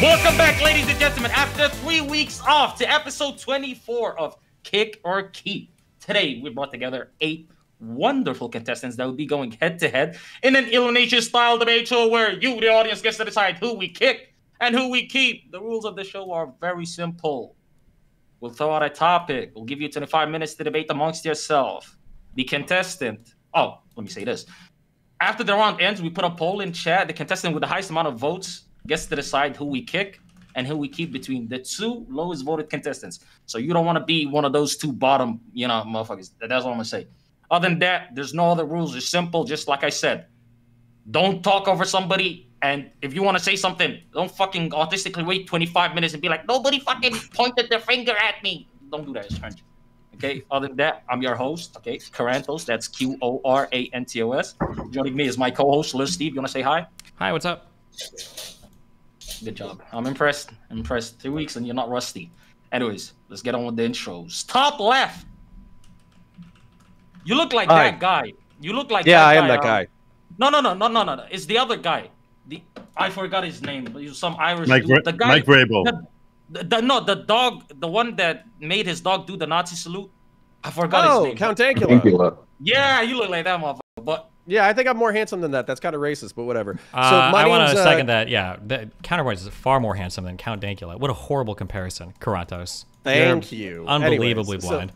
Welcome back, ladies and gentlemen, after 3 weeks off to episode 24 of Kick or Keep. Today, we brought together 8 wonderful contestants that will be going head-to-head in an elimination-style debate show where you, the audience, gets to decide who we kick and who we keep. The rules of the show are very simple. We'll throw out a topic. We'll give you 25 minutes to debate amongst yourself. The contestant... Oh, let me say this. After the round ends, we put a poll in chat. The contestant with the highest amount of votes gets to decide who we kick and who we keep between the 2 lowest voted contestants. So you don't want to be one of those 2 bottom, motherfuckers. That's all I'm going to say. Other than that, there's no other rules. It's simple, just like I said. Don't talk over somebody, and if you want to say something, don't fucking autistically wait 25 minutes and be like, nobody fucking pointed their finger at me. Don't do that, it's French. Okay, other than that, I'm your host, okay, Corantos, that's Qorantos. Joining me is my co-host, Lil Steve. You want to say hi? Hi, what's up? Good job. I'm impressed. 3 weeks and you're not rusty. Anyways, let's get on with the intros. Top left. You look like that guy. You look like yeah, that guy. I am that guy. No. It's the other guy. I forgot his name. He was some Irish dude. The guy, Mike Vrabel. The dog, the one that made his dog do the Nazi salute. I forgot his name. Oh, Count Dankula. Yeah, you look like that motherfucker. But yeah, I think I'm more handsome than that. That's kind of racist, but whatever. I want to second that. Yeah, the counterpoint is far more handsome than Count Dankula. What a horrible comparison, Corantos. Thank you. Unbelievably blind.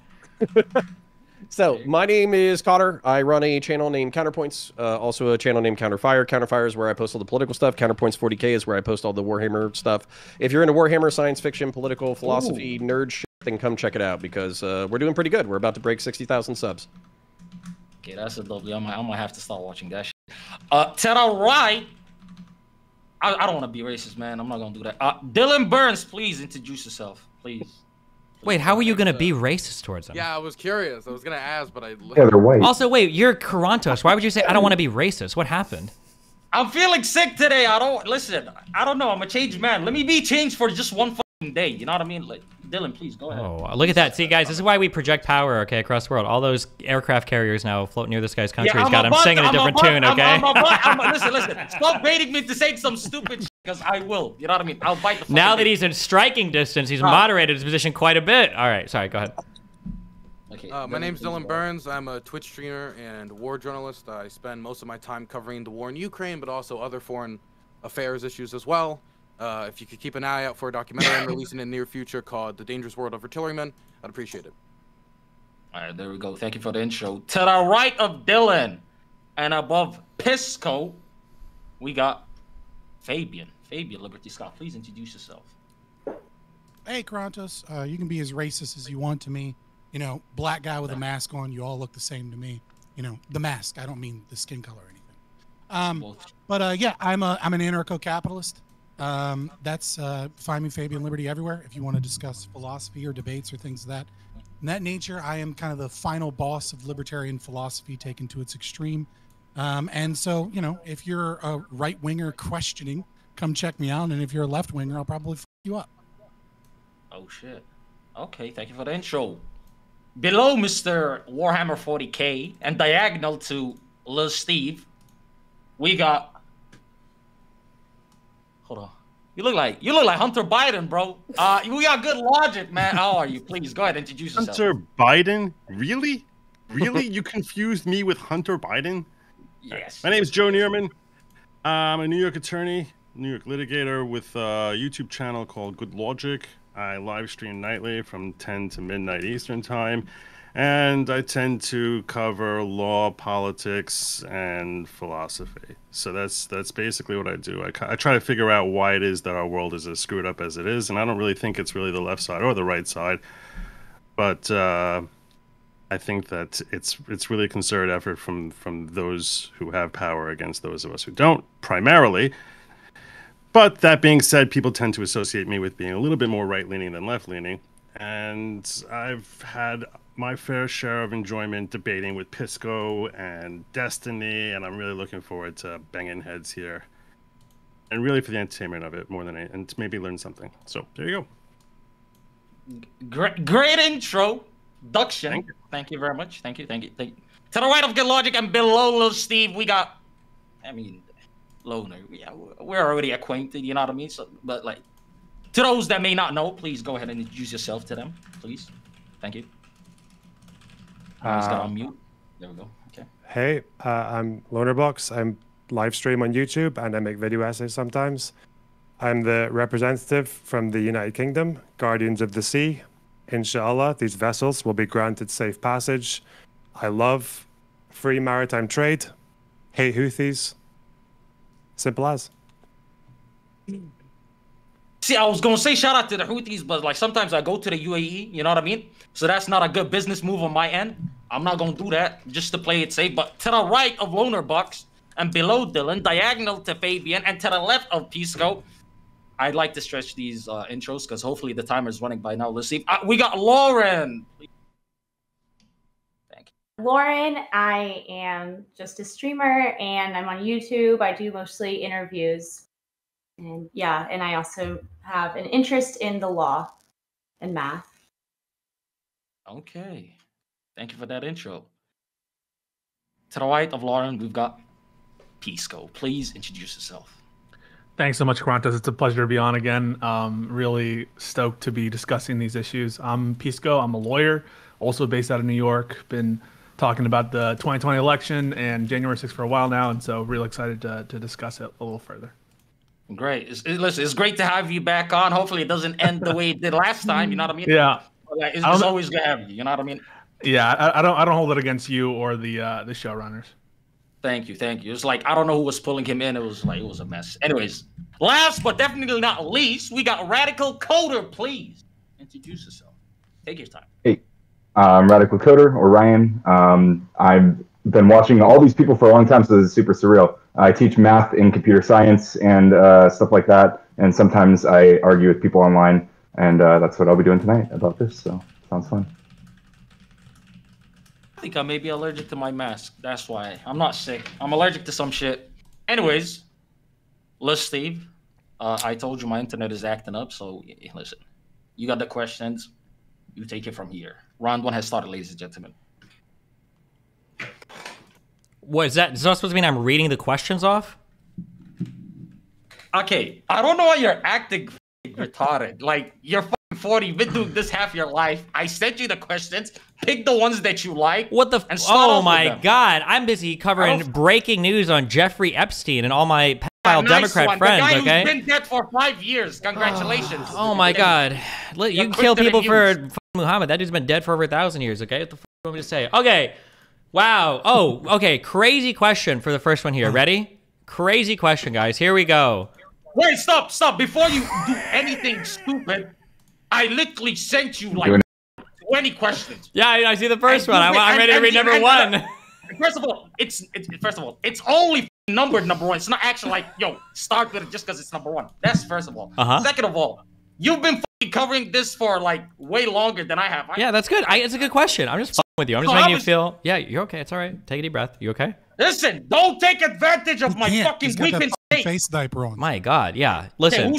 So my name is Cotter. I run a channel named Counterpoints, also a channel named Counterfire. Counterfire is where I post all the political stuff. Counterpoints 40K is where I post all the Warhammer stuff. If you're into Warhammer, science fiction, political, philosophy, nerd shit, then come check it out because we're doing pretty good. We're about to break 60,000 subs. Okay, that's a lovely. I might have to start watching that shit. To the right, I don't want to be racist, man. I'm not gonna do that. Dylan Burns, please introduce yourself, please. Wait, how are you gonna be racist towards them? Yeah, I was curious. I was gonna ask, but I. Yeah, they're white. Also, wait, you're Corantos. Why would you say I don't want to be racist? What happened? I'm feeling sick today. I don't know. I'm a changed man. Let me be changed for just one fucking day. You know what I mean? Like, Dylan, please go ahead. Oh, look at that. See, guys, this is why we project power, okay, across the world. All those aircraft carriers now float near this guy's country. He's got him singing a different tune, okay? Listen. Stop baiting me to say some stupid shit, because I will. You know what I mean? I'll bite the fucking Now that he's in striking distance, he's moderated his position quite a bit. All right, sorry, go ahead. Okay, my name's Dylan Burns. I'm a Twitch streamer and war journalist. I spend most of my time covering the war in Ukraine, but also other foreign affairs issues as well. If you could keep an eye out for a documentary I'm releasing in the near future called The Dangerous World of Artillerymen, I'd appreciate it. All right, there we go. Thank you for the intro. To the right of Dylan and above Pisco, we got Fabian. Fabian Liberty Scott, please introduce yourself. Hey, Corantos. You can be as racist as you want to me. You know, black guy with a mask on, you all look the same to me. You know, the mask. I don't mean the skin color or anything. Yeah, I'm an anarcho-capitalist. That's find me Fabian Liberty everywhere if you want to discuss philosophy or debates or things of that. In that nature, I am kind of the final boss of libertarian philosophy taken to its extreme. And so, you know, if you're a right-winger questioning, come check me out. And if you're a left-winger, I'll probably f you up. Oh, shit. Okay, thank you for the intro. Below Mr. Warhammer 40K and diagonal to Lil Steve, we got... Hold on. You look like Hunter Biden, bro. We got good logic, man. How are you? Please go ahead and introduce yourself. Hunter Biden? Really? Really? You confused me with Hunter Biden? Yes. My name is Joe Neerman. I'm a New York attorney, New York litigator with a YouTube channel called Good Logic. I live stream nightly from 10 to midnight Eastern time. And I tend to cover law, politics, and philosophy. So that's basically what I do. I try to figure out why it is that our world is as screwed up as it is, and I don't really think it's really the left side or the right side. But I think that it's really a concerted effort from those who have power against those of us who don't, primarily. But that being said, people tend to associate me with being a little bit more right-leaning than left-leaning. And I've had my fair share of enjoyment debating with Pisco and Destiny, and I'm really looking forward to banging heads here. And really for the entertainment of it more than anything, and to maybe learn something. So, there you go. Great intro. Duction. Thank you very much. Thank you. To the right of Good Logic and below Lil Steve, we got... I mean... Loner. Yeah, we're already acquainted. You know what I mean? So, but like, to those that may not know, please go ahead and introduce yourself to them, please. Thank you. He's got on mute. There we go. Okay. Hey, I'm Lonerbox. I'm live stream on YouTube and I make video essays sometimes. I'm the representative from the United Kingdom, Guardians of the Sea. Inshallah, these vessels will be granted safe passage. I love free maritime trade. Hate Houthis. Simple as. See, I was gonna say shout out to the Houthis, but like sometimes I go to the UAE, you know what I mean? So that's not a good business move on my end. I'm not gonna do that just to play it safe. But to the right of Lonerbox and below Dylan, diagonal to Fabian, and to the left of Pisco, I'd like to stretch these intros because hopefully the timer's running by now. Let's see. We got Lauren. Thank you. Lauren, I am just a streamer and I'm on YouTube. I do mostly interviews. And yeah, and I also have an interest in the law and math. Okay. Thank you for that intro. To the right of Lauren, we've got Pisco. Please introduce yourself. Thanks so much, Quantas. It's a pleasure to be on again. Really stoked to be discussing these issues. I'm Pisco. I'm a lawyer, also based out of New York. Been talking about the 2020 election and January 6th for a while now, and so really excited to discuss it a little further. Great. Listen, it's great to have you back on. Hopefully it doesn't end the way it did last time. You know what I mean? Yeah. Like, it's always good to have you. You know what I mean? Yeah, I don't hold it against you or the showrunners. Thank you. It's like I don't know who was pulling him in. It was a mess. Anyways, last but definitely not least, we got Radical Coder. Please introduce yourself. Take your time. Hey, I'm Radical Coder, or Ryan. I've been watching all these people for a long time, so this is super surreal. I teach math in computer science and stuff like that, and sometimes I argue with people online, and that's what I'll be doing tonight about this. So sounds fun. I think I may be allergic to my mask. That's why. I'm not sick. I'm allergic to some shit. Anyways, let's Steve. I told you my internet is acting up, so listen. You got the questions. You take it from here. Round one has started, ladies and gentlemen. What is that? Is that supposed to mean I'm reading the questions off? Okay, I don't know why you're acting retarded. Like, you're 40, you've been doing this half your life. I sent you the questions. Pick the ones that you like. What the? Oh my God! I'm busy covering breaking news on Jeffrey Epstein and all my pedophile Democrat friends. The guy okay. who's been dead for 5 years. Congratulations. Oh my God! You can kill people for Muhammad. That dude's been dead for over 1,000 years. Okay, what the fuck do you want me to say? Okay. Wow. Oh, okay. Crazy question for the first one here. Ready? Crazy question, guys. Here we go. Wait, stop. Before you do anything stupid, I literally sent you like 20 questions. Yeah, I see the first one. I'm ready to read number one. First of all, it's only numbered number one. It's not actually like, yo, start with it just because it's number one. That's first of all. Second of all, you've been covering this for like way longer than I have. Yeah, that's good. It's a good question. I'm just with you. I'm just making you feel. Yeah, you're okay. It's all right. Take a deep breath. You okay? Listen, don't take advantage of my fucking weakness. Face diaper on. My God, yeah. Listen. Okay,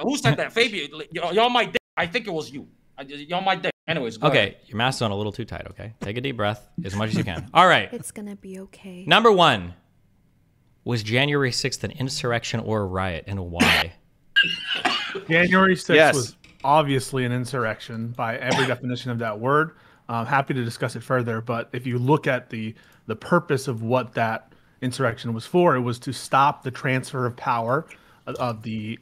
who said that? Fabian, you're on my dick. I think it was you. You're on my dick. Anyways, go ahead. Your mask's on a little too tight, okay? Take a deep breath as much as you can. All right. It's gonna be okay. Number one. Was January 6th an insurrection or a riot, and why? January 6th was obviously an insurrection by every definition of that word. Happy to discuss it further, but if you look at the purpose of what that insurrection was for, it was to stop the transfer of power of the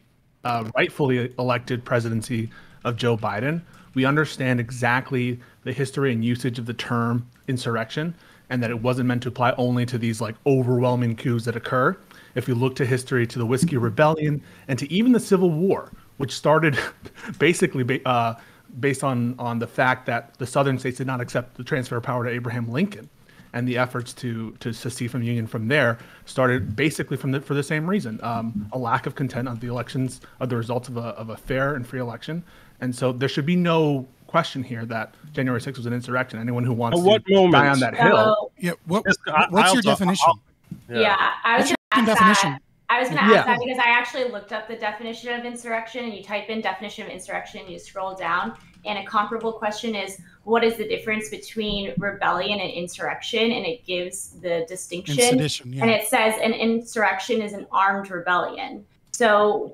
rightfully elected presidency of Joe Biden. We understand exactly the history and usage of the term insurrection, and that it wasn't meant to apply only to these like overwhelming coups that occur. If you look to history, to the Whiskey Rebellion, and to even the Civil War, which started basically based on the fact that the southern states did not accept the transfer of power to Abraham Lincoln, and the efforts to secede from the Union from there started basically for the same reason, a lack of content of the elections, of the results of a fair and free election. And so there should be no question here that January 6th was an insurrection. Anyone who wants to die on that hill. Yeah. What's your definition? I was going to ask that. I was going to ask that because I actually looked up the definition of insurrection, and you type in definition of insurrection, you scroll down, And a comparable question is, what is the difference between rebellion and insurrection? And it gives the distinction. And sedition, yeah. And it says an insurrection is an armed rebellion. So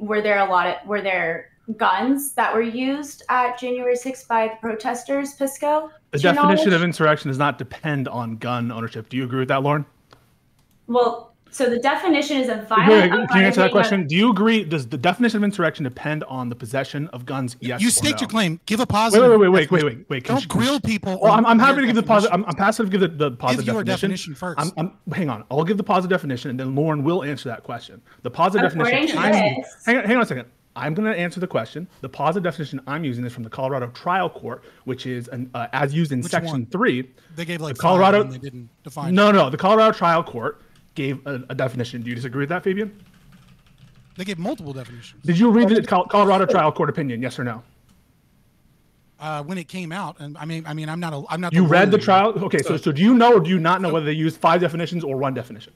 were there guns that were used at January 6th by the protesters, Pisco? The definition of insurrection does not depend on gun ownership. Do you agree with that, Lauren? Well, so the definition is a violent. Can you answer that question? Do you agree? Does the definition of insurrection depend on the possession of guns? Yes. You state your claim. Give a positive. Wait. Don't grill people. Well, I'm happy to give the positive. I'm passive to give the positive give your definition. first. Hang on. I'll give the positive definition, and then Lauren will answer that question. The positive definition. Hang on a second. I'm going to answer the question. The positive definition I'm using is from the Colorado Trial Court, which is as used in Section 3. They gave like the Colorado. They didn't define. No. The Colorado Trial Court gave a definition. Do you disagree with that, Fabian? They gave multiple definitions. Did you read the Colorado Trial Court opinion? Yes or no? When it came out, and I mean, I'm not. You read the trial? Okay, so do you know or do you not know whether they used 5 definitions or 1 definition?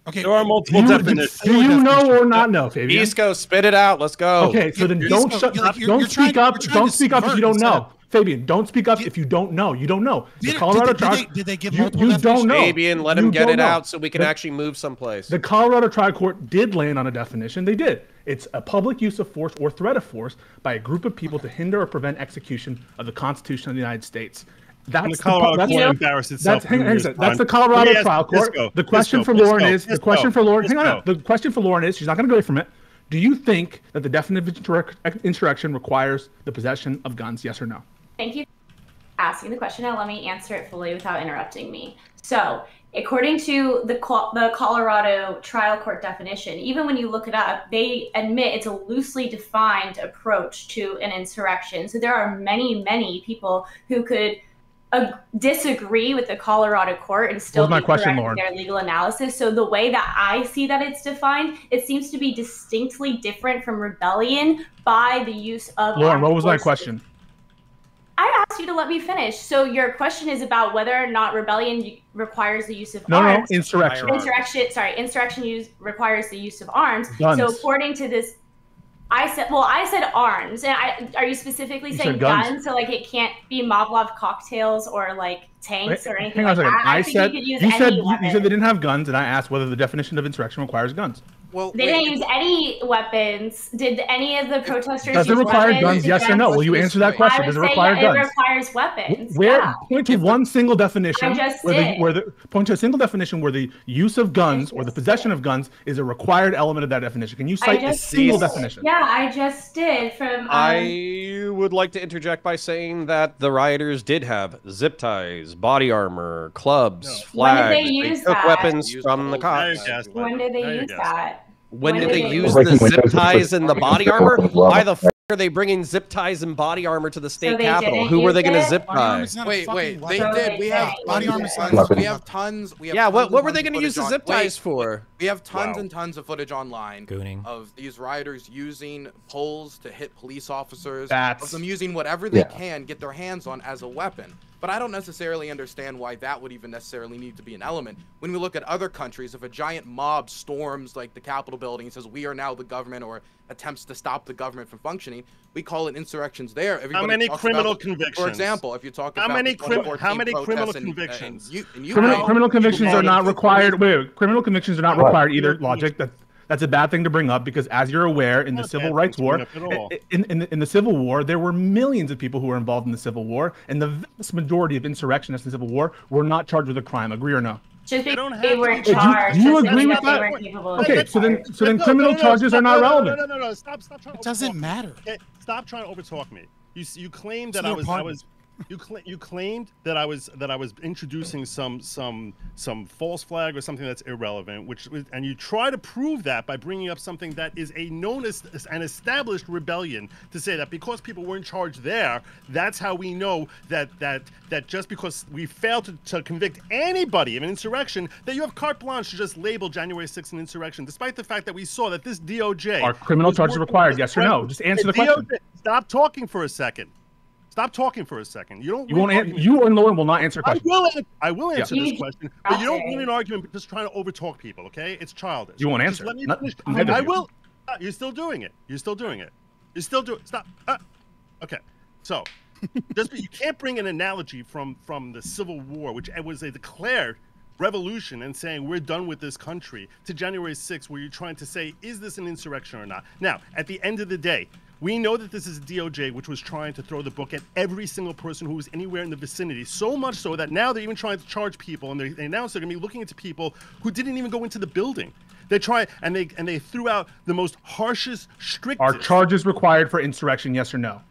Okay, there are multiple definitions. Do you know or not know, Fabian? Pisco, spit it out. Let's go. Okay, so then don't speak up. Don't speak up if you don't know. Fabian, don't speak up if you don't know. You don't know. The Colorado Trial. Did they give multiple definitions? You don't know. Fabian, let him get it out so we can actually move someplace. The Colorado Trial Court did land on a definition. They did. It's a public use of force or threat of force by a group of people to hinder or prevent execution of the Constitution of the United States. That's the Colorado Court embarrassed itself. That's the Colorado Trial Court. The question for Lauren is. The question for Lauren. Hang on. The question for Lauren is. She's not going to go away from it. Do you think that the definition of insurrection requires the possession of guns? Yes or no? Thank you for asking the question. Now let me answer it fully without interrupting me. So, according to the Colorado Trial Court definition, even when you look it up, they admit it's a loosely defined approach to an insurrection. So there are many, many people who could disagree with the Colorado court and still be correct in their legal analysis. So the way that I see that it's defined, it seems to be distinctly different from rebellion by the use of Lauren, what was my question? I asked you to let me finish. So your question is about whether or not rebellion requires the use of arms. No, insurrection. Insurrection requires the use of arms. Guns. So according to this, I said arms. And are you specifically saying guns? So like it can't be Molotov cocktails or like tanks or anything like that? I said you said they didn't have guns, and I asked whether the definition of insurrection requires guns. Well, they didn't use any weapons. Did any of the protesters Does it require guns? Yes or no? Will you answer that question? Does it require guns? It requires weapons. Point to one single definition. I just did. Point to a single definition where the use of guns or the possession of guns is a required element of that definition. Can you cite a single definition? Yeah, I just did. I would like to interject by saying that the rioters did have zip ties, body armor, clubs, flags. When did they use that? Took weapons from the cops. When did they use that? When did they use the zip ties and the body armor? Why the f are they bringing zip ties and body armor to the state capitol? Who were they going to zip tie? Wait, they did. We have body armor. We have tons. What were they going to use the zip ties for? We have tons and tons of footage online of these rioters using poles to hit police officers, of them using whatever they can get their hands on as a weapon. But I don't necessarily understand why that would even necessarily need to be an element. When we look at other countries, if a giant mob storms like the Capitol building and says we are now the government or attempts to stop the government from functioning, we call it insurrections there. How many criminal convictions? For example, if you talk about how many criminal convictions? Criminal convictions are not required. Criminal convictions are not required either. Logic. That's a bad thing to bring up because, as you're aware, in the Civil Rights War, in the Civil War, there were millions of people who were involved in the Civil War, and the vast majority of insurrectionists in the Civil War were not charged with a crime. Agree or no? Just because they weren't charged. Do you agree with that? Okay, so then criminal charges are not relevant. No. Stop trying to. It doesn't matter. Okay, stop trying to overtalk me. You claimed that I was. You claimed that I was introducing some false flag or something that's irrelevant, and you try to prove that by bringing up something that is a known as an established rebellion, to say that because people weren't charged there, that's how we know that just because we failed to convict anybody of an insurrection, that you have carte blanche to just label January 6th an insurrection, despite the fact that we saw that this DOJ are criminal charges required. Yes or no? Just answer the question. Stop talking for a second. Stop talking for a second. You and Lauren will not answer questions. I will answer this question, but you don't win an argument just trying to overtalk people. Okay, it's childish. You won't answer. Let me finish. I will. You're still doing it. You're still doing it. You're still doing. Stop. Okay, so you can't bring an analogy from the Civil War, which was a declared revolution and saying we're done with this country, to January 6th, where you're trying to say, is this an insurrection or not? Now, at the end of the day, we know that this is DOJ, which was trying to throw the book at every single person who was anywhere in the vicinity, so much so that now they're even trying to charge people, and they announced they're going to be looking into people who didn't even go into the building. They try, and they threw out the most harshest, strictest. Are charges required for insurrection, yes or no?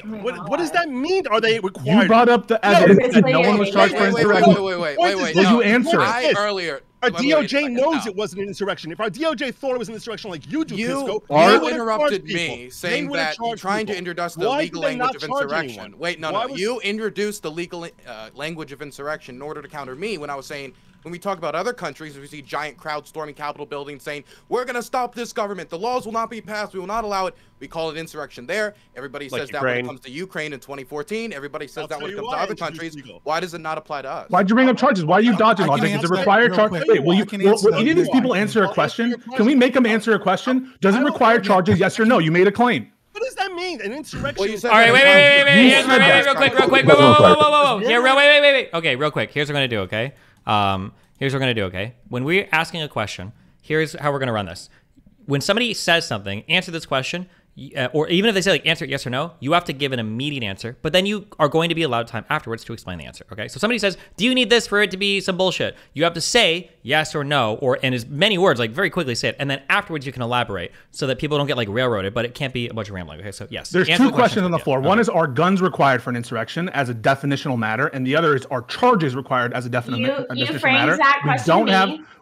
What does that mean? Are they required? You brought up the evidence that no one was charged for insurrection. Wait. Will you answer it? Earlier. Our DOJ knows it wasn't an insurrection. If our DOJ thought it was an insurrection like you do, Pisco, you interrupted me saying that you're trying to introduce the legal language of insurrection. Wait, no. You introduced the legal language of insurrection in order to counter me when I was saying, when we talk about other countries, we see giant crowds storming Capitol buildings saying, we're going to stop this government. The laws will not be passed. We will not allow it. We call it insurrection there. Everybody says that when it comes to Ukraine in 2020. Everybody says that when it comes to other countries. Why does it not apply to us? Why'd you bring up charges? Why are you dodging logic? Is it required charges? Wait, will any of these people answer a question? Can we make them answer a question? Does it require charges? Yes or no? You made a claim. What does that mean? An insurrection? Well, all right, wait, real quick. Whoa. Here, wait. Okay, real quick. Here's what we're gonna do. Okay. Here's what we're gonna do. Okay. When we're asking a question, here's how we're gonna run this. When somebody says something, answer this question. Or even if they say like answer yes or no, you have to give an immediate answer, but then you are going to be allowed time afterwards to explain the answer. Okay, so somebody says, do you need this for it to be some bullshit? You have to say yes or no, or in as many words, like very quickly say it, and then afterwards you can elaborate so that people don't get like railroaded, but it can't be a bunch of rambling. Okay, so yes. There's two questions on the floor. One is, are guns required for an insurrection as a definitional matter, and the other is, are charges required as a definitional matter?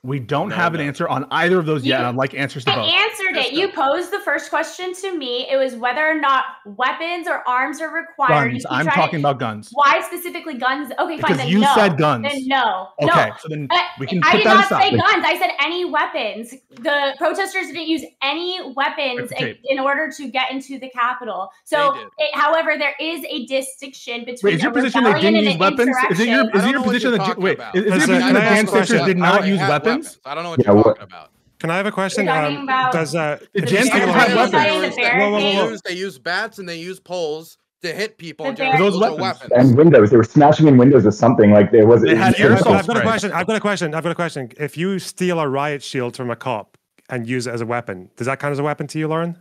We don't have an answer on either of those yet, and I'd like answers to both. I answered it. You posed the first question to me. It was whether or not weapons or arms are required. Guns. I'm talking about guns. Why specifically guns? Okay, fine. Because you said guns. Then no. Okay, so then we can I put did that not aside. say guns. I said any weapons. The protesters didn't use any weapons in order to get into the Capitol. So, however, there is a distinction between. Wait, is your position they didn't use weapons? Is it your position that Dan Sisters did not use weapons? I don't know what you're talking about. Can I have a question? Does Jan have weapons? Whoa. They use bats and they use poles to hit people. And those weapons and windows. They were smashing in windows or something. Like there was. I've got a question. If you steal a riot shield from a cop and use it as a weapon, does that count as a weapon to you, Lauren?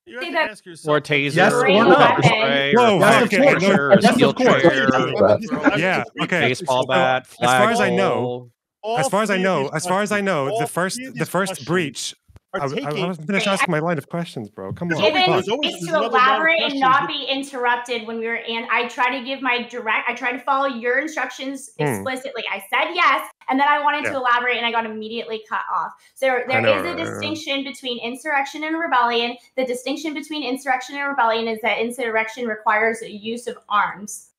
You have to ask yourself. Or taser. Yes or no. Yes, of course. Yeah. Okay. Baseball bat. As far as I know, the first breach. I wasn't finished asking my line of questions, bro. Come on. Given space to elaborate and not be interrupted when we were in, I try to give I try to follow your instructions explicitly. I said yes, and then I wanted to elaborate, and I got immediately cut off. So there is a distinction between insurrection and rebellion. The distinction between insurrection and rebellion is that insurrection requires use of arms.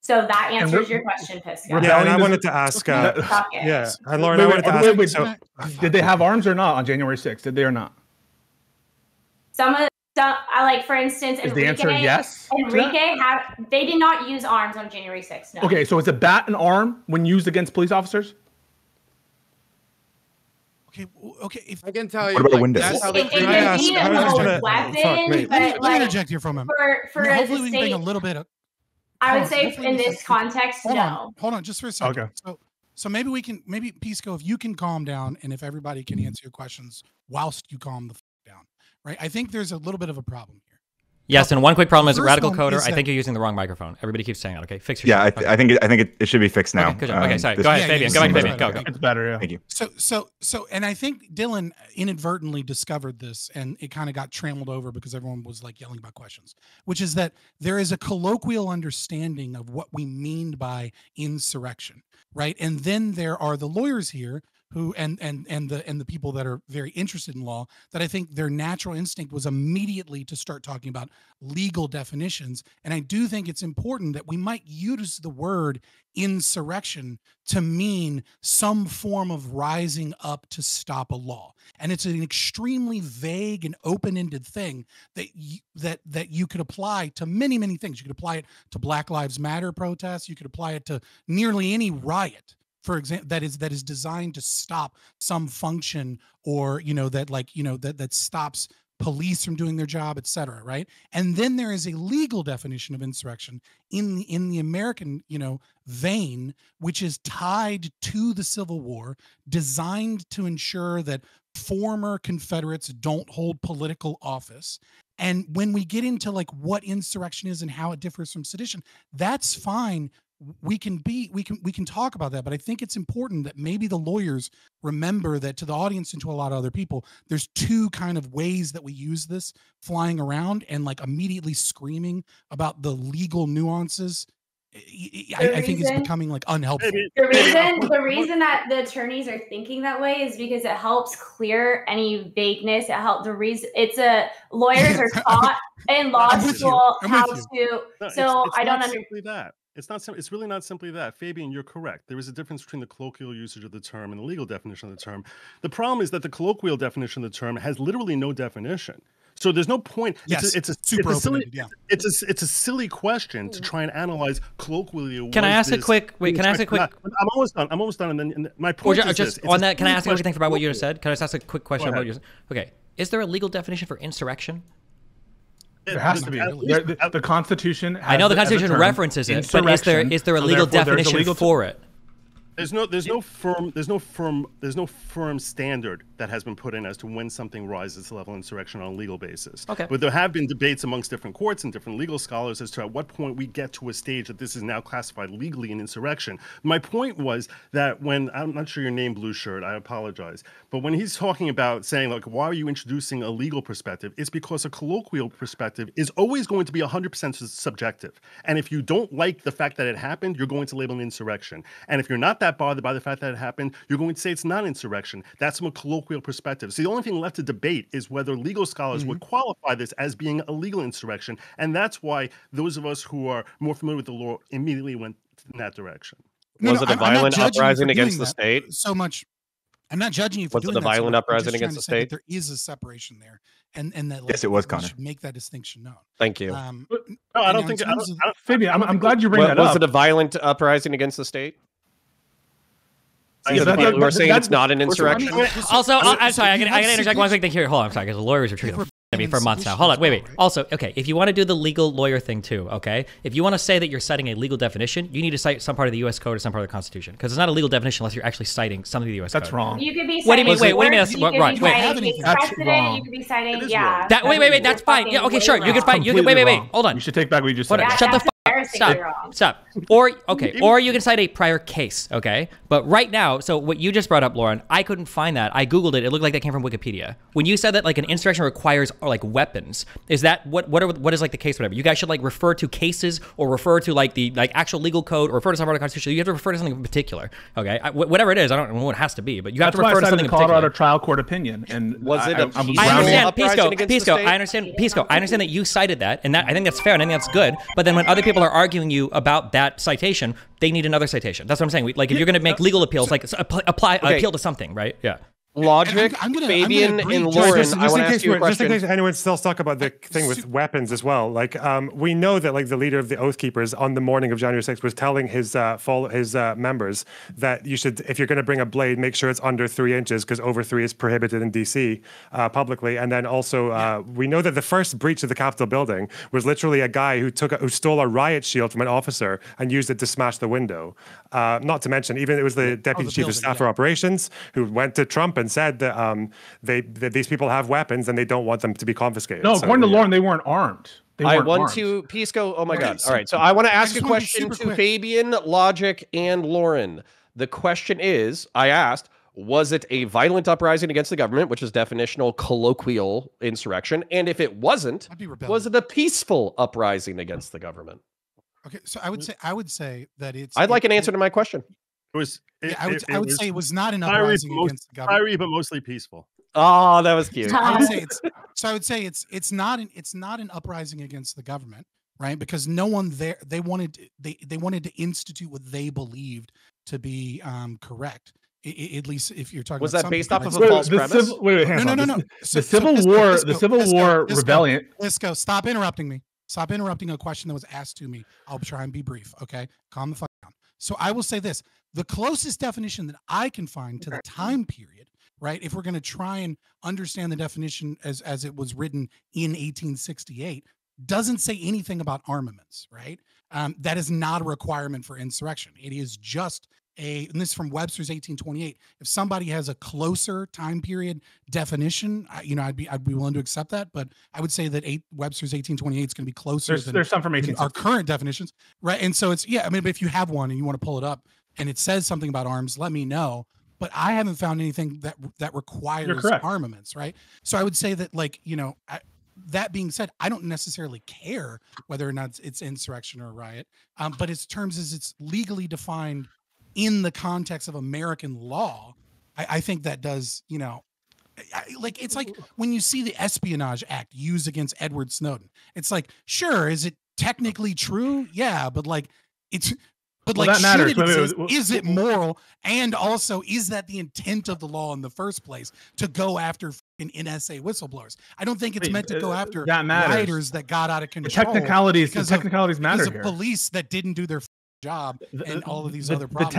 So that answers your question, Pisco. Yeah, and I wanted to ask. And Lauren, I wanted to ask. Wait. So, did they have arms or not on January 6th? Did they or not? Some, like for instance, is the answer yes? They did not use arms on January 6th. No. Okay, so is a bat an arm when used against police officers? Okay. If I can tell you, what about a window? That's how they let me interject here for a moment. Hopefully we can bring a little bit of. I would say in this context, no. Hold on, just for a second. Okay. So maybe Pisco, if you can calm down, and if everybody can answer your questions whilst you calm the down, right? I think there's a little bit of a problem here. Yes, and one quick problem is Radical Coder. I think you're using the wrong microphone. Everybody keeps saying that. Okay, fix your. Yeah, I think it should be fixed now. Okay, sorry. Go ahead, Fabian. Go back, Fabian. Go. It's better. Yeah. Thank you. So, and I think Dylan inadvertently discovered this, and it kind of got trammeled over because everyone was like yelling about questions, which is that there is a colloquial understanding of what we mean by insurrection, right? And then there are the lawyers here who and the people that are very interested in law, that I think their natural instinct was immediately to start talking about legal definitions. And I do think it's important that we might use the word insurrection to mean some form of rising up to stop a law. And it's an extremely vague and open-ended thing that you could apply to many things. You could apply it to Black Lives Matter protests. You could apply it to nearly any riot, for example, that is designed to stop some function, or that stops police from doing their job, etc. Right? And then there is a legal definition of insurrection in the American, vein, which is tied to the Civil War, designed to ensure that former Confederates don't hold political office. And when we get into like what insurrection is and how it differs from sedition, that's fine. We can talk about that, but I think it's important that maybe the lawyers remember that to the audience and to a lot of other people, there's two kind of ways that we use this flying around and like immediately screaming about the legal nuances. I think it's becoming like unhelpful. The reason that the attorneys are thinking that way is because it helps clear any vagueness. It helps lawyers are taught in law school how to. So I don't understand that. It's really not simply that. Fabian, you're correct. There is a difference between the colloquial usage of the term and the legal definition of the term. The problem is that the colloquial definition of the term has literally no definition. So there's no point. Yes, it's a silly question to try and analyze colloquially. Can I ask a quick? Can I ask a quick? I'm almost done. And then my point is just on that. Can I ask you what you think about what you just said? Can I just ask a quick question about what you said? Okay, is there a legal definition for insurrection? There has to be. The Constitution. I know the Constitution references it, but is there a legal definition for it? There's no firm standard that has been put in as to when something rises to level of insurrection on a legal basis. Okay. But there have been debates amongst different courts and different legal scholars as to at what point we get to a stage that this is now classified legally an insurrection. My point was that when, I'm not sure your name, Blue Shirt, I apologize, but when he's talking about saying, like, why are you introducing a legal perspective? It's because a colloquial perspective is always going to be 100% subjective. And if you don't like the fact that it happened, you're going to label an insurrection. And if you're not that bothered by the fact that it happened, you're going to say it's not insurrection. That's from a colloquial perspective. So the only thing left to debate is whether legal scholars would qualify this as being a legal insurrection. And that's why those of us who are more familiar with the law immediately went in that direction. Was it a violent uprising against the state? So much. I'm not judging you for doing that. Was it a violent uprising against the state? There is a separation there, and that yes, it was, Connor. Should make that distinction known. Thank you. No, I don't think. Fabian, I'm glad you bring that up. Was it a violent uprising against the state? Yeah, we're saying it's not an insurrection. Also, I'm sorry, I gotta interject one quick thing here. Hold on, I'm sorry, because the lawyers are trying to at me for months now. Hold on, wait. Also, okay, if you want to do the legal lawyer thing too, okay, if you want to say that you're citing a legal definition, you need to cite some part of the U.S. Code or some part of the Constitution, because it's not a legal definition unless you're actually citing something of the U.S. Code. That's wrong. You could be what do you mean? citing. What do you mean? That's right. That's wrong. You could be citing. Yeah. That wait. That's fine. Yeah. Okay. Sure. You can fight. You can wait. Hold on. You should take back what you just said. Shut the fuck. Stop. Or you can cite a prior case, okay? But right now, so what you just brought up, Lauren, I couldn't find that. I googled it. It looked like that came from Wikipedia. When you said that like an insurrection requires like weapons, is that what is like the case? Whatever. You guys should like refer to cases or refer to like the actual legal code or refer to some part of the Constitution. You have to refer to something in particular, okay? Whatever it is, I don't know what it has to be, but you have to refer to something in particular. Colorado trial court opinion, and was it? I understand, Pisco. I understand that you cited that, and that I think that's fair, and I think that's good. But then when other people are arguing you about that citation, they need another citation. That's what I'm saying. Like if you're going to make legal appeals, like appeal to something, right? Yeah. Logic, Fabian and Lauren, I want to ask you a question. Just in case anyone's still stuck about the thing with weapons as well. Like, we know that like the leader of the Oath Keepers on the morning of January 6th was telling his members that you should, if you're going to bring a blade, make sure it's under 3 inches because over 3 is prohibited in DC publicly. And then also, we know that the first breach of the Capitol building was literally a guy who stole a riot shield from an officer and used it to smash the window. Not to mention, even it was the deputy chief of staff for operations who went to Trump and said that that these people have weapons and they don't want them to be confiscated. No, according to Lauren, they weren't armed. I want to Pisco. Oh my God! All right, so I want to ask a question to Fabian, Logic, and Lauren. The question is, I asked, was it a violent uprising against the government, which is definitional colloquial insurrection? And if it wasn't, was it a peaceful uprising against the government? Okay, so I would say that it's. I'd like an answer to my question. I would say it was not an uprising against the government. Fiery, but mostly peaceful. Oh, that was cute. I would say it's not an uprising against the government, right? Because no one there they wanted to institute what they believed to be correct. At least if you're talking. Was about that based off of a false premise? No. The Civil War rebellion. Pisco, stop interrupting me. Stop interrupting a question that was asked to me. I'll try and be brief. Okay, calm the fuck down. So I will say this. The closest definition that I can find to the time period right? If we're going to try and understand the definition as it was written in 1868, doesn't say anything about armaments, right? That is not a requirement for insurrection. It is just and this is from Webster's 1828. If somebody has a closer time period definition, I'd be willing to accept that. But I would say that Webster's 1828 is going to be closer there's some from our current definitions, right? And so it's but if you have one and you want to pull it up and it says something about arms, let me know. But I haven't found anything that requires armaments, right? So I would say that, that being said, I don't necessarily care whether or not it's insurrection or a riot, but its terms as it's legally defined in the context of American law, I think that does, it's like when you see the Espionage Act used against Edward Snowden, it's like, sure, is it technically true? Yeah, but that matters. Is it moral? And also, is that the intent of the law in the first place to go after NSA whistleblowers? I don't think it's meant to go after rioters that got out of control. The technicalities matter here. Because of police that didn't do their job and all of these other problems.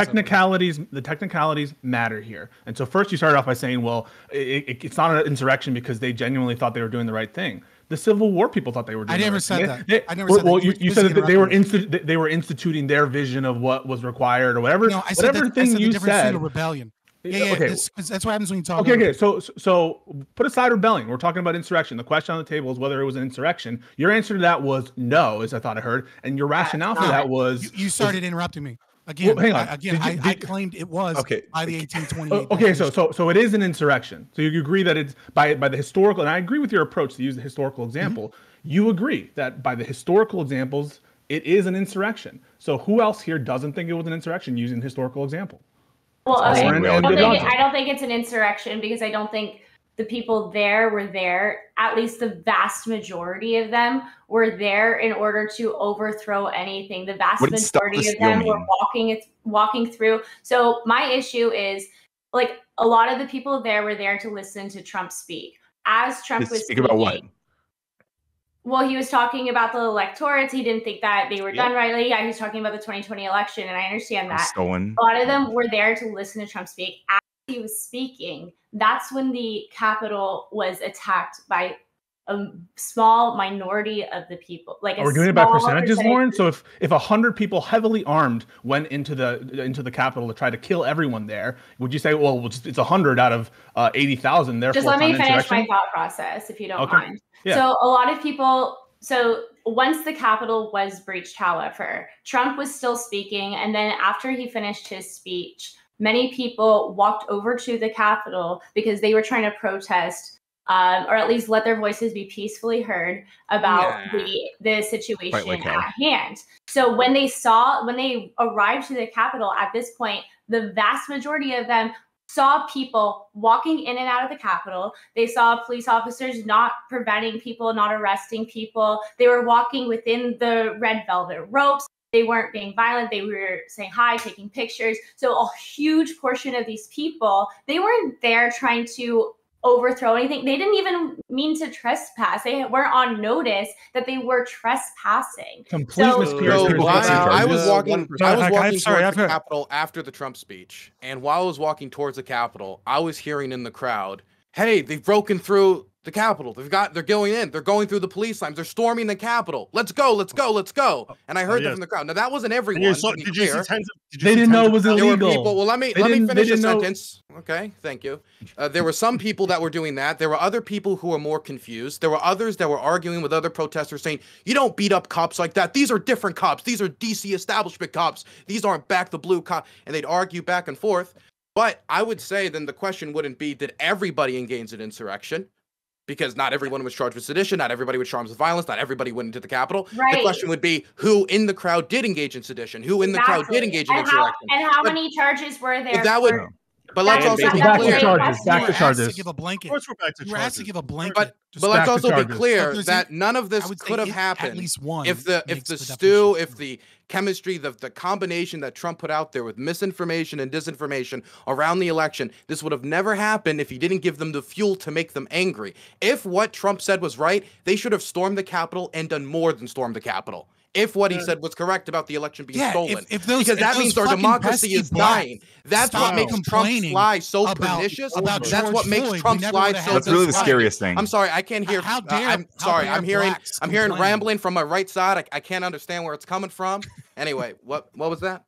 The technicalities matter here. And so first you started off by saying, well, it's not an insurrection because they genuinely thought they were doing the right thing. The Civil War people thought they were doing I never right said thing. that. Well, you said that they were instituting their vision of what was required or whatever. No, I said whatever that, thing I said you the difference said. between a rebellion. Yeah, okay. That's what happens when you talk. Okay. So put aside rebellion. We're talking about insurrection. The question on the table is whether it was an insurrection. Your answer to that was no, as I thought I heard, and your rationale for that was you started interrupting me again. Well, hang on. I claimed it was by the 1828. Okay, so it is an insurrection. So you agree that it's by the historical, and I agree with your approach to use the historical example. You agree that by the historical examples, it is an insurrection. So who else here doesn't think it was an insurrection using the historical example? Well, okay. I don't think it's an insurrection because I don't think the people there were there. At least the vast majority of them were there in order to overthrow anything. The vast majority of them were walking through. So my issue is, a lot of the people there were there to listen to Trump speak. As Trump was speaking, about what? Well, he was talking about the electorates. He didn't think that they were done rightly. Yeah, he was talking about the 2020 election, and I understand that. A lot of them were there to listen to Trump speak. As he was speaking, that's when the Capitol was attacked by a small minority of the people. Are we doing it by percentages, Lauren? So if 100 people heavily armed went into the Capitol to try to kill everyone there, would you say, well, it's 100 out of 80,000? Therefore, just let me finish my thought process, if you don't mind. Yeah. So a lot of people. So once the Capitol was breached, however, Trump was still speaking, and then after he finished his speech, many people walked over to the Capitol because they were trying to protest. Or at least let their voices be peacefully heard about the situation at hand. So when they arrived to the Capitol at this point, the vast majority of them saw people walking in and out of the Capitol. They saw police officers not preventing people, not arresting people. They were walking within the red velvet ropes. They weren't being violent. They were saying hi, taking pictures. So a huge portion of these people, they weren't there trying to overthrow anything. They didn't even mean to trespass. They weren't on notice that they were trespassing. I was walking towards the Capitol after the Trump speech, and while I was walking towards the Capitol, I was hearing in the crowd, "Hey, they've broken through the Capitol. They're going in. They're going through the police lines. They're storming the Capitol. Let's go, let's go, let's go." And I heard that from the crowd. Now that wasn't everyone. They didn't know it was illegal. There were people. Well, let me finish the sentence. Okay, thank you. There were some people that were doing that. There were other people who were more confused. There were others that were arguing with other protesters, saying, "You don't beat up cops like that. These are different cops. These are DC establishment cops. These aren't back the blue cops." And they'd argue back and forth. But I would say then the question wouldn't be, did everybody engage in insurrection? Because not everyone was charged with sedition, not everybody was charged with violence, not everybody went into the Capitol. Right. The question would be, who in the crowd did engage in sedition? Who in the crowd did engage in insurrection? And how many charges were there? But let's also be clear. Back to charges. Give a blanket. Of course, we're back to charges. You're asked to give a blanket. But let's also be clear that none of this could have happened if the chemistry, the combination that Trump put out there with misinformation and disinformation around the election, this would have never happened if he didn't give them the fuel to make them angry. If what Trump said was right, they should have stormed the Capitol and done more than storm the Capitol. if what he said was correct about the election being stolen. Because that means our democracy is dying. That's what makes Trump's lies so pernicious. That's what makes Trump's lies so. That's really the scariest thing. I'm sorry, I can't hear. I'm sorry, I'm hearing rambling from my right side. I can't understand where it's coming from. Anyway, what was that?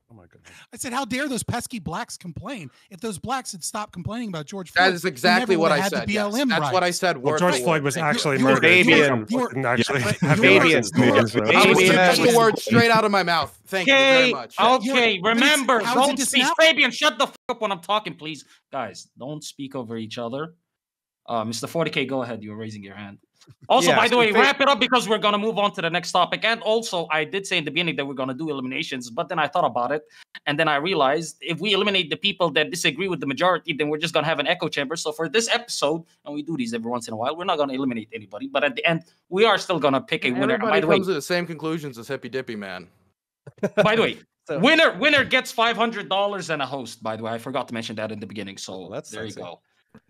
Oh my goodness. I said, how dare those pesky blacks complain? If those blacks had stopped complaining about George Floyd, that is exactly what I said. Yes. That's what I said. Well, George Floyd was actually murdered. Fabian. Fabian. I was taking the word straight out of my mouth. Thank you very much. Okay, remember, don't speak. Fabian, shut the fuck up when I'm talking, please. Guys, don't speak over each other. Mr. 40K, go ahead. You were raising your hand. Also, by the way, wrap it up because we're going to move on to the next topic. And also, I did say in the beginning that we're going to do eliminations, but then I thought about it. And then I realized if we eliminate the people that disagree with the majority, then we're just going to have an echo chamber. So for this episode, and we do these every once in a while, we're not going to eliminate anybody. But at the end, we are still going to pick a winner. Everybody comes to the same conclusions as Hippy Dippy Man. By the way, winner gets $500 and a host, by the way. I forgot to mention that in the beginning. So there you go.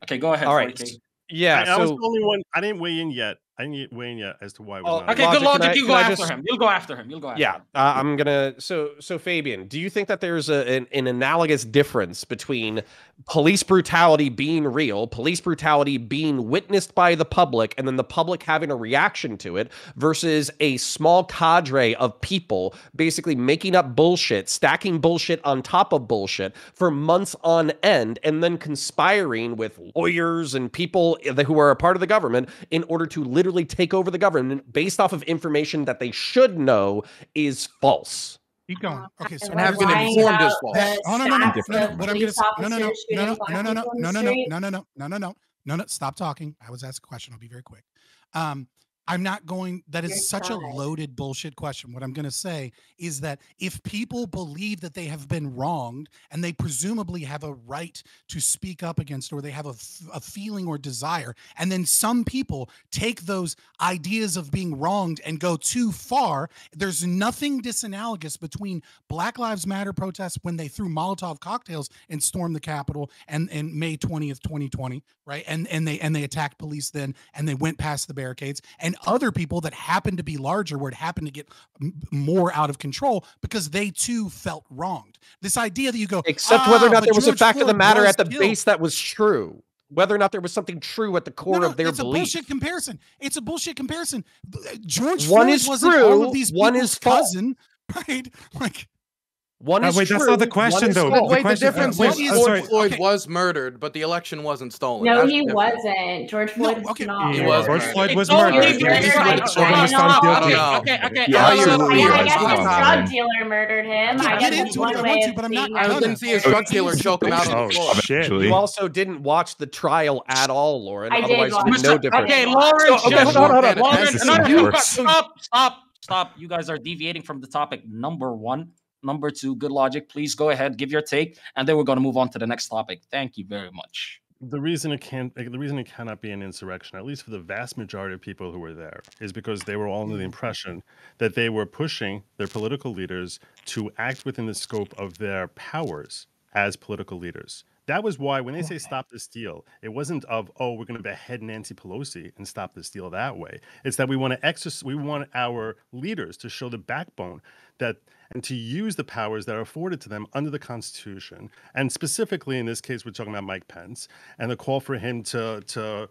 Okay, go ahead. All right. 40K. Yeah, I was the only one. I didn't weigh in yet. I didn't weigh in yet as to why. It was not okay, good logic. You go after him. You'll go after him. You'll go after him. I'm gonna. So Fabian, do you think that there's an analogous difference between police brutality being real, police brutality being witnessed by the public, and then the public having a reaction to it, versus a small cadre of people basically making up bullshit, stacking bullshit on top of bullshit for months on end, and then conspiring with lawyers and people who are a part of the government in order to literally take over the government based off of information that they should know is false? Keep going. Okay, so and have been informed as false. No. Stop talking. I was asked a question. I'll be very quick. I'm not going, that is such a loaded bullshit question. What I'm going to say is that if people believe that they have been wronged and they presumably have a right to speak up against, or they have a feeling or desire, and then some people take those ideas of being wronged and go too far, there's nothing disanalogous between Black Lives Matter protests when they threw Molotov cocktails and stormed the Capitol and May 20th, 2020, right? And they attacked police then, and they went past the barricades, and other people that happened to be larger, where it happened to get more out of control because they too felt wronged. This idea that you go, except whether or not there was a fact of the matter at the base that was true, whether or not there was something true at the core of their belief. It's a bullshit comparison. It's a bullshit comparison. George One Floyd is wasn't true, all of these one people's is false. cousin, right? Like, one is wait, true. that's not the question, though. The difference is George Floyd was murdered, but the election wasn't stolen. No, he wasn't. George Floyd was not. He was. George Floyd was murdered. I guess his drug dealer murdered him. I guess that's one way of seeing it. I didn't see his drug dealer choke him out on the floor. Shit. You also didn't watch the trial at all, Lauren. I did watch Otherwise, no difference. Okay, Lauren. Hold on. Stop. You guys are deviating from the topic. Number one. Number two, good logic. Please go ahead, give your take, and then we're going to move on to the next topic. Thank you very much. The reason it cannot be an insurrection, at least for the vast majority of people who were there, is because they were all under the impression that they were pushing their political leaders to act within the scope of their powers as political leaders. That was why when they say stop the steal, it wasn't of, oh, we're going to behead Nancy Pelosi and stop the steal that way. It's that we want our leaders to show the backbone and to use the powers that are afforded to them under the Constitution. And specifically in this case, we're talking about Mike Pence and the call for him to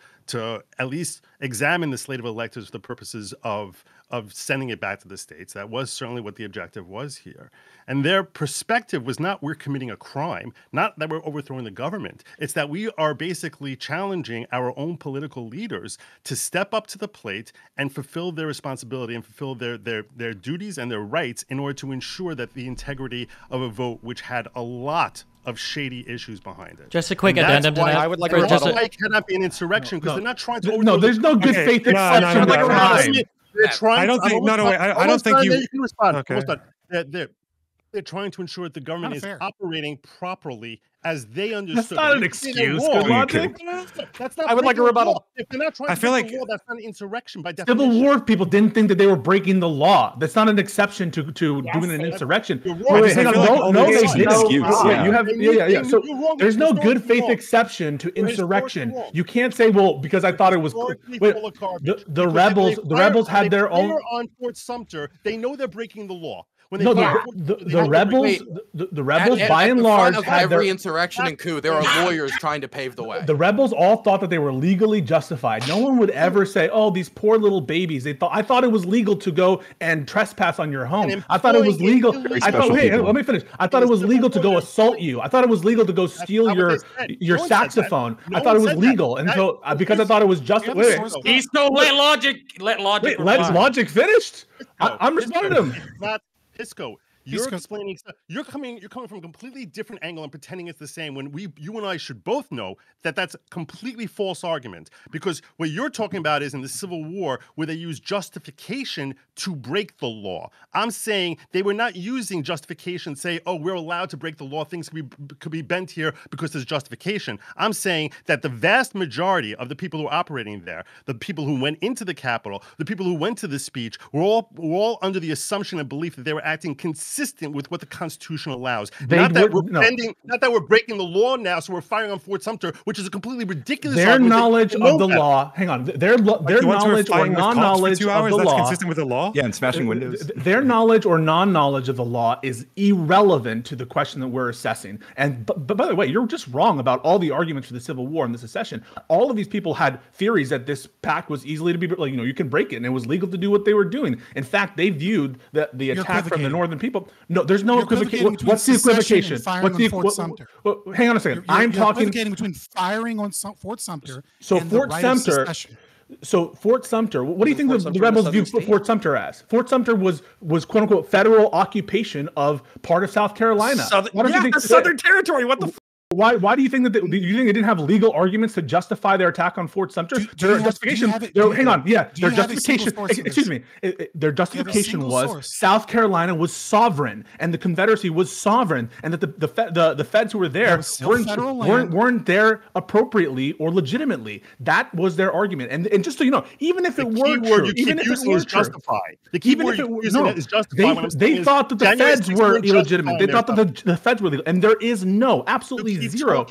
at least examine the slate of electors for the purposes of sending it back to the states. That was certainly what the objective was here. And their perspective was not we're committing a crime, not that we're overthrowing the government. It's that we are basically challenging our own political leaders to step up to the plate and fulfill their responsibility and fulfill their duties and their rights in order to ensure that the integrity of a vote which had a lot of shady issues behind it. Just a quick addendum to that. I would like it cannot be an insurrection because they're not trying to overthrow. No, there's no good faith exception. They're trying. I don't think. No, wait. I don't think you. You can respond. Okay. They're trying to ensure that the government is fair. operating properly as they understood. That's not an If excuse. they're Good wrong, logic. That's not I would like a breaking the rebuttal. law. If they're not trying I to feel break like- the law, that's not an insurrection by definition. Civil War people didn't think that they were breaking the law. That's not an exception to doing an insurrection. You're wrong. Wait, hang on. No, they it's an didn't. excuse. Wait, you have, yeah. So You're wrong. there's no good Historically faith wrong. exception to You're insurrection. historically wrong. You can't say, well, because I thought it was. Historically Wait, full of garbage. the Because rebels. if The they rebels fire- had if their they own. fire on Fort Sumter, they know they're breaking the law. When they No, fire the Fort- they have to rebels. break- The rebels, by At and the large, front of had every their. insurrection and coup, there are lawyers trying to pave the way. The rebels all thought that they were legally justified. No one would ever say, "Oh, these poor little babies." I thought it was legal to go and trespass on your home. And I thought it was legal. employing I thought, special hey, people. let me finish. I thought it was legal to go assault you. I thought it was legal to go steal not what your they said. your No one said that. saxophone. No I thought it one was said that. legal, and That- so because I thought it was just. You have Wait, a source- He's no let logic. Let logic. wait, let reply. logic finished. I'm responding to him. It's not Pisco. You're Pisco. explaining. You're coming from a completely different angle and pretending it's the same. When you and I should both know that that's a completely false argument. Because what you're talking about is in the Civil War, where they use justification to break the law. I'm saying they were not using justification. Say, oh, we're allowed to break the law. Things could be bent here because there's justification. I'm saying that the vast majority of the people who are operating there, the people who went into the Capitol, the people who went to the speech, were all under the assumption and belief that they were acting consistent with what the Constitution allows. Not that we're breaking the law now, so we're firing on Fort Sumter, which is a completely ridiculous Their argument. knowledge of the law. Hang on. Their The ones who are knowledge or flying with cops for non-knowledge 2 of hours, the that's law. consistent with the law? Yeah, and smashing windows. Their knowledge or non-knowledge of the law is irrelevant to the question that we're assessing. And but by the way, you're just wrong about all the arguments for the Civil War and the secession. All of these people had theories that this pact was easily to be, like, you can break it and it was legal to do what they were doing. In fact, they viewed the attack from the northern people. No, there's no equivocation. What's the equivocation? What's the Fort Sumter? Hang on a second. I'm talking equivocating between firing on Fort Sumter. So and Fort the right of Sumter. secession. So Fort Sumter, what do you think the rebels view State? Fort Sumter as? Fort Sumter was quote unquote federal occupation of part of South Carolina. Southern territory. What the? Why do you think that do you think they didn't have legal arguments to justify their attack on Fort Sumter? Their justification. Hang on, yeah, their justification. Excuse me, their justification was South Carolina was sovereign and the Confederacy was sovereign, and that the feds who were there weren't there appropriately or legitimately. That was their argument, and just so you know, even if it were true, even if it were justified, the key word you're using is justified. They thought that the feds were illegitimate. They thought that the feds were legal, and there is absolutely zero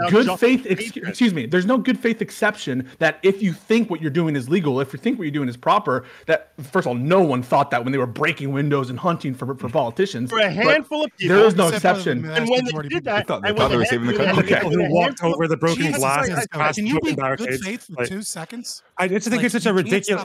good faith. Excuse me. There's no good faith exception that if you think what you're doing is legal, if you think what you're doing is proper, that first of all, no one thought that when they were breaking windows and hunting for politicians. For a handful of people, there is no exception. And when they did that, they thought they were saving the country. People who walked over the broken glass past Can you be broken good barricades. faith for 2 seconds? I just think it's such a ridiculous.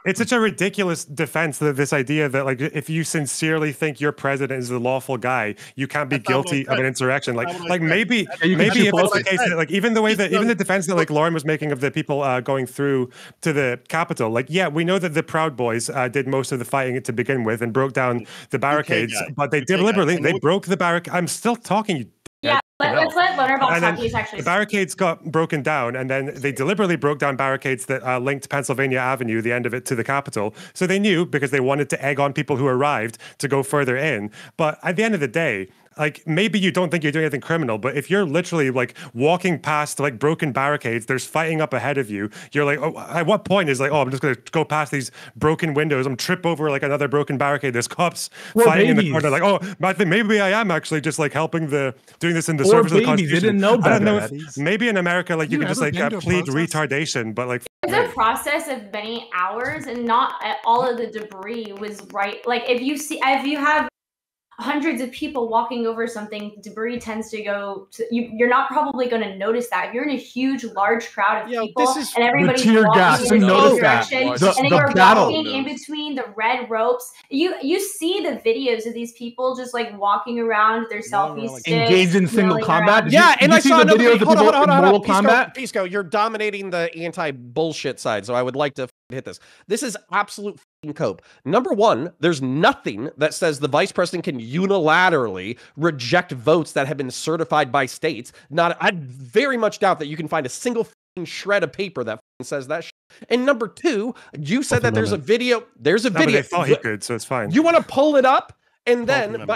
It's such a ridiculous defense that this idea that, like, if you sincerely think your president is the lawful guy, you can't be guilty of an insurrection. Like maybe if it's the case that, like, even the defense that, like, Lauren was making of the people going through to the Capitol, like, yeah, we know that the Proud Boys did most of the fighting to begin with and broke down the barricades, but they deliberately broke the barricade. I'm still talking. Yeah, let's let Lonerbox And talk. then He's actually the barricades got broken down, and then they deliberately broke down barricades that linked Pennsylvania Avenue, the end of it, to the Capitol. So they knew, because they wanted to egg on people who arrived to go further in. But at the end of the day, like, maybe you don't think you're doing anything criminal, but if you're literally, like, walking past, like, broken barricades, there's fighting up ahead of you, you're like, oh, at what point is, like, oh, I'm just going to go past these broken windows, I'm trip over, like, another broken barricade, there's cops fighting in the corner, like, oh, I think maybe I am actually just, like, doing this in the service of the Constitution. They didn't know better. I don't know if, maybe in America, like, you can just, like, plead retardation, but, like, it's a process of many hours, and not all of the debris was right. Like, if you have hundreds of people walking over something, debris tends to go to, you're not probably going to notice that. If you're in a huge, large crowd of people and everybody's walking in the same direction, and then you're walking in between the red ropes, you see the videos of these people just, like, walking around with their selfie sticks, engaged in single combat. Yeah, and I saw the videos of people in Mortal Kombat. Pisco, you're dominating the anti-bullshit side, so I would like to hit this. This is absolute cope. Number one, there's nothing that says the vice president can unilaterally reject votes that have been certified by states. I very much doubt that you can find a single shred of paper that says that shit. And number two, you said that there's a video. There's a video. They thought he could, so it's fine. You want to pull it up? And then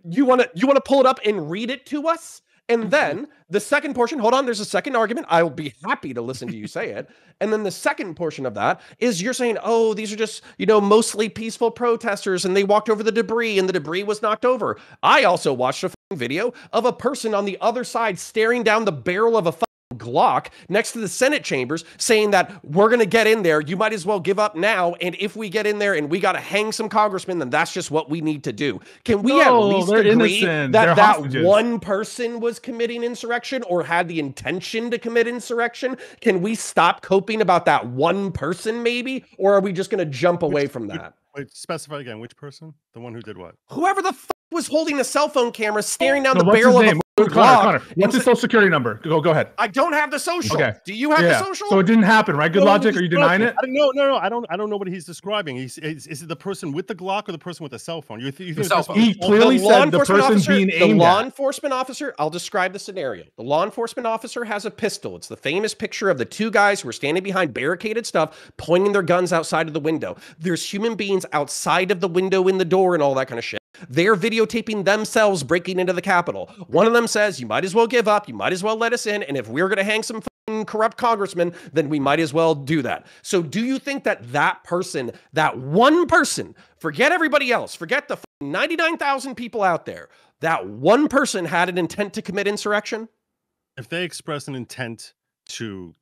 you want to pull it up and read it to us? And then the second portion, hold on, there's a second argument. I will be happy to listen to you say it. And then the second portion of that is you're saying, oh, these are just, mostly peaceful protesters and they walked over the debris and the debris was knocked over. I also watched a video of a person on the other side staring down the barrel of a Glock next to the Senate chambers saying that we're going to get in there. You might as well give up now. And if we get in there and we got to hang some congressmen, then that's just what we need to do. Can we at least agree that one person was committing insurrection or had the intention to commit insurrection? Can we stop coping about that one person maybe? Or are we just going to jump away from that? Wait, specify again. Which person? The one who did what? Whoever the was holding a cell phone camera staring down the barrel of a Connor, what's his social security number? Go ahead. I don't have the social. Okay. Do you have the social? So it didn't happen, right? Good logic. Are you denying it? No. I don't know what he's describing. Is it the person with the Glock or the person with the cell phone? He clearly said the person being aimed at. The law enforcement officer, I'll describe the scenario. The law enforcement officer has a pistol. It's the famous picture of the two guys who are standing behind barricaded stuff, pointing their guns outside of the window. There's human beings outside of the window in the door and all that kind of shit. They're videotaping themselves breaking into the Capitol. One of them says, you might as well give up. You might as well let us in. And if we're going to hang some corrupt congressmen, then we might as well do that. So do you think that that person, that one person, forget everybody else, forget the 99,000 people out there, that one person had an intent to commit insurrection? If they express an intent to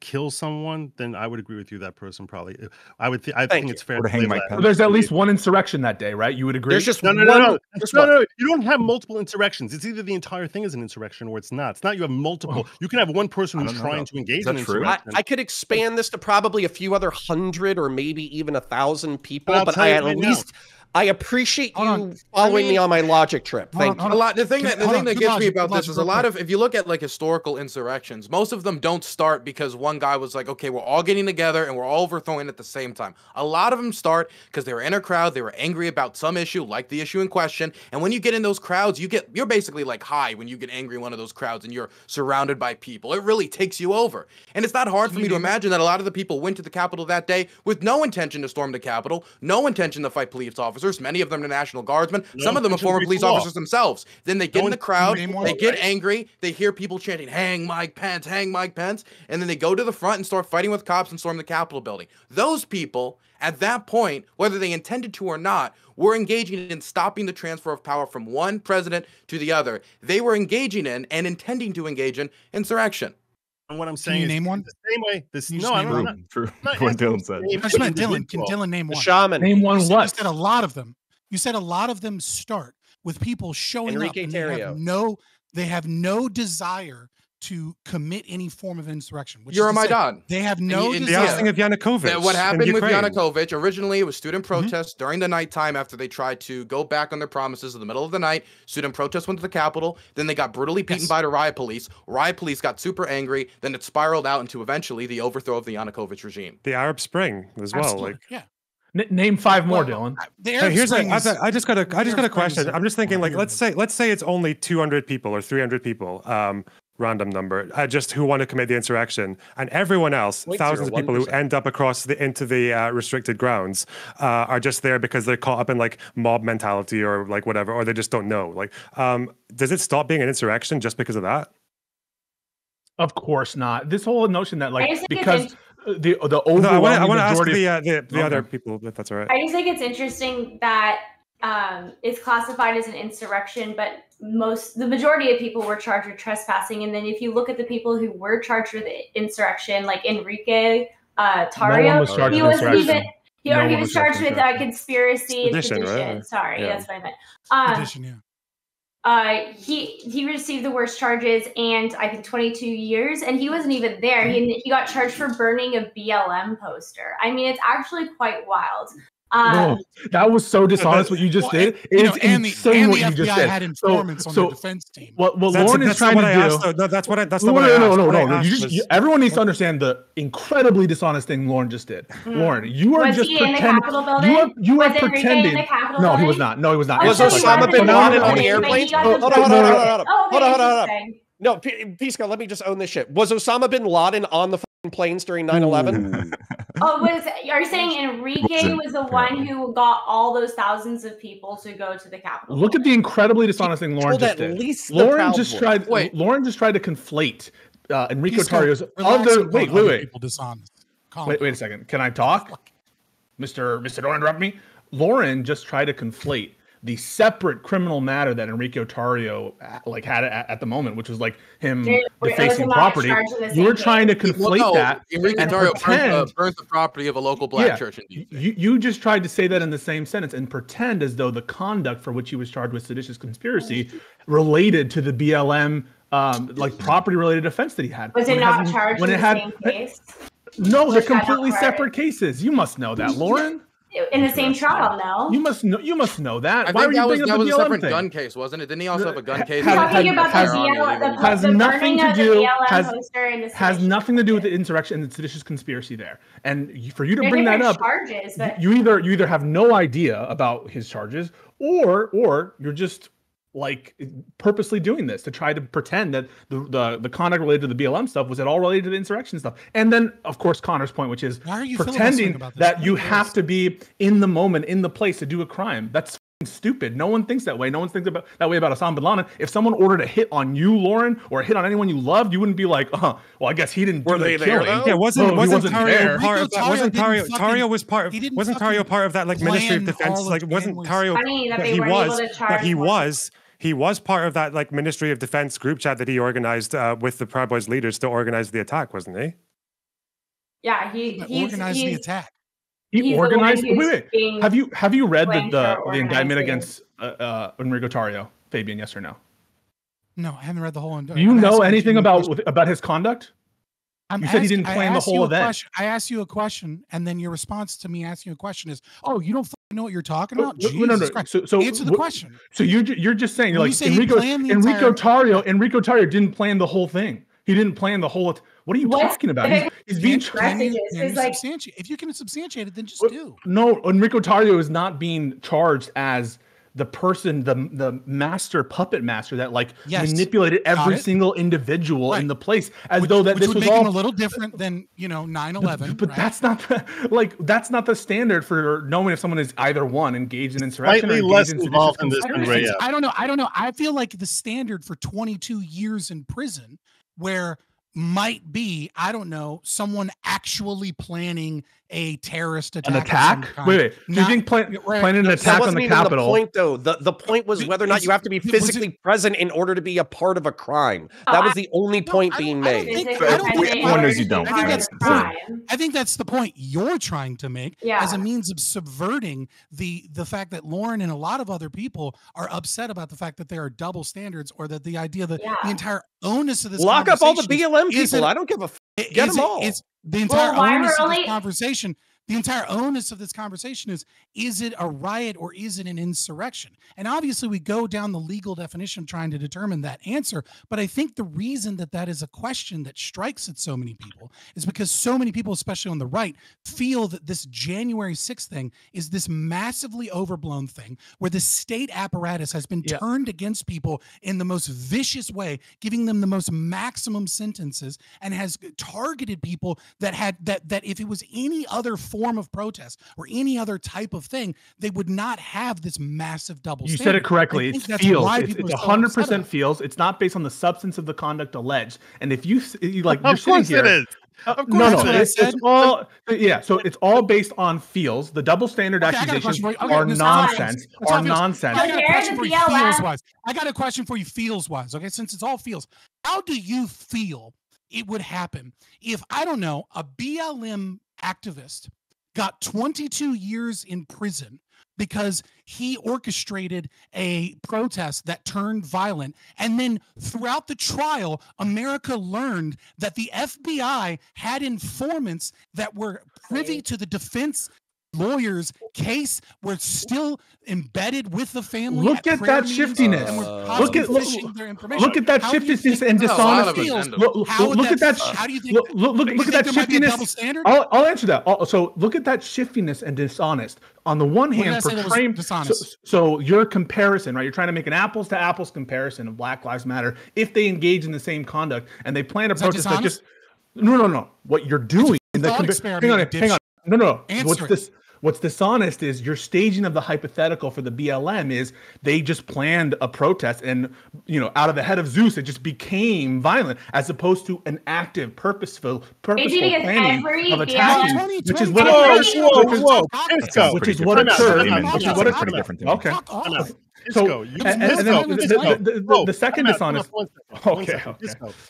kill someone, then I would agree with you. That person probably, I think it's fair to hang my pen. There's at least one insurrection that day, right? You would agree? There's just no. You don't have multiple insurrections. It's either the entire thing is an insurrection or it's not. It's not you have multiple. You can have one person who's trying to engage in insurrection. I could expand this to probably a few other 100 or maybe even 1,000 people, but I at least. I appreciate you following me on my logic trip. Thank you. The thing that gets me about this is a lot of, if you look at like historical insurrections, most of them don't start because one guy was like, okay, we're all getting together and we're all overthrowing at the same time. A lot of them start because they were in a crowd, they were angry about some issue, like the issue in question. And when you get in those crowds, you're basically like high when you get angry in one of those crowds and you're surrounded by people. It really takes you over. And it's not hard for me to imagine that a lot of the people went to the Capitol that day with no intention to storm the Capitol, no intention to fight police officers. Many of them are National Guardsmen. Some of them are former police officers themselves. Then they get in the crowd, they get angry, they hear people chanting, hang Mike Pence, hang Mike Pence, and then they go to the front and start fighting with cops and storm the Capitol building. Those people, at that point, whether they intended to or not, were engaging in stopping the transfer of power from one president to the other. They were engaging in and intending to engage in insurrection. And what I'm saying is, name one? The same way. True. What Dylan said. I just meant Dylan. Can Dylan name one? The shaman. Name one what? You said a lot of them. You said a lot of them start with people showing up and they have no desire to commit any form of insurrection. Euromaidan. They have no desire. The ousting of Yanukovych. What happened with Yanukovych, originally it was student protests during the nighttime after they tried to go back on their promises in the middle of the night. Student protests went to the Capitol. Then they got brutally beaten by the riot police. Riot police got super angry. Then it spiraled out into eventually the overthrow of the Yanukovych regime. The Arab Spring as well. Absolutely. Like, name five more, Dylan. I just got a question. I'm just thinking, like, let's say it's only 200 people or 300 people, random number, just who want to commit the insurrection, and everyone else, thousands of people who end up into the restricted grounds, are just there because they're caught up in like mob mentality or like whatever, or they just don't know. Like, does it stop being an insurrection just because of that? Of course not. This whole notion that like because the overwhelming I want to ask the okay. other people if that's all right. I just think it's interesting that it's classified as an insurrection, but the majority of people were charged with trespassing. And then if you look at the people who were charged with insurrection, like Enrique Tarrio, he was charged with conspiracy and sedition. Right? Sorry, that's what I meant. Sedition, yeah. He received the worst charges and I think 22 years, and he wasn't even there. He got charged for burning a BLM poster. I mean, it's actually quite wild. That was so dishonest what you just did. It's insane what you just said. Had informants on the defense team. What Lauren is trying to do. That's not what I asked. Everyone needs to understand the incredibly dishonest thing Lauren just did. Lauren, you are just pretending. You are pretending. No, he was not. No, he was not. Was Osama bin Laden on the airplane? Hold on. No, Pisco, let me just own this shit. Was Osama bin Laden on the planes during 9/11? Are you saying Enrique was the one who got all those thousands of people to go to the Capitol? Look at the incredibly dishonest thing Lauren just did. Lauren just tried to conflate Enrico Tarrio's other. Wait. Wait a second. Can I talk, Mister? Don't interrupt me. Lauren just tried to conflate the separate criminal matter that Enrico Tarrio had at the moment, which was him defacing property. You were trying to conflate that. Enrico Tarrio burnt the property of a local black church in DC. You just tried to say that in the same sentence and pretend as though the conduct for which he was charged with seditious conspiracy related to the BLM property-related offense that he had. Was it not charged in the same case? No, they're completely separate cases. You must know that, Lauren. In the same trial, no. You must know that. I think that was a separate gun case, wasn't it? Didn't he also have a gun case? Talking about has nothing to do has nothing to do with the insurrection and the seditious conspiracy there. And for you to bring that up, charges, you either have no idea about his charges, or you're just purposely doing this to try to pretend that the conduct related to the BLM stuff was at all related to the insurrection stuff. And then, of course, Connor's point, which is pretending that you have to be in the moment, in the place to do a crime. That's stupid. No one thinks that way. No one thinks that way about Osama bin Laden. If someone ordered a hit on you, Lauren, or a hit on anyone you loved, you wouldn't be like, well, I guess he didn't do the killing. Yeah, wasn't Tarrio part of that? Wasn't Tarrio was part of? Wasn't Tarrio part of that Ministry of Defense? Wasn't Tarrio? He was part of that Ministry of Defense group chat that he organized with the Proud Boys leaders to organize the attack, wasn't he? Yeah, he organized the attack. He organized. Wait. Have you read the indictment against Enrico Tarrio, Fabian? Yes or no? No, I haven't read the whole indictment. Do you know anything about his conduct? You said he didn't plan the whole event. I asked you a question, and then your response to me asking you a question is, "Oh, you don't know what you're talking about." No. So answer the question. So you're just saying Enrico Tarrio didn't plan the whole thing. He didn't plan the whole. What are you talking about? He's being if you can substantiate it, then just do. No, Enrico Tarrio is not being charged as the person, the master puppet master that manipulated every single individual in the place, as though this was all a little different than 9/11. But that's not the standard for knowing if someone is either one engaged in insurrection slightly or less in involved in this than Ray. I don't know. I feel like the standard for 22 years in prison, where might be, I don't know, someone actually planning a terrorist attack. An attack? Wait. Do you think planning an attack on the Capitol? The point, though. The point was whether or not you have to be physically present in order to be a part of a crime. That was the only point being made. I think that's the point you're trying to make as a means of subverting the fact that Lauren and a lot of other people are upset about the fact that there are double standards, or that the idea that the entire onus of this lock up all the BLM people. I don't give a get them all. The entire onus of this conversation. The entire onus of this conversation is it a riot or is it an insurrection? And obviously we go down the legal definition trying to determine that answer. But I think the reason that is a question that strikes at so many people is because so many people, especially on the right, feel that this January 6th thing is this massively overblown thing where the state apparatus has been turned against people in the most vicious way, giving them the most maximum sentences, and has targeted people that if it was any other form of protest or any other type of thing, they would not have this massive double standard. You said it correctly. It's feels. It's 100% feels. It's not based on the substance of the conduct alleged. And if you're sitting here, of course it is. It's all So it's all based on feels. The double standard accusations are nonsense. I got a question for you, feels wise. Okay, since it's all feels, how do you feel it would happen if, I don't know, a BLM activist got 22 years in prison because he orchestrated a protest that turned violent, and then throughout the trial, America learned that the FBI had informants that were privy to the defense lawyers' case, were still embedded with the family. Look at that shiftiness. Look at that shiftiness and dishonesty. Look at that. How do you think? Look at that shiftiness. I'll answer that. So look at that shiftiness and dishonest. On the one hand, portraying so your comparison, right? You're trying to make an apples to apples comparison of Black Lives Matter if they engage in the same conduct and they plan a protest that just. No. What you're doing in the experiment, hang on. No. Answer it. What's dishonest is your staging of the hypothetical for the BLM is they just planned a protest and, out of the head of Zeus, it just became violent as opposed to an active, purposeful planning of attacking, which is what occurred. Pretty different thing. Okay. So, the second dishonest. Okay.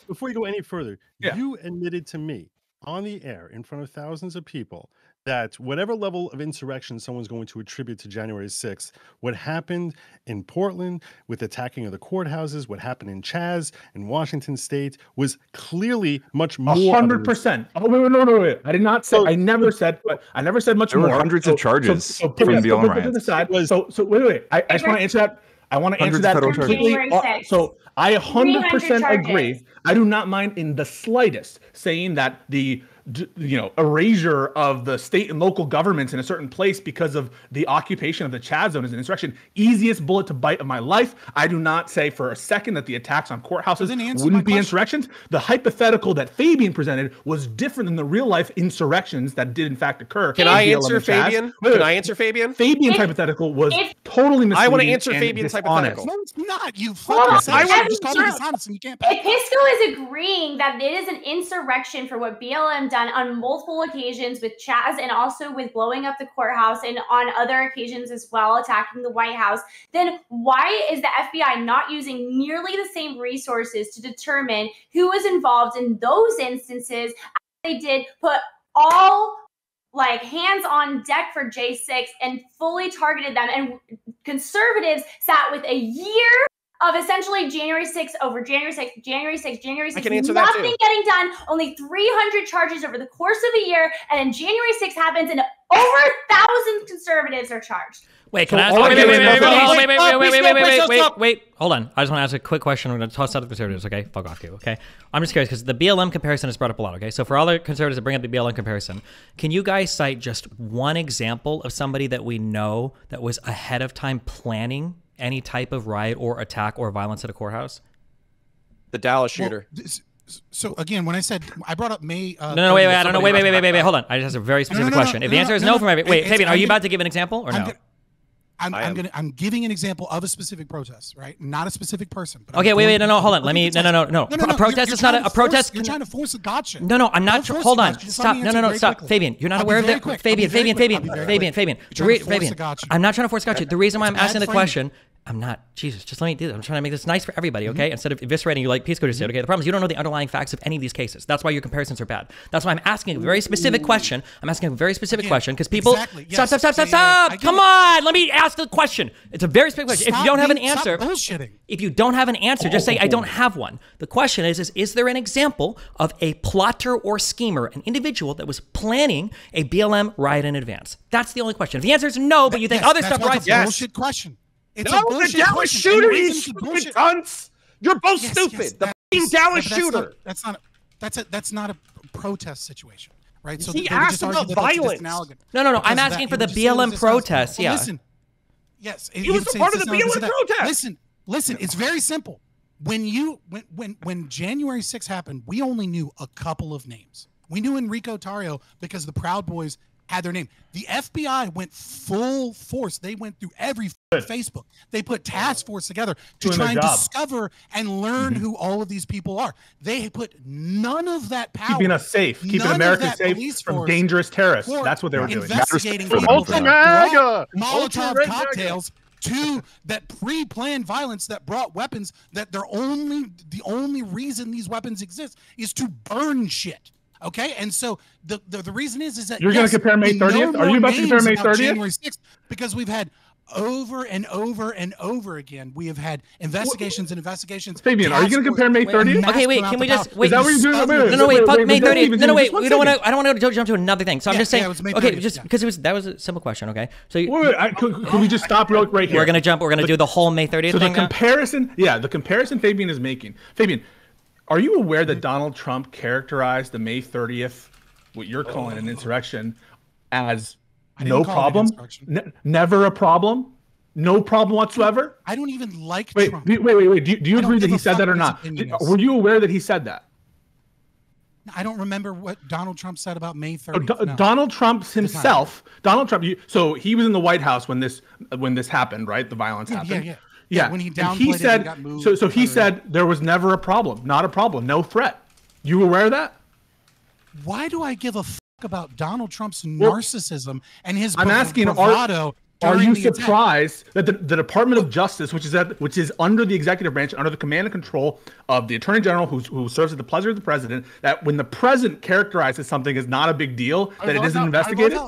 Before you go any further, you admitted to me on the air in front of thousands of people that whatever level of insurrection someone's going to attribute to January 6th, what happened in Portland with attacking of the courthouses, what happened in Chaz in Washington State was clearly much more. 100%. Oh, wait. I did not say. I never said much there more. There were hundreds of charges from the BLM riots. So wait. I just want to answer that. I want to answer that completely. So I 100% agree. I do not mind in the slightest saying that the erasure of the state and local governments in a certain place because of the occupation of the Chad zone is an insurrection. Easiest bullet to bite of my life. I do not say for a second that the attacks on courthouses wouldn't be insurrections. The hypothetical that Fabian presented was different than the real life insurrections that did in fact occur. Can I answer Fabian? Can I answer Fabian? Fabian's hypothetical was totally misleading. I want to answer Fabian's hypothetical. No, it's not. You fucking just called it dishonest and you can't pass. Pisco is agreeing that it is an insurrection for what BLM done on multiple occasions with Chaz and also with blowing up the courthouse and on other occasions as well, attacking the White House, then why is the FBI not using nearly the same resources to determine who was involved in those instances as they did put all hands on deck for J6 and fully targeted them? And conservatives sat with a year of essentially January 6th over January 6th, January 6th, January 6th. I can answer nothing that too. Getting done, only 300 charges over the course of a year, and then January 6th happens and over 1,000 conservatives are charged. Wait, can I ask? Wait. Hold on. I just want to ask a quick question. I'm going to toss out the conservatives. Okay, fuck off, you. Okay, I'm just curious because the BLM comparison is brought up a lot. Okay, so for all the conservatives that bring up the BLM comparison, can you guys cite just one example of somebody that we know that was ahead of time planning any type of riot or attack or violence at a courthouse? The Dallas shooter. So again, when I brought up May. No, wait. I don't know. Wait. Hold on. I just have a very specific question. If the answer is no from everybody, wait, Fabian, are you about to give an example or no? I'm giving an example of a specific protest, right? Not a specific person. But okay, wait, no, hold on. Let me, no. A protest is not a protest. You're trying to force a gotcha. No, I'm not. Hold on. Stop. No, stop. Fabian, you're not aware of that. Fabian. I'm not trying to force a gotcha. The reason why I'm asking the question. I'm not, Jesus, just let me do this. I'm trying to make this nice for everybody, okay? Instead of eviscerating you like Pisco just said, okay? The problem is you don't know the underlying facts of any of these cases. That's why your comparisons are bad. That's why I'm asking a very specific question. I'm asking a very specific question because people, stop. Come on, let me ask the question. It's a very specific question. If you don't have an answer, just say, I don't have one. The question is there an example of a plotter or schemer, an individual that was planning a BLM riot in advance? That's the only question. If the answer is no, but you think other stuff rights, yes. Bullshit question. It's no, the Dallas shooter, you stupid cunts! You're both stupid. The fucking Dallas shooter. That's not a protest situation, right? So he asked about violence. No. I'm asking for the BLM protests. Yeah. Listen. Yes. He was a part of the BLM protest. Listen. It's very simple. When January 6th happened, we only knew a couple of names. We knew Enrico Tarrio because the Proud Boys had their name. The FBI went full force. They went through every Facebook. They put task force together to try and discover and learn who all of these people are. They put none of that power. Keeping us safe. Keeping America safe from dangerous terrorists. That's what they were doing. Investigating people. Molotov cocktails that pre-planned violence that brought weapons that the only reason these weapons exist is to burn shit. Okay, and so the reason is that you're going to compare May 30th. Are you about to compare May 30th? January 6th, because we've had over and over again. We have had investigations and investigations. Fabian, are you going to compare May 30th? Okay, wait. Can we just wait? Is that what you're doing? No, wait. Fuck May 30th. No, wait. We don't want to. I don't want to jump to another thing. So I'm just saying. Okay, just because that was a simple question. Okay, so can we just stop right here? We're going to jump. We're going to do the whole May 30th. So thing the comparison, the comparison Fabian is making. Fabian, are you aware that Donald Trump characterized the May 30th, what you're calling an insurrection, as no problem, never a problem, no problem whatsoever? I don't even like Trump. Wait. Do you agree that he said that or not? Were you aware that he said that? I don't remember what Donald Trump said about May 30th. No. Donald Trump himself. Donald Trump. So he was in the White House when this happened, right? The violence happened. Yeah. When he downplayed he said, it, got moved. So he said there was never a problem, not a problem, no threat. You aware of that? Why do I give a fuck about Donald Trump's narcissism and his I'm asking, bravado? Are you surprised that the Department of Justice, which is under the executive branch, under the command and control of the Attorney General, who serves at the pleasure of the president, that when the president characterizes something as not a big deal, that it isn't investigated?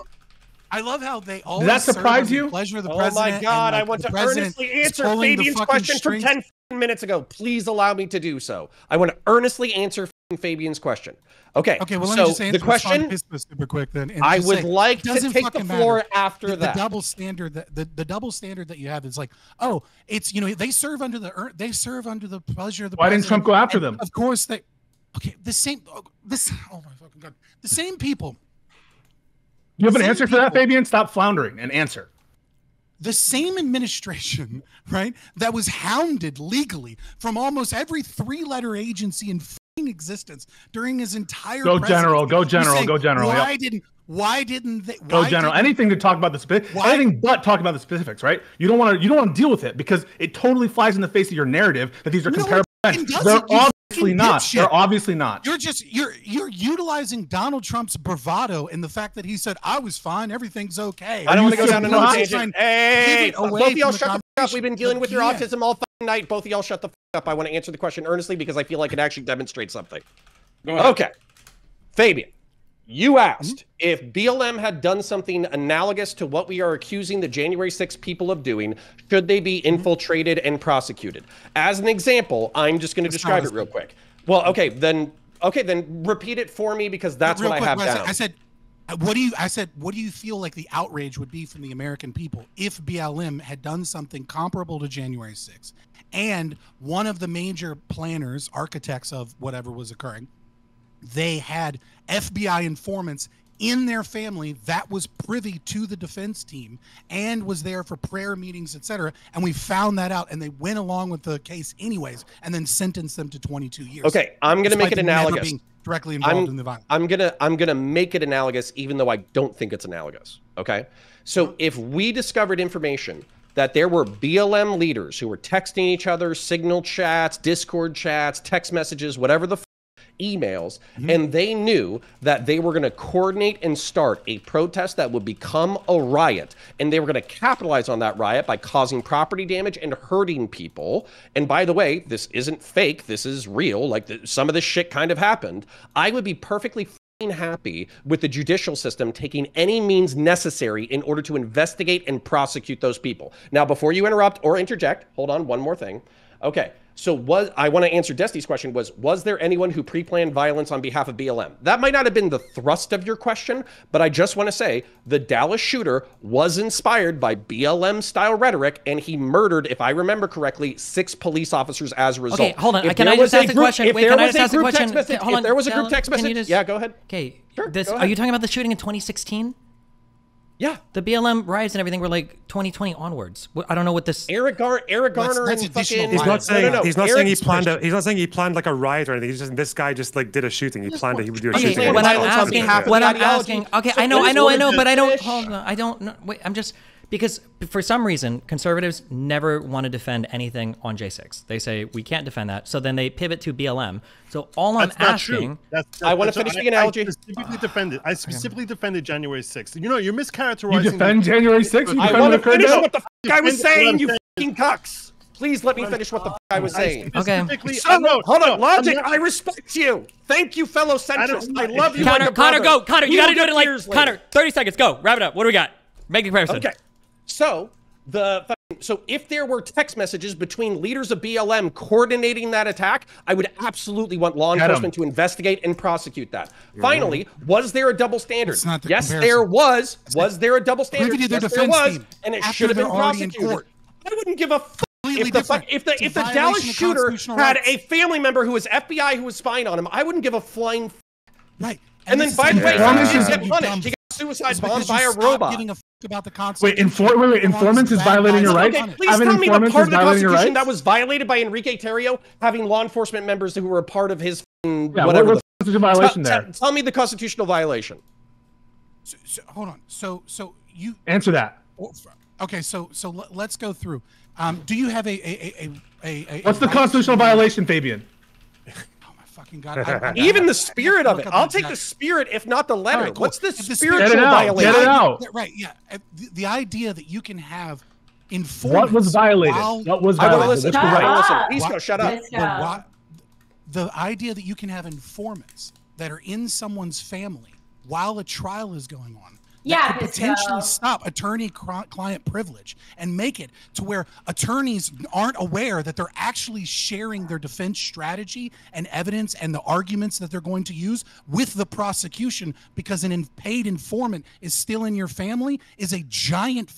I love how they always. Does that surprise you? Pleasure of the president. Oh my God! I want to earnestly answer Fabian's question from 10 minutes ago. Please allow me to do so. I want to earnestly answer Fabian's question. Okay. Okay. Well, let me just answer the question super quick then. I would like to take the floor after that. The double standard the double standard that you have is like, oh, it's they serve under the pleasure of the. Why didn't Trump go after them? Of course they. Okay. Oh my fucking God. The same people. You have an answer for that, Fabian? Stop floundering and answer. The same administration, right, that was hounded legally from almost every three-letter agency in existence during his entire Go general. Why didn't they go general? Anything to talk about the specifics, anything but talk about the specifics, right? You don't want to deal with it because it totally flies in the face of your narrative that these are comparable events. They're obviously not. They're obviously not. You're utilizing Donald Trump's bravado in the fact that he said I was fine, everything's okay. I don't want to go down another tangent. Hey, both of y'all shut the fuck up. We've been dealing with your autism all fucking night. Both of y'all shut the fuck up. I want to answer the question earnestly because I feel like it actually demonstrates something. Okay, Fabian, you asked if BLM had done something analogous to what we are accusing the January 6th people of doing, should they be infiltrated and prosecuted? As an example, I'm just going to describe it real quick. Well, okay, then repeat it for me because that's what I have down. I said, what do you feel like the outrage would be from the American people if BLM had done something comparable to January 6th? And one of the major planners, architects of whatever was occurring, they had FBI informants in their family that was privy to the defense team and was there for prayer meetings, etc. And we found that out, and they went along with the case anyways, and then sentenced them to 22 years. Okay, I'm going to make it analogous. Being directly involved in the violence. I'm gonna make it analogous, even though I don't think it's analogous. Okay, so if we discovered information that there were BLM leaders who were texting each other, signal chats, Discord chats, text messages, whatever the emails, and they knew that they were going to coordinate and start a protest that would become a riot, and they were going to capitalize on that riot by causing property damage and hurting people. And by the way, this isn't fake, this is real, like some of this shit kind of happened. I would be perfectly happy with the judicial system taking any means necessary in order to investigate and prosecute those people. Now, before you interrupt or interject, hold on, one more thing. Okay. So I want to answer Destiny's question was there anyone who pre-planned violence on behalf of BLM? That might not have been the thrust of your question, but I just want to say the Dallas shooter was inspired by BLM-style rhetoric, and he murdered, if I remember correctly, 6 police officers as a result. Okay, hold on. Can I just ask a question? Wait, can I just ask a question? If there was a group text message, yeah, go ahead. Okay, are you talking about the shooting in 2016? Yeah, the BLM riots and everything were like 2020 onwards. I don't know what this. Eric Garner and fucking. He's not saying he's not saying he planned. He's not saying he planned like a riot or anything. He's just this guy just like did a shooting. He planned he would do a shooting. What I'm asking. Okay, I know, but I don't. Hold on, I don't know. Wait, I'm just. Because for some reason, conservatives never want to defend anything on J6. They say we can't defend that. So then they pivot to BLM. So all I'm asking... I want to finish the analogy. I specifically defended January 6th. You know, you're mischaracterizing... You defend January 6th? I want to finish what the fuck I was saying, you fucking cucks. Please let me finish what the fuck I was saying. Okay. Hold on, Logic, I respect you. Thank you, fellow centrists. I love you. Connor, go. Connor, you got to do it in like... Connor, 30 seconds. Go. Wrap it up. What do we got? Make a comparison. Okay. So if there were text messages between leaders of BLM coordinating that attack, I would absolutely want law enforcement to investigate and prosecute that. Finally, was there a double standard? Yes, there was. Was there a double standard? Yes, there was, and it should have been prosecuted. I wouldn't give a fuck if the Dallas shooter had a family member who was FBI who was spying on him. I wouldn't give a flying fuck. Right. And then, by the way, he didn't get punished. He got suicide bombed by a robot. About the informants is violating your rights? Okay, please tell me the part of the Constitution that was violated by Enrique Tarrio having law enforcement members who were a part of his whatever. constitutional violation there? Tell me the constitutional violation. Hold on. So you answer that. Okay, so let's go through. Do you have a What's the constitutional violation, Fabian? Fucking God. Even the spirit of it. I'll take the spirit, if not the letter. Right, cool. What's the spiritual violation? Get it out. Right, yeah. The idea that you can have informants. What was violated? What was violated? Please shut up. The idea that you can have informants that are in someone's family while a trial is going on. That could potentially stop attorney-client privilege and make it to where attorneys aren't aware that they're actually sharing their defense strategy and evidence and the arguments that they're going to use with the prosecution because an paid informant is still in your family is a giant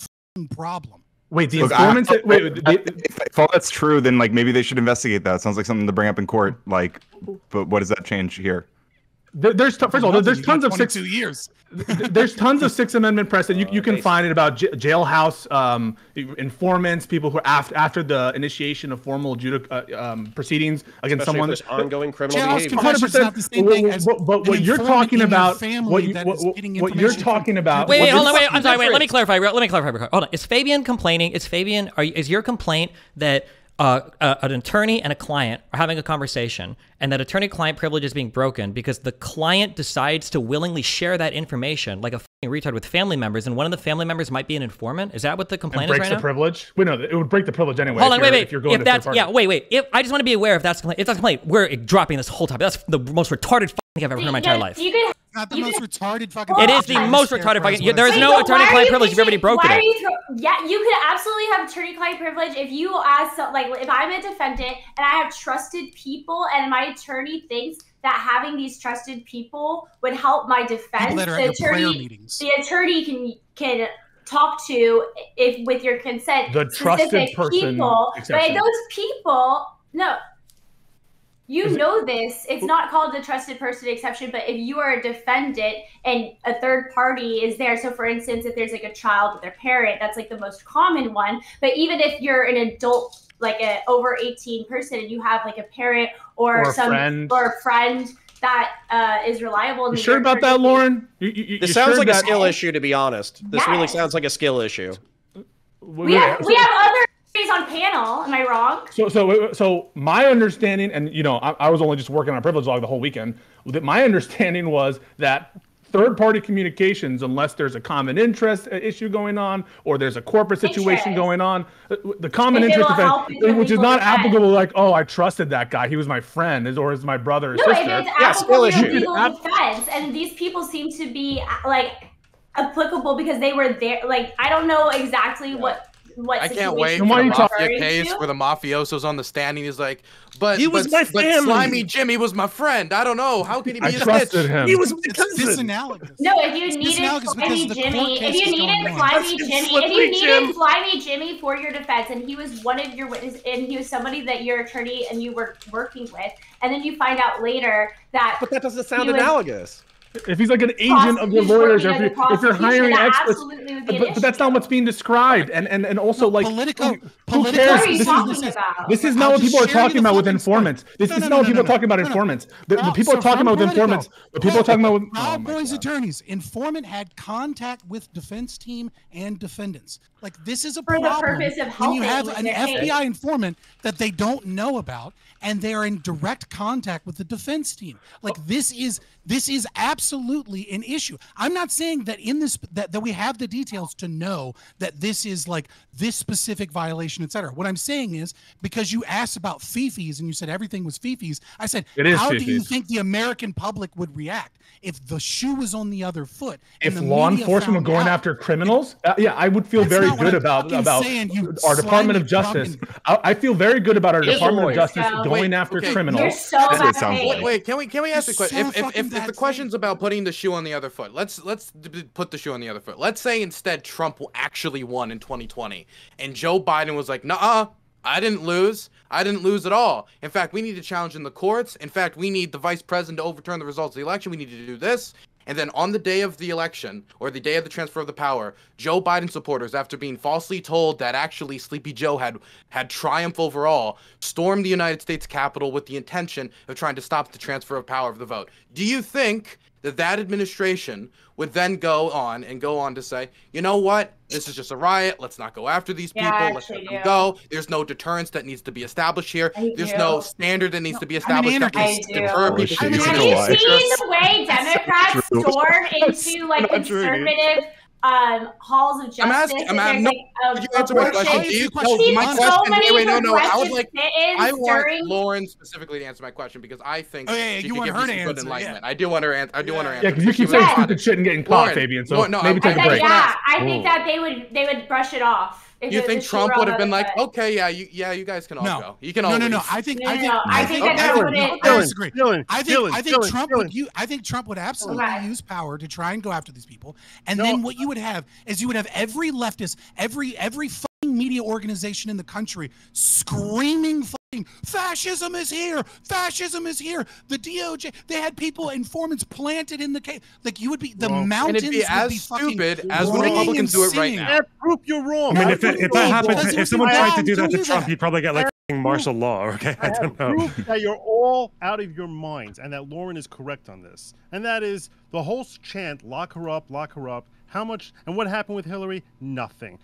problem. Wait, the informants. If all that's true, then like maybe they should investigate that. Sounds like something to bring up in court. Like, but what does that change here? First of all, there's tons of 2 years. There's tons of Sixth Amendment precedent. You can find it about jailhouse informants, people who are after the initiation of formal proceedings against someone. There's ongoing criminal behavior. 100%. But what you're talking about, what you're talking about. Wait, hold on. Wait, I'm sorry. Wait, let me clarify. Hold on. Is Fabian complaining? Is your complaint that an attorney and a client are having a conversation and that attorney-client privilege is being broken because the client decides to willingly share that information like a fucking retard with family members, and one of the family members might be an informant? Is that what the complaint is right now? Breaks the privilege? Wait, no, it would break the privilege anyway. Hold on, wait. If that's, yeah, wait. I just want to be aware if that's a complaint. We're dropping this whole topic. That's the most retarded thing I've ever heard in my entire life. Not the most retarded fucking. It is the most retarded fucking. There is no attorney-client privilege. You've already broken it. Yeah, you could absolutely have attorney-client privilege if you ask, like, if I'm a defendant and I have trusted people, and my attorney thinks that having these trusted people would help my defense. The attorney can talk to, if with your consent, the trusted person. People, but those people, no. You know this. It's not called the trusted person exception, but if you are a defendant and a third party is there, so for instance, if there's like a child with their parent, that's like the most common one. But even if you're an adult, like an over 18 person, and you have like a parent or a friend that is reliable. You sure about that, Lauren? This sounds like a skill issue, to be honest. This really sounds like a skill issue. We have other on panel. Am I wrong? So my understanding, and I was only just working on privilege log the whole weekend. My understanding was that third-party communications, unless there's a common interest issue going on or there's a corporate situation going on, the common interest defense, which is not applicable. Like, oh, I trusted that guy; he was my friend, or is my brother or sister. No, it's applicable to legal defense, and these people seem to be like applicable because they were there. Like, I don't know exactly what I can't wait for the mafia case where the mafioso's on the stand and he's like, but Slimy Jimmy was my friend. I don't know. How can he be a snitch? He was my cousin. It's disanalogous. No, if you needed Slimy Jimmy, Slimy Jimmy for your defense, and he was one of your witnesses, and he was somebody that your attorney and you were working with, and then you find out later that. But that doesn't sound analogous. If he's like an agent of the lawyers, or if you're hiring experts, but that's not what's being described, and also like who cares? This is not what people are talking about with informants. This is not what people are talking about informants. The people are talking about with informants. The people are talking about with Rob Boy's attorneys. Informant had contact with defense team and defendants. Like, this is a problem when you have an FBI informant that they don't know about, and they're in direct contact with the defense team. Like, this is absolutely an issue. I'm not saying that in this that we have the details to know that this is like this specific violation, etc. What I'm saying is, because you asked about fifis and you said everything was fifis, I said, how do you think the American public would react if the shoe was on the other foot? If law enforcement were going after criminals, yeah, I would feel very good about our Department of Justice. I feel very good about our Department of Justice going after criminals. Wait, can we ask the question? If the question's about putting the shoe on the other foot, let's put the shoe on the other foot. Let's say instead Trump actually won in 2020, and Joe Biden was like, "Nuh-uh, I didn't lose. I didn't lose at all. In fact, we need to challenge in the courts. In fact, we need the vice president to overturn the results of the election. We need to do this." And then on the day of the election, or the day of the transfer of the power, Joe Biden supporters, after being falsely told that actually Sleepy Joe had triumph over all, stormed the United States Capitol with the intention of trying to stop the transfer of power of the vote. Do you think that administration would then go on to say, you know what, this is just a riot, let's not go after these people, let's let them go, there's no deterrence that needs to be established here, there's no standard that needs to be established that can deter people from Have doing you it. seen the way Democrats storm into like conservative halls of justice? You answer my question. I want Lauren specifically to answer my question because I think you want her to answer. Enlightenment. I do want her answer. Yeah, because you keep saying stupid shit and getting caught, Fabian. So maybe take a break. Yeah, I think that they would brush it off. You think Trump would have been like, okay, you guys can all go. You can all. No. I think that I think Trump would absolutely use power to try and go after these people. And then what you would have is you would have every leftist, every fucking media organization in the country screaming fascism is here, fascism is here. The DOJ, they had people, informants planted in the case. Like you would be the mountains. And it'd be as stupid as the Republicans do it right now. That's proof you're wrong. I mean, if that happened, if someone tried to do that to Trump, he'd probably get like martial law. Okay, I don't know. Proof that you're all out of your minds, and that Lauren is correct on this, and that is the whole chant: "Lock her up, lock her up." How much? And what happened with Hillary? Nothing.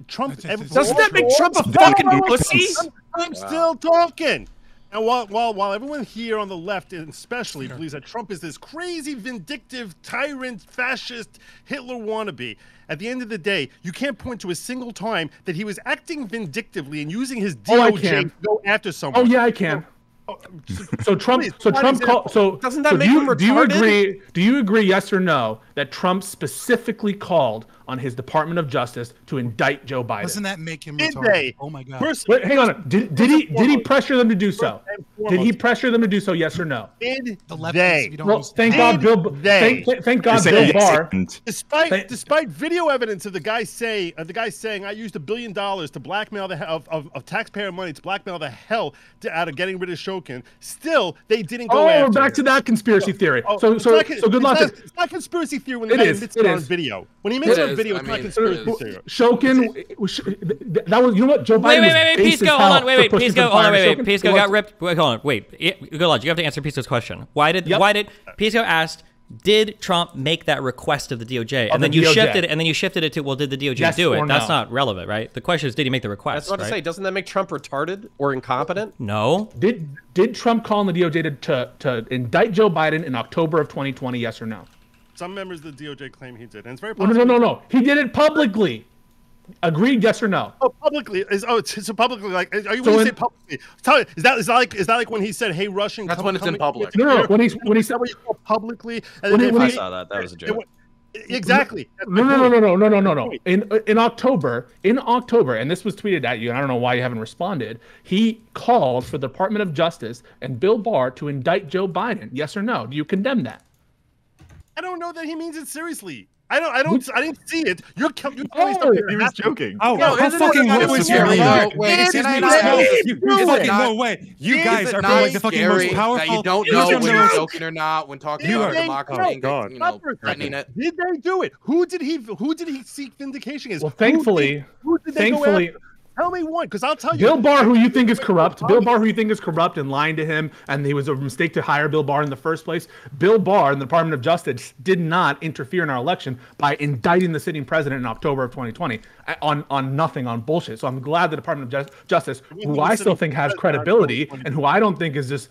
Trump doesn't that make Trump a fucking pussy? I'm still talking. And while everyone here on the left, especially, believes that Trump is this crazy, vindictive, tyrant, fascist, Hitler wannabe, at the end of the day, you can't point to a single time that he was acting vindictively and using his DOJ to go after someone. Oh yeah, I can. So Trump. Doesn't that make him retarded? Do you agree? Yes or no? That Trump specifically called on his Department of Justice to indict Joe Biden. Doesn't that make him Did retarded? they? Oh my God! Wait, hang on. Did he pressure them to do so? Did he pressure them to do so? Yes or no? Did they? Well, thank God, Bill. Thank God, Bill Barr. Despite video evidence of the guy saying I used $1 billion to blackmail of taxpayer money to blackmail the hell out of getting rid of Shokin, still they didn't go after. Oh, back to that conspiracy theory. So good luck. It's not conspiracy theory when the guy admits it on video. When he admits it on video, it's not conspiracy theory. Shokin, that was, you know what, Joe Biden. Wait, Pisco, hold on, wait, Pisco, hold on, wait, Pisco got ripped. Wait, hold on, wait, good luck. You have to answer Pisco's question. Why did Pisco asked? Did Trump make that request of the DOJ? And then you shifted it to, well, did the DOJ do it? That's not relevant, right? The question is, did he make the request? That's what I say. Doesn't that make Trump retarded or incompetent? No. Did Trump call on the DOJ to indict Joe Biden in October of 2020? Yes or no? Some members of the DOJ claim he did, and it's very possible. No. He did it publicly. Agreed? Yes or no? Oh, publicly so publicly. Like, are you when you say publicly? Is that like when he said, "Hey, Russian"? That's when it's in public. No. When he said what you call publicly. I saw that. That was a joke. Exactly. No. In October, and this was tweeted at you, and I don't know why you haven't responded. He called for the Department of Justice and Bill Barr to indict Joe Biden. Yes or no? Do you condemn that? I don't know that he means it seriously. I didn't see it. You're he was joking. Oh, no, fucking no way. You guys are like the fucking most powerful. That you don't know when you're joking or not when talking about democracy. Threatening it. Did they do it? Who did he seek vindication against? Well, thankfully, tell me one, because I'll tell you. Bill Barr, who you think is corrupt. Bill Barr, who you think is corrupt and lying to him, and it was a mistake to hire Bill Barr in the first place. Bill Barr and the Department of Justice did not interfere in our election by indicting the sitting president in October of 2020 on nothing, on bullshit. So I'm glad the Department of Justice, who I still think has credibility, and who I don't think is this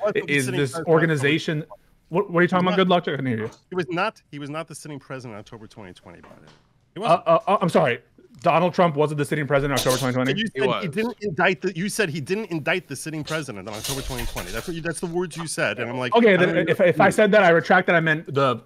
organization. What are you talking about? Good luck. I can hear you. He was not the sitting president in October 2020. I'm sorry. Donald Trump wasn't the sitting president in October 2020. You said he didn't indict the sitting president on October 2020. That's the words you said, and I'm like, okay. Then if I said that, I retract that. I meant the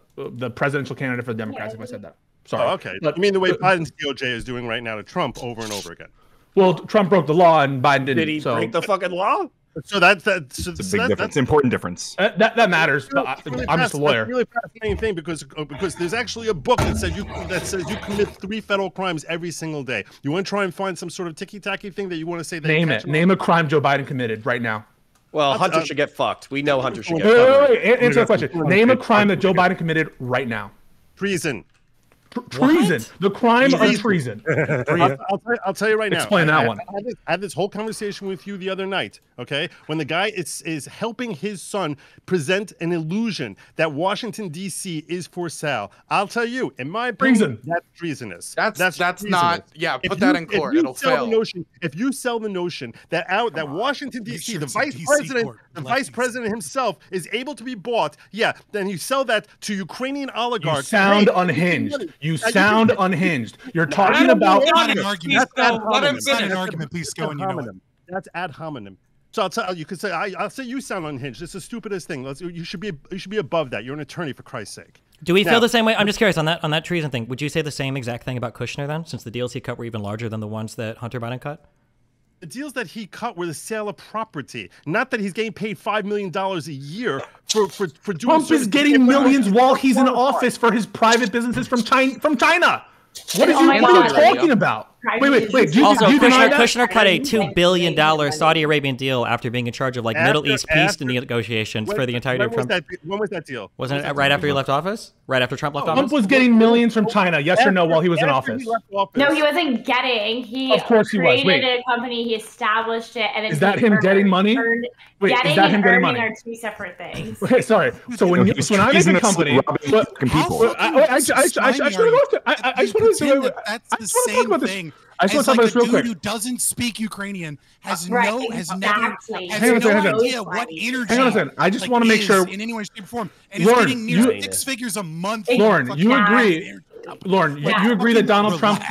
presidential candidate for the Democrats. If I said that, sorry. Oh, okay. But, you mean the way Biden's DOJ is doing right now to Trump over and over again? Well, Trump broke the law and Biden didn't. Did he break the fucking law? So that's a big difference. Important difference. That matters. But I'm just a lawyer. That's a really fascinating thing because there's actually a book that says you commit 3 federal crimes every single day. You want to try and find some sort of ticky-tacky thing that you want to say? Name a crime Joe Biden committed right now. Well, Hunter should get fucked. We know Hunter should get fucked. Wait. Answer the question. Name a crime that Joe Biden committed right now. treason. Treason. The crime of treason. I'll tell you right now. Explain that one. I had this whole conversation with you the other night, okay? When the guy is helping his son present an illusion that Washington, D.C. is for sale. I'll tell you, in my opinion, that's treasonous. That's treasonous. not, yeah, put that in court. It'll fail. If you sell the notion that Washington, D.C., the vice president himself is able to be bought, then you sell that to Ukrainian oligarchs. You sound unhinged. You sound unhinged. You're talking about an argument. That's an argument, please go. That's ad hominem. So I'll tell you could say I'll say you sound unhinged. It's the stupidest thing. You should be above that. You're an attorney, for Christ's sake. Do we feel the same way? I'm just curious on that treason thing. Would you say the same exact thing about Kushner then, since the deals he cut were even larger than the ones that Hunter Biden cut? The deals that he cut were the sale of property, not that he's getting paid $5 million a year for doing. Trump is getting millions while he's in office for his private businesses from China. What are you talking about? Wait. Also, Kushner cut a $2 billion Saudi Arabian deal after being in charge of Middle East peace negotiations for the entirety of Trump. When was that deal? Wasn't it right after he left office? Right after Trump left office? Trump was getting millions from China, yes or no, while he was in office? No, he wasn't getting. Of course he was. Created a company, he established it, and is that him getting money? Wait, is that him getting money? Are two separate things. Wait, sorry. So when I make a company, I just want to that's the same thing. I just want to talk about this real quick. Who doesn't speak Ukrainian has never no idea what energy. Hang on a second. I just want to make sure in any way, shape, or form, and it's getting near 6 figures a month. Lauren, you agree? Lauren, you agree that Donald Trump?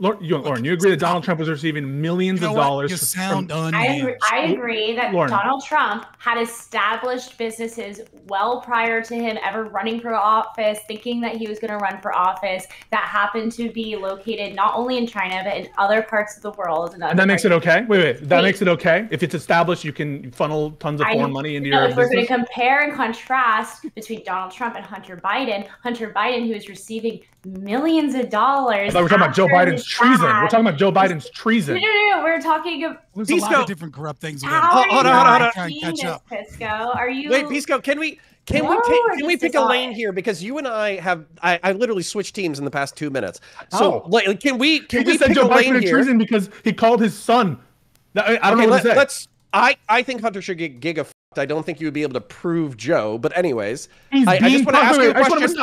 Lauren, you agree that Donald Trump was receiving millions of dollars? You sound I agree that Donald Trump had established businesses well prior to him ever running for office, thinking that he was going to run for office, that happened to be located not only in China, but in other parts of the world. And that makes it okay? Wait. That makes it okay? If it's established, you can funnel tons of foreign money into your business? If we're going to compare and contrast between Donald Trump and Hunter Biden, who is receiving millions of dollars. I thought we were talking about Joe Biden's treason. We're talking about Joe Biden's treason. No. We're talking about. There's a lot of different corrupt things. Hold on. Pisco, are you? Wait, Pisco, can we pick a lane here, because you and I have I literally switched teams in the past 2 minutes. So can we pick Joe a lane Biden here? Treason because he called his son. I don't know what to say. I think Hunter should get giga. I don't think you would be able to prove Joe, but anyways, I just want to ask you a question. I just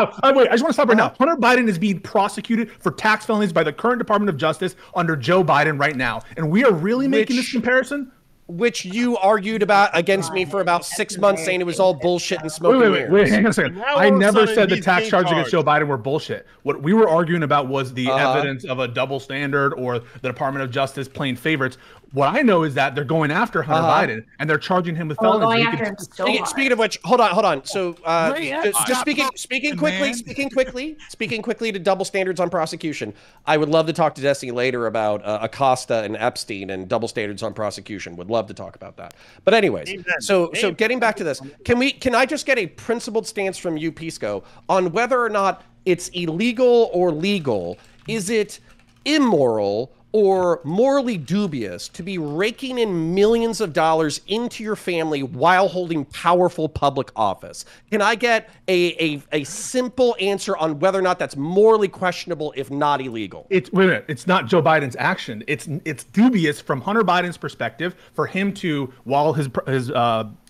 want to stop right now. Hunter Biden is being prosecuted for tax felonies by the current Department of Justice under Joe Biden right now, and we are really making this comparison. Which you argued about against me for about 6 months, saying it was all bullshit and smoking mirrors. Wait, hang on a second. I never said the tax charges against Joe Biden were bullshit. What we were arguing about was the evidence of a double standard or the Department of Justice playing favorites. What I know is that they're going after Hunter Biden and they're charging him with felonies. Speaking of which, hold on. So, just speaking quickly to double standards on prosecution. I would love to talk to Destiny later about Acosta and Epstein and double standards on prosecution. Would love to talk about that. But anyways, so getting back to this, can I just get a principled stance from you, Pisco, on whether or not it's illegal or legal? Is it immoral or morally dubious to be raking in millions of dollars into your family while holding powerful public office? Can I get a simple answer on whether or not that's morally questionable, if not illegal? Wait a minute. It's not Joe Biden's action. It's dubious from Hunter Biden's perspective for him to, while his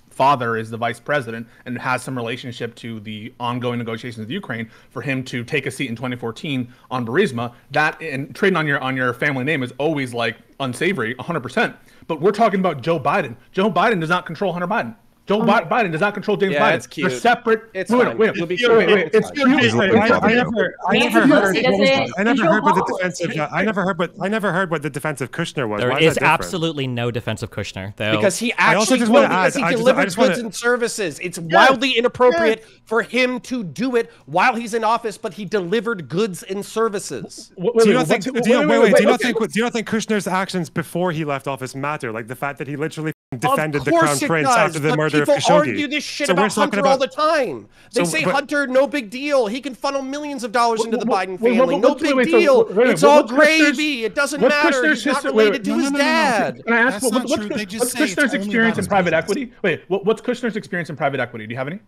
father is the vice president and has some relationship to the ongoing negotiations with Ukraine, for him to take a seat in 2014 on Burisma, that and trading on your family name is always unsavory, 100%. But we're talking about Joe Biden. Joe Biden does not control Hunter Biden. Joe Biden does not control James Biden. It's cute. They're separate. It's fine. Wait. It's I never heard what the defense of Kushner was. There is absolutely no defense of Kushner, though. Because he actually delivered goods and services. It's wildly inappropriate for him to do it while he's in office, but he delivered goods and services. Do you not think Kushner's actions before he left office matter? Like the fact that he literally defended the crown prince after the murder of Khashoggi. People argue this shit about Hunter all the time. They say Hunter, no big deal. He can funnel millions of dollars into the Biden family. No big deal. It's all gravy. It doesn't matter. He's not related to his dad. Can I ask what's Kushner's experience in private equity? Wait, what's Kushner's experience in private equity? Do you have any?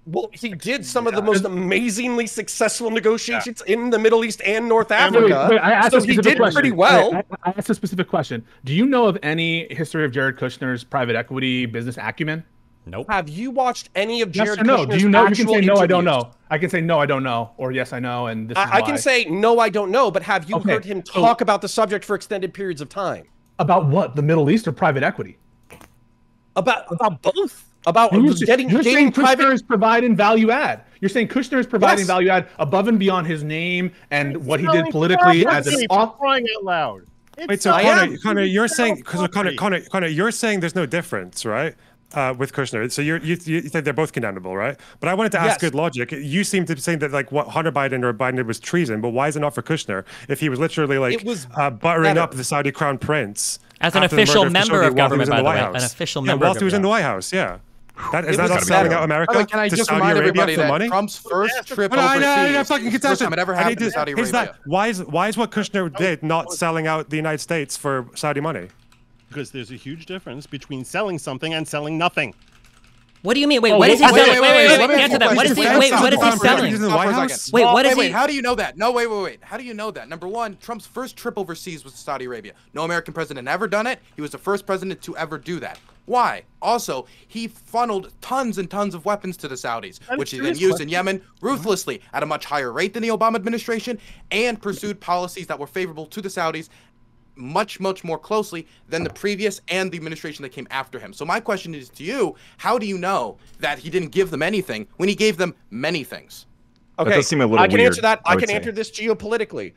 Well, he did some of the most amazingly successful negotiations in the Middle East and North Africa. Wait, I asked so a he specific did question. pretty well. I asked a specific question. Do you know of any history of Jared Kushner's private equity business acumen? Nope. Have you watched any of Jared Yes or no? Kushner's Do you know? You can say no, I don't interviews? know. I can say no, I don't know, or yes, I know, and this is I why. can say no, I don't know, but have you heard him talk about the subject for extended periods of time? About what? The Middle East or private equity? About both. About you're getting saying private. Kushner is providing value add. You're saying Kushner is providing value add above and beyond his name and what he did politically as an crying out loud. Wait, so Connor, you're saying Connor, you're saying there's no difference, right? With Kushner, so you think they're both condemnable, right? But I wanted to ask good logic. You seem to be saying that like what Hunter Biden or Biden did was treason, but why is it not for Kushner if he was literally like buttering up the Saudi crown prince as an official member of government, by the way, an official member while he was in the White House, yeah. Is that not selling out America can I to just Saudi remind Arabia everybody for that money? Trump's first trip overseas, first time it ever happened to Saudi Arabia. Why is what Kushner did not selling out the United States for Saudi money? Because there's a huge difference between selling something and selling nothing. What do you mean? Wait, what is he selling? Wait, answer that. What is he selling? Wait, what is he? How do you know that? No, wait. How do you know that? Number one, Trump's first trip overseas was to Saudi Arabia. No American president ever done it. He was the first president to ever do that. Why? Also, he funneled tons and tons of weapons to the Saudis, which he then used in Yemen ruthlessly at a much higher rate than the Obama administration, and pursued policies that were favorable to the Saudis much more closely than the previous and the administration that came after him. So my question is to you, how do you know that he didn't give them anything when he gave them many things? Okay, that does seem a little I can weird, answer that. I can say. answer this geopolitically.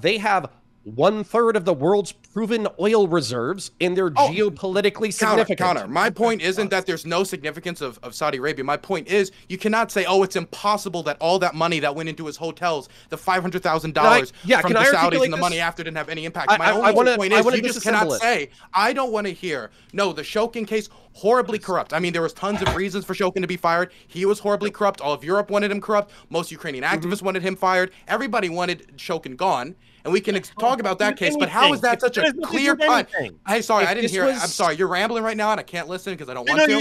They have 1/3 of the world's proven oil reserves, and they're geopolitically significant. Connor, my point isn't that there's no significance of Saudi Arabia. My point is you cannot say, oh, it's impossible that all that money that went into his hotels, the $500,000 from the Saudis and the money after didn't have any impact. My only point is you just cannot say, I don't want to hear, no, the Shokin case, horribly corrupt. I mean, there was tons of reasons for Shokin to be fired. He was horribly corrupt. All of Europe wanted him corrupt. Most Ukrainian activists wanted him fired. Everybody wanted Shokin gone. And we can talk about that case, but how is that such a clear cut? Hey, sorry, I didn't hear it. I'm sorry, you're rambling right now, and I can't listen because I don't want to.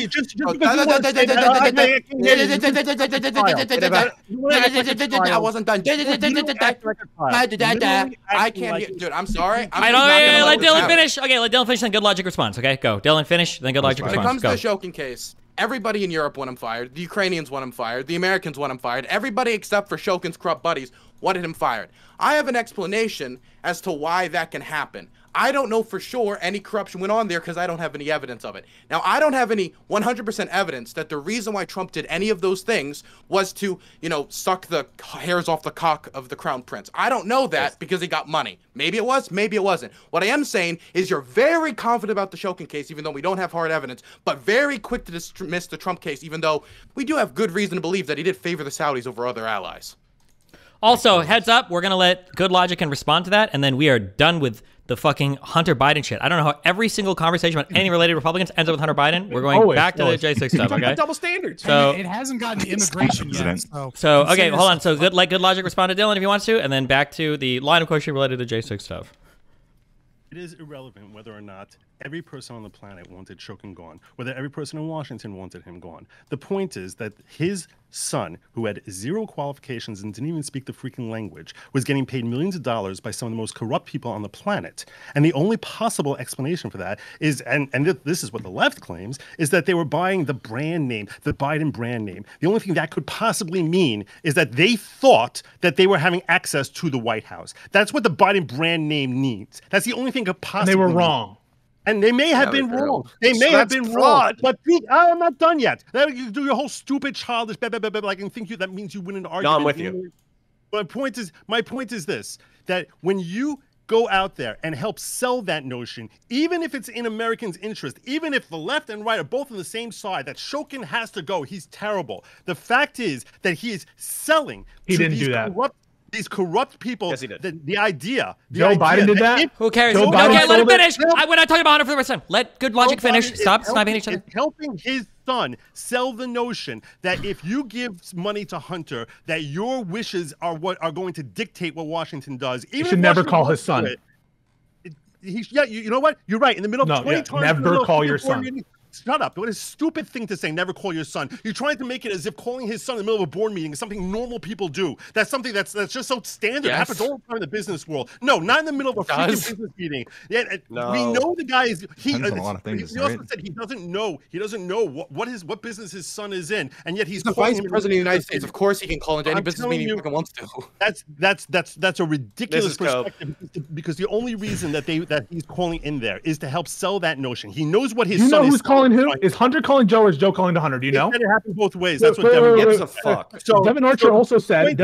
I wasn't done. I can't hear. Dude, I'm sorry. Let Dylan finish. Okay, let Dylan finish, then good logic response. Okay, go. Dylan finish, then good logic response. When it comes to the Shokin case, everybody in Europe want him fired. The Ukrainians want him fired. The Americans want him fired. Everybody except for Shokin's corrupt buddies wanted him fired. I have an explanation as to why that can happen. I don't know for sure any corruption went on there because I don't have any evidence of it. Now, I don't have any 100% evidence that the reason why Trump did any of those things was to, suck the hairs off the cock of the crown prince. I don't know that because he got money. Maybe it was, maybe it wasn't. What I am saying is you're very confident about the Shokin case, even though we don't have hard evidence, but very quick to dismiss the Trump case, even though we do have good reason to believe that he did favor the Saudis over other allies. Also, heads up, we're going to let Good Logic and respond to that, and then we are done with the fucking Hunter Biden shit. I don't know how every single conversation about any related Republicans ends up with Hunter Biden. We're going back to the J6 stuff, okay? Double standards. So it hasn't gotten to immigration yet. So okay, hold on. So Good Logic respond to Dylan if he wants to, and then back to the line of question related to J6 stuff. It is irrelevant whether or not every person on the planet wanted Shokin gone, whether every person in Washington wanted him gone. The point is that his son, who had zero qualifications and didn't even speak the freaking language, was getting paid millions of dollars by some of the most corrupt people on the planet. And the only possible explanation for that is, and this is what the left claims, is that they were buying the brand name, the Biden brand name. The only thing that could possibly mean is that they thought that they were having access to the White House. That's what the Biden brand name means. That's the only thing could possibly And they were wrong. And they may have been wrong. They may have been wrong. But I'm not done yet. You do your whole stupid childish like and think that means you win an argument. No, I'm with you. My point is this: that when you go out there and help sell that notion, even if it's in Americans' interest, even if the left and right are both on the same side, that Shokin has to go. He's terrible. The fact is that he is selling. He didn't do that. These corrupt people, yes, he did. The idea. Joe Biden did that? Who cares? Okay, let him finish. We're not talking about Hunter for the rest of the time. Let Good Logic finish. Stop sniping each other. Helping his son sell the notion that if you give money to Hunter, that your wishes are what are going to dictate what Washington does. You should never call his son. You know what? You're right. In the middle of 20 times. Never call your son. shut up. What a stupid thing to say, never call your son. You're trying to make it as if calling his son in the middle of a board meeting is something normal people do. That's something that's just so standard. It happens all the time in the business world. No, not in the middle of a freaking business meeting. Yeah, we know the guy is, he also said he doesn't know what business his son is in, and yet he's the vice president of the United States. Of course he can call into any business meeting he fucking wants to. That's a ridiculous perspective, because the only reason that he's calling in there is to help sell that notion. He knows what his son is. You know who's calling who? Is Hunter calling Joe, or is Joe calling to Hunter? Do you know? It happens both ways. That's what Devin gives a fuck. So Devin Archer also said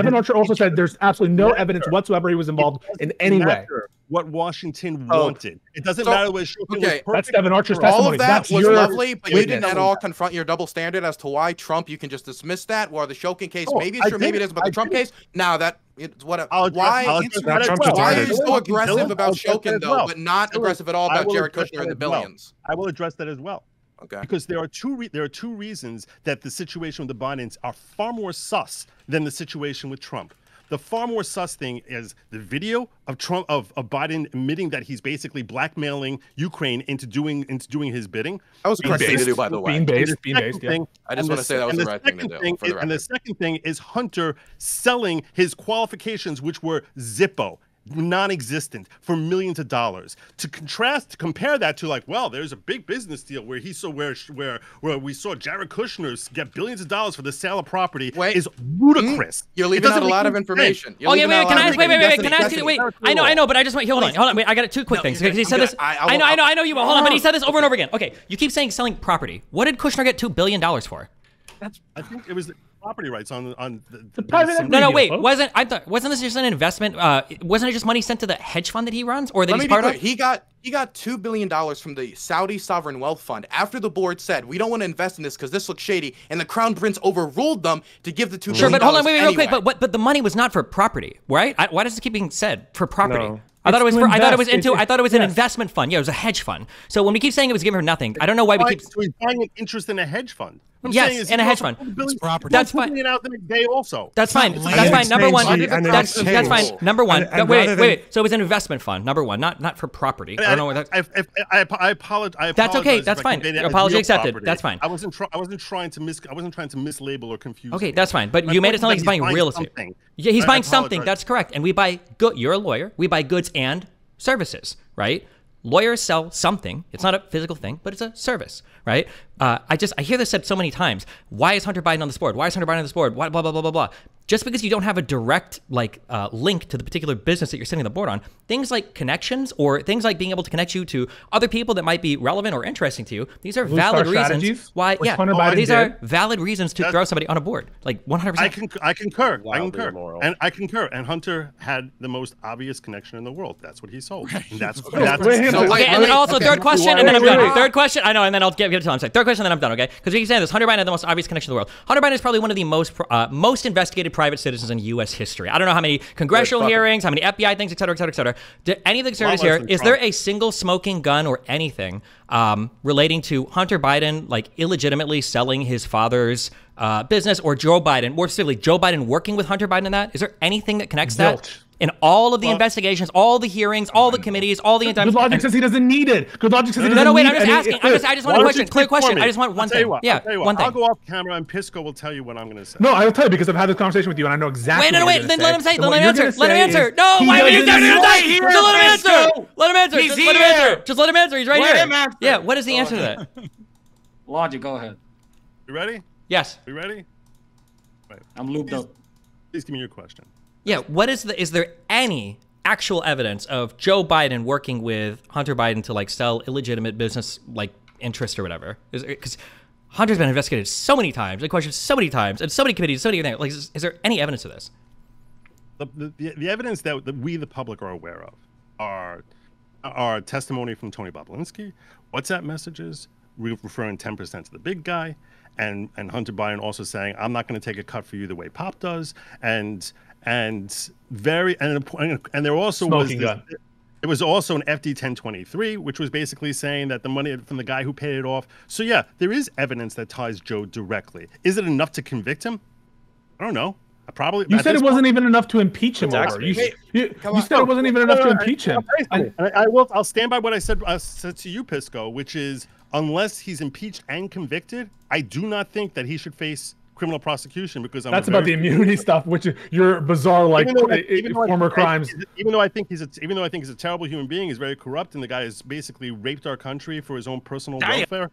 there's absolutely no evidence whatsoever he was involved in any way. What Washington wanted. It doesn't matter what Shokin was perfect. That's Devin Archer's testimony. All of that was lovely, but you didn't at all confront your double standard as to why Trump, you can just dismiss that, while the Shokin case, maybe it's true, maybe it isn't, but the Trump case, now that it's what. Why are you so aggressive about Shokin though, but not aggressive at all about Jared Kushner and the billions? I will address that as well. Okay. Because there are two reasons that the situation with the Bidens are far more sus than the situation with Trump. The far more sus thing is the video of Trump of Biden admitting that he's basically blackmailing Ukraine into doing his bidding. That was the correct thing to do, by the way. Being based. Yeah. I just want to say that was the right thing to do. And the second thing is Hunter selling his qualifications, which were Zippo, non-existent, for millions of dollars. To compare that to, like, well, there's a big business deal where where we saw Jared Kushner get billions of dollars for the sale of property is ludicrous. You're leaving out a lot of information. Okay, wait, can I ask? Wait, can I ask you? Wait, I know, but I just want hold on. Wait, I got two quick things. Because he said this. I know you. Hold on, but he said this over and over again. Okay, you keep saying selling property. What did Kushner get $2 billion for? I think it was property rights on the private. No, wait. Wasn't this just an investment? Wasn't it just money sent to the hedge fund that he runs, or that he's part of? He got $2 billion from the Saudi Sovereign Wealth Fund after the board said we don't want to invest in this because this looks shady, and the Crown Prince overruled them to give the $2 billion. Sure, but hold on, wait, real quick. But the money was not for property, right? Why does it keep being said for property? No. I thought it was an investment fund. Yeah, it was a hedge fund. So when we keep saying it was given for nothing, I don't know why we keep. So he's buying an interest in a hedge fund. Yes, in a hedge fund. That's fine. Out the day also. That's fine. That's fine. Number one. That's fine. Number one. Wait. So it was an investment fund. Number one, not for property. I don't know what that. I apologize. That's okay. That's fine. Your apology accepted. That's fine. I wasn't trying to mislabel or confuse. Okay, that's fine. But you made it sound like he's buying real estate. Yeah, he's buying something. That's correct. And we buy good. You're a lawyer. We buy goods and services, right? Lawyers sell something. It's not a physical thing, but it's a service, right? I hear this said so many times. Why is Hunter Biden on this board? Why is Hunter Biden on this board? Why, blah, blah, blah, blah, blah. Just because you don't have a direct link to the particular business that you're sitting on the board on, things like connections or things like being able to connect you to other people that might be relevant or interesting to you, these are valid reasons why. Yeah, these are valid reasons to throw somebody on a board. Like 100%. I concur. And I concur. And Hunter had the most obvious connection in the world. That's what he sold. And that's okay. And then also third question, and then I'm done. Third question. I know, and then I'll get to I'm saying third question, and then I'm done. Okay, because you're saying this. Hunter Biden had the most obvious connection in the world. Hunter Biden is probably one of the most investigated private citizens in U.S. history. I don't know how many congressional hearings, how many FBI things, et cetera, et cetera, et cetera. Do any of the conservatives here, is there a single smoking gun or anything relating to Hunter Biden, like illegitimately selling his father's business, or Joe Biden, more specifically, Joe Biden working with Hunter Biden in that? Is there anything that connects that? In all of the investigations, all the hearings, all the committees, all the Good Logic says he doesn't need it. Good Logic says he doesn't need it. No, wait, I'm just asking. I just want a question. Clear question. I just want one thing. Yeah, one thing. I'll go off camera and Pisco will tell you what I'm going to say. No, I'll tell you because I've had this conversation with you and I know exactly Wait, then let him say. Let him answer. Let him answer. No, why would you say? Just let him answer. Let him answer. Just let him answer. Just let him answer. He's right here. Yeah, what is the answer to that? Logic, go ahead. You ready? Yes. You ready? Right. I'm lubed up. Please give me your question. Yeah, is there any actual evidence of Joe Biden working with Hunter Biden to sell illegitimate business interest or whatever? Because Hunter's been investigated so many times, questioned so many times, and so many committees, so many things. Is there any evidence of this? The evidence that we, the public, are aware of are testimony from Tony Bobulinski, WhatsApp messages referring 10% to the big guy, and Hunter Biden also saying, "I'm not going to take a cut for you the way Pop does," and there also it was also an FD 1023, which was basically saying that the money from the guy who paid it off. So yeah, there is evidence that ties Joe directly. Is it enough to convict him? I don't know. You said it wasn't even enough to impeach him. You said it wasn't even enough to impeach him. I'll stand by what I said to you, Pisco, which is unless he's impeached and convicted, I do not think that he should face criminal prosecution because that's about the immunity stuff, which you're bizarre, like former crimes. Even though I think he's a terrible human being, he's very corrupt, and the guy has basically raped our country for his own personal welfare.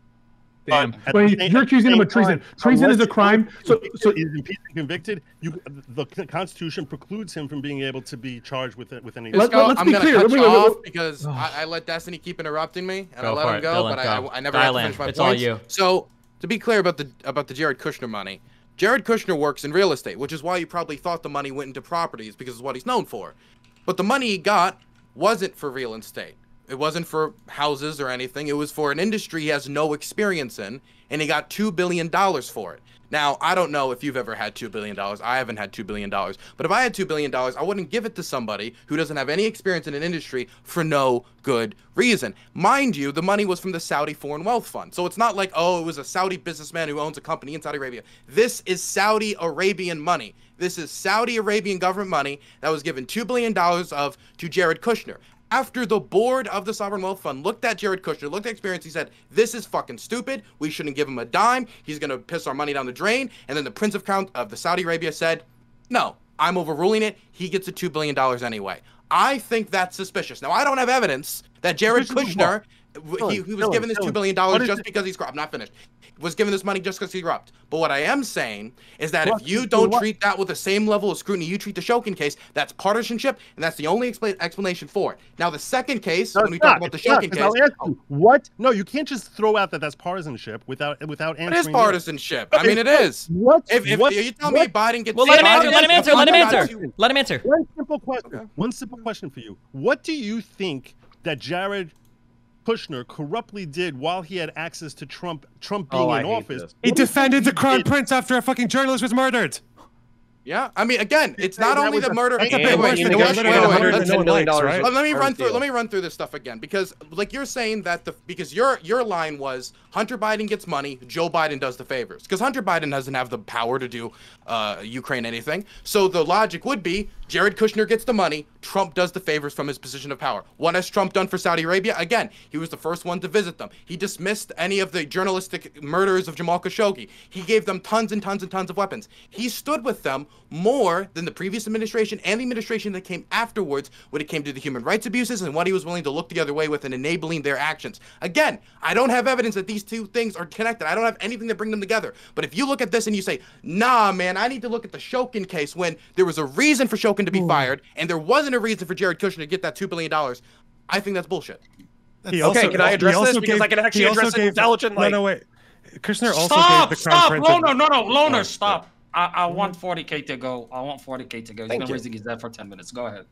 Damn. But you're accusing him of treason. Treason is a crime. So he's impeached and convicted. The Constitution precludes him from being able to be charged with any. Let's be clear. Cut you off because I let Destiny keep interrupting me, and I let him go, but I never had to finish my points. All you. So to be clear about the Jared Kushner money, Jared Kushner works in real estate, which is why you probably thought the money went into properties because it's what he's known for. But the money he got wasn't for real estate. It wasn't for houses or anything. It was for an industry he has no experience in, and he got $2 billion for it. Now, I don't know if you've ever had $2 billion. I haven't had $2 billion. But if I had $2 billion, I wouldn't give it to somebody who doesn't have any experience in an industry for no good reason. Mind you, the money was from the Saudi Foreign Wealth Fund. So it's not like, oh, it was a Saudi businessman who owns a company in Saudi Arabia. This is Saudi Arabian money. This is Saudi Arabian government money that was given $2 billion to Jared Kushner. After the board of the Sovereign Wealth Fund looked at Jared Kushner, looked at experience, he said, this is fucking stupid. We shouldn't give him a dime. He's going to piss our money down the drain. And then the Prince of the Saudi Arabia said, no, I'm overruling it. He gets the $2 billion anyway. I think that's suspicious. Now, I don't have evidence that Jared Kushner, he was given this $2 billion just because he's corrupt. I'm not finished. Was given this money just because he's corrupt. But what I am saying is that if you don't treat that with the same level of scrutiny you treat the Shokin case, that's partisanship, and that's the only explanation for it. Now, the second case, when we talk about the Shokin case, what? No, you can't just throw out that that's partisanship without answering. It is partisanship. I mean, it is. What? If you tell me Biden gets, well, let him answer. Let him answer. One simple question. Okay. One simple question for you. What do you think that Jared Kushner corruptly did while he had access to Trump being in office? He defended the crown prince after a fucking journalist was murdered. Yeah, I mean, again, it's not only the murder. That's a bit worse than Let me run through this stuff again, because like you're saying that because your line was Hunter Biden gets money, Joe Biden does the favors, because Hunter Biden doesn't have the power to do Ukraine anything. So the logic would be Jared Kushner gets the money, Trump does the favors from his position of power. What has Trump done for Saudi Arabia? Again, he was the first one to visit them. He dismissed any of the journalistic murders of Jamal Khashoggi. He gave them tons and tons and tons of weapons. He stood with them more than the previous administration and the administration that came afterwards when it came to the human rights abuses and what he was willing to look the other way with and enabling their actions. Again, I don't have evidence that these two things are connected. I don't have anything to bring them together. But if you look at this and you say, nah, man, I need to look at the Shokin case when there was a reason for Shokin to be fired and there wasn't a reason for Jared Kushner to get that $2 billion, I think that's bullshit. Okay, can I address this? Because I can actually address it intelligently. No, wait. Kushner also gave the crown prince... Loner, stop. I want 40K to go. I want 40K to go. He's been raising his head for 10 minutes. Go ahead.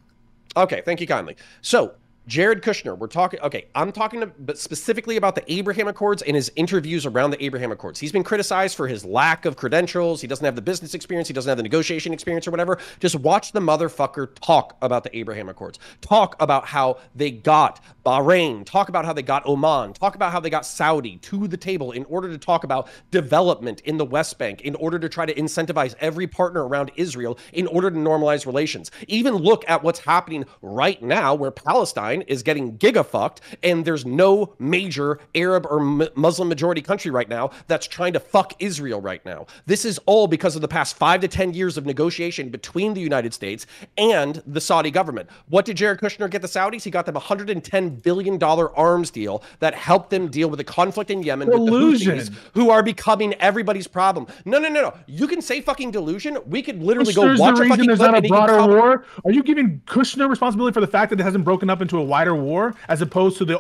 Okay, thank you kindly. So, Jared Kushner, I'm talking but specifically about the Abraham Accords and his interviews around the Abraham Accords. He's been criticized for his lack of credentials. He doesn't have the business experience. He doesn't have the negotiation experience or whatever. Just watch the motherfucker talk about the Abraham Accords. Talk about how they got Bahrain. Talk about how they got Oman. Talk about how they got Saudi to the table in order to talk about development in the West Bank, in order to try to incentivize every partner around Israel in order to normalize relations. Even look at what's happening right now where Palestine is getting giga-fucked, and there's no major Arab or Muslim majority country right now that's trying to fuck Israel right now. This is all because of the past 5 to 10 years of negotiation between the United States and the Saudi government. What did Jared Kushner get the Saudis? He got them a $110 billion arms deal that helped them deal with the conflict in Yemen with the Houthis, who are becoming everybody's problem. No. You can say fucking delusion. We could literally go watch a fucking there's not a broader war. Are you giving Kushner responsibility for the fact that it hasn't broken up into a wider war as opposed to the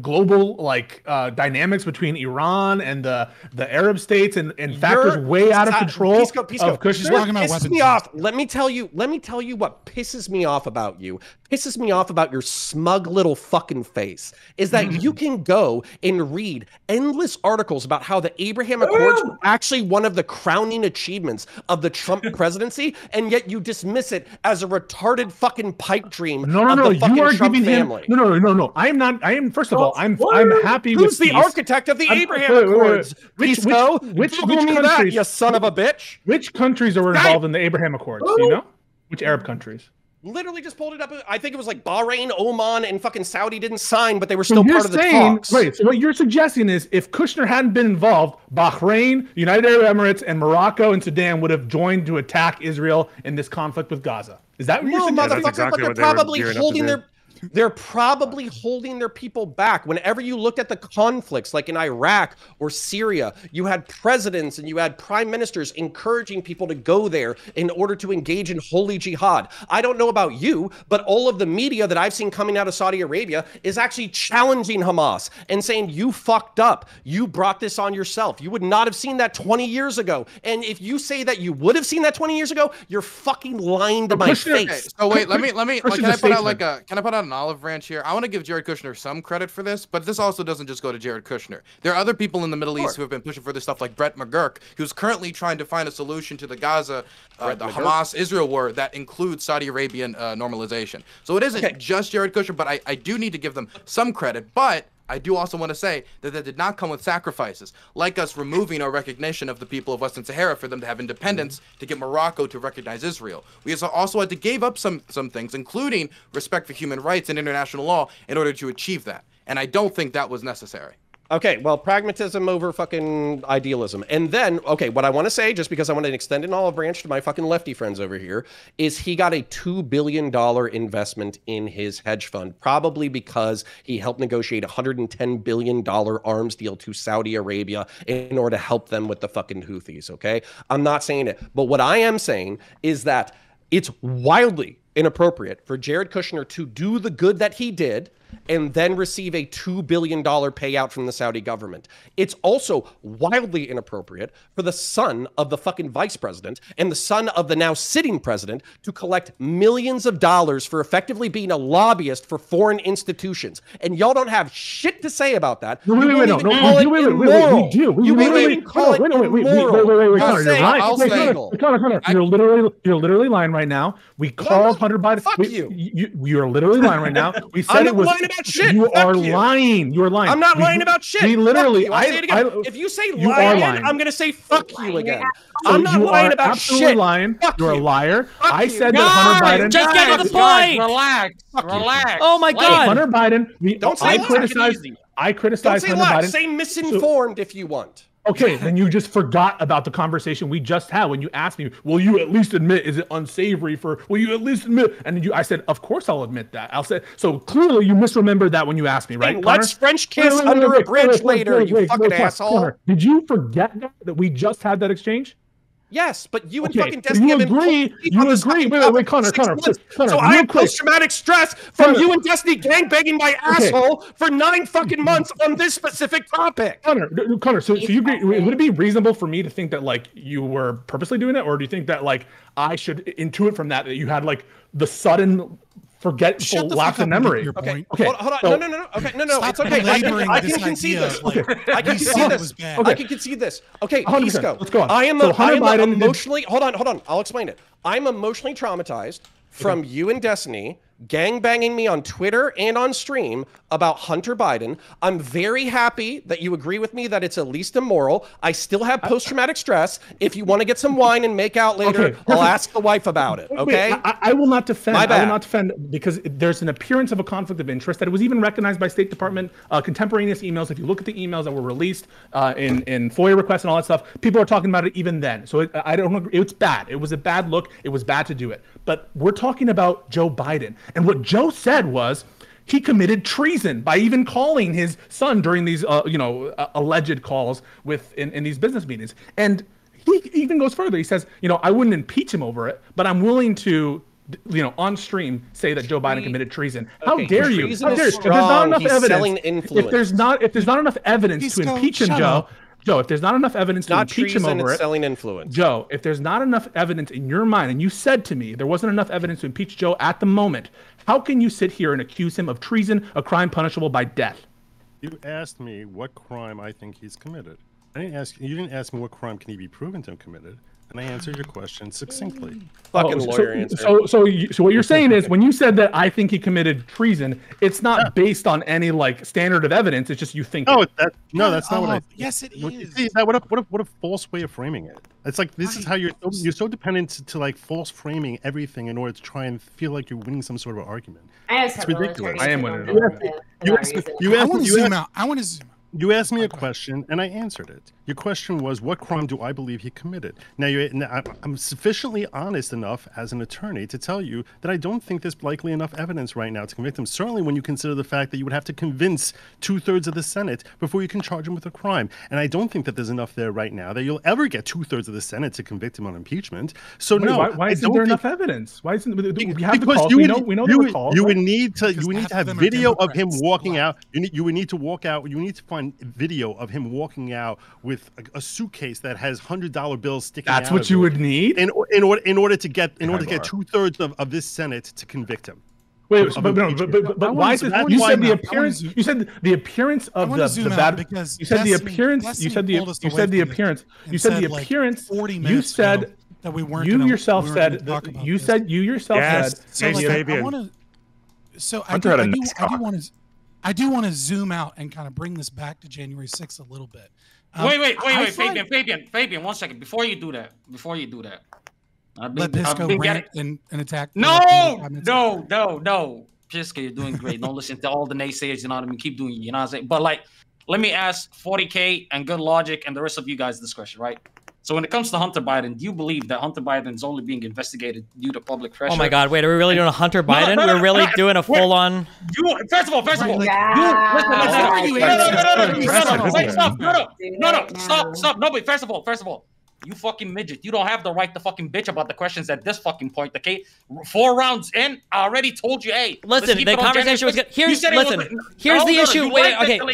global dynamics between Iran and the Arab states and factors way out of control of Kushner? Pisses me off. Let me tell you what pisses me off about you. Pisses me off about your smug little fucking face is that you can go and read endless articles about how the Abraham Accords were actually one of the crowning achievements of the Trump presidency, and yet you dismiss it as a retarded fucking pipe dream of the fucking you are Trump giving family. him no. I am not. I am first of all. I'm happy Who's with the architect of the Abraham Accords? Which countries? You son of a bitch. Which countries are involved in the Abraham Accords? Do you know? Which Arab countries? Literally just pulled it up. I think it was like Bahrain, Oman, and fucking Saudi didn't sign, but they were still part of the talks. Right. So what you're suggesting is if Kushner hadn't been involved, Bahrain, United Arab Emirates, and Morocco and Sudan would have joined to attack Israel in this conflict with Gaza. Is that what you're suggesting? Motherfucker, exactly but what they're they were probably gearing up to holding do. They're probably holding their people back. Whenever you looked at the conflicts, like in Iraq or Syria, you had presidents and you had prime ministers encouraging people to go there in order to engage in holy jihad. I don't know about you, but all of the media that I've seen coming out of Saudi Arabia is actually challenging Hamas and saying, you fucked up. You brought this on yourself. You would not have seen that 20 years ago. And if you say that you would have seen that 20 years ago, you're fucking lying to my face. Okay, so wait, let me like, can I put out an olive branch here? I want to give Jared Kushner some credit for this, but this also doesn't just go to Jared Kushner. There are other people in the Middle East who have been pushing for this stuff, like Brett McGurk, who's currently trying to find a solution to the Gaza, the Hamas-Israel war that includes Saudi Arabian normalization. So it isn't just Jared Kushner, but I do need to give them some credit. But I do also want to say that that did not come with sacrifices, like us removing our recognition of the people of Western Sahara for them to have independence, to get Morocco to recognize Israel. We also had to give up some things, including respect for human rights and international law, in order to achieve that. And I don't think that was necessary. Okay, well, pragmatism over fucking idealism. And then, okay, what I want to say, just because I want to extend an olive branch to my fucking lefty friends over here, is he got a $2 billion investment in his hedge fund, probably because he helped negotiate a $110 billion arms deal to Saudi Arabia in order to help them with the fucking Houthis, okay? I'm not saying it. But what I am saying is that it's wildly inappropriate for Jared Kushner to do the good that he did and then receive a $2 billion payout from the Saudi government. It's also wildly inappropriate for the son of the fucking vice president and the son of the now sitting president to collect millions of dollars for effectively being a lobbyist for foreign institutions. And y'all don't have shit to say about that. No, we do. Connor, you're literally lying right now. We called Hunter Biden. Fuck you. You're literally lying right now. We said it was. About shit. You are lying. You are lying. I'm not lying about shit. We literally. If you say lying, I'm gonna say fuck you again. I'm not lying about shit. Lying. You're a liar. I said that Hunter Biden. Just get to the point. Relax. Oh my God. Hunter Biden. Don't say I criticized Hunter Biden. Say misinformed if you want. Okay, then you just forgot about the conversation we just had when you asked me, will you at least admit, is it unsavory will you at least admit? And I said, of course I'll admit that. So clearly you misremembered that when you asked me, right? Hey, let's French kiss under a bridge later, you fucking asshole. Connor, did you forget that we just had that exchange? Yes, but you and fucking Destiny you agree. Wait, Connor. So I have post-traumatic stress from you and Destiny gangbanging my asshole for 9 fucking months on this specific topic. Connor, so you agree? Would it be reasonable for me to think that like you were purposely doing that, or do you think that like I should intuit from that you had like the sudden forgetful lapse in memory? Okay. Hold on. No. Okay, no. It's okay. I can concede this. I can concede this. I can concede this. Okay, Pisco. Let's go on. I am emotionally. Hold on. I'll explain it. I'm emotionally traumatized from you and Destiny gangbanging me on Twitter and on stream about Hunter Biden. I'm very happy that you agree with me that it's at least immoral. I still have post-traumatic stress. If you want to get some wine and make out later, I'll ask the wife about it, okay? Wait, I will not defend. My bad. I will not defend because there's an appearance of a conflict of interest that it was even recognized by State Department contemporaneous emails. If you look at the emails that were released in FOIA requests and all that stuff, people are talking about it even then. So I don't agree. It's bad. It was a bad look. It was bad to do it. But we're talking about Joe Biden. And what Joe said was he committed treason by even calling his son during these, alleged calls in these business meetings. And he even goes further. He says, I wouldn't impeach him over it, but I'm willing to, on stream say that Joe Biden committed treason. How dare you? If there's not enough evidence, if there's not enough evidence to impeach him, Joe, if there's not enough evidence to impeach him over it, selling influence. Joe, if there's not enough evidence in your mind, and you said to me there wasn't enough evidence to impeach Joe at the moment, how can you sit here and accuse him of treason, a crime punishable by death? You asked me what crime I think he's committed. You didn't ask me what crime can he be proven to have committed. and I answered your question succinctly. Fucking lawyer answer. So what you're saying is, when you said that I think he committed treason, it's not based on any like standard of evidence. It's just you think. No, that's not what I. Yes, it is. See, what a false way of framing it. It's like this is how you're so dependent to like false framing everything in order to try and feel like you're winning some sort of argument. It's ridiculous. I am winning. I want to zoom out. You asked me a question, and I answered it. Your question was, what crime do I believe he committed? Now, I'm sufficiently honest enough as an attorney to tell you that I don't think there's likely enough evidence right now to convict him, certainly when you consider the fact that you would have to convince 2/3 of the Senate before you can charge him with a crime. And I don't think that there's enough there right now that you'll ever get 2/3 of the Senate to convict him on impeachment. So why isn't there enough evidence? Why isn't we have the calls? We know there were calls. You would need to have video of him walking out. You would need to walk out. You need to find video of him walking out with a suitcase that has $100 bills sticking out. That's what you would need in order to get 2/3 of this Senate to convict him. Wait, but why is it? You said the appearance. You said the appearance of the bad. You said the appearance. You said the appearance. You said the appearance. You said that we weren't. You yourself said. You said you yourself said. I do want to zoom out and kind of bring this back to January 6th a little bit. Wait, Fabian, 1 second. Before you do that, let Pisco rant and attack. No. Pisco, you're doing great. Don't listen to all the naysayers, you know what I mean? Keep doing it, you know what I'm saying? But like, let me ask 40K and Good Logic and the rest of you guys this question, right? So when it comes to Hunter Biden, do you believe that Hunter Biden is only being investigated due to public pressure? Oh my God! Wait, are we really doing a Hunter Biden? We're really doing a full-on. First of all. Stop. No, but first of all. You fucking midget. You don't have the right to fucking bitch about the questions at this fucking point, okay? 4 rounds in, I already told you, hey. Listen, the conversation was good. Here's the issue.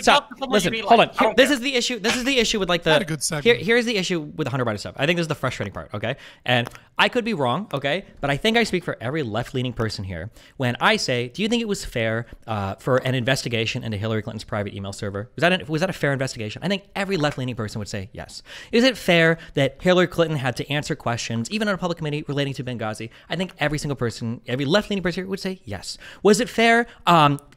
Stop. Listen, hold on. This is the issue. This is the issue with like the. Here's the issue with the Hunter Biden stuff. I think this is the frustrating part, okay? And I could be wrong, okay? But I think I speak for every left-leaning person here when I say, do you think it was fair for an investigation into Hillary Clinton's private email server? Was that a fair investigation? I think every left-leaning person would say yes. Is it fair that Hillary Clinton had to answer questions, even on a public committee relating to Benghazi? I think every single person, every left-leaning person here would say yes. Was it fair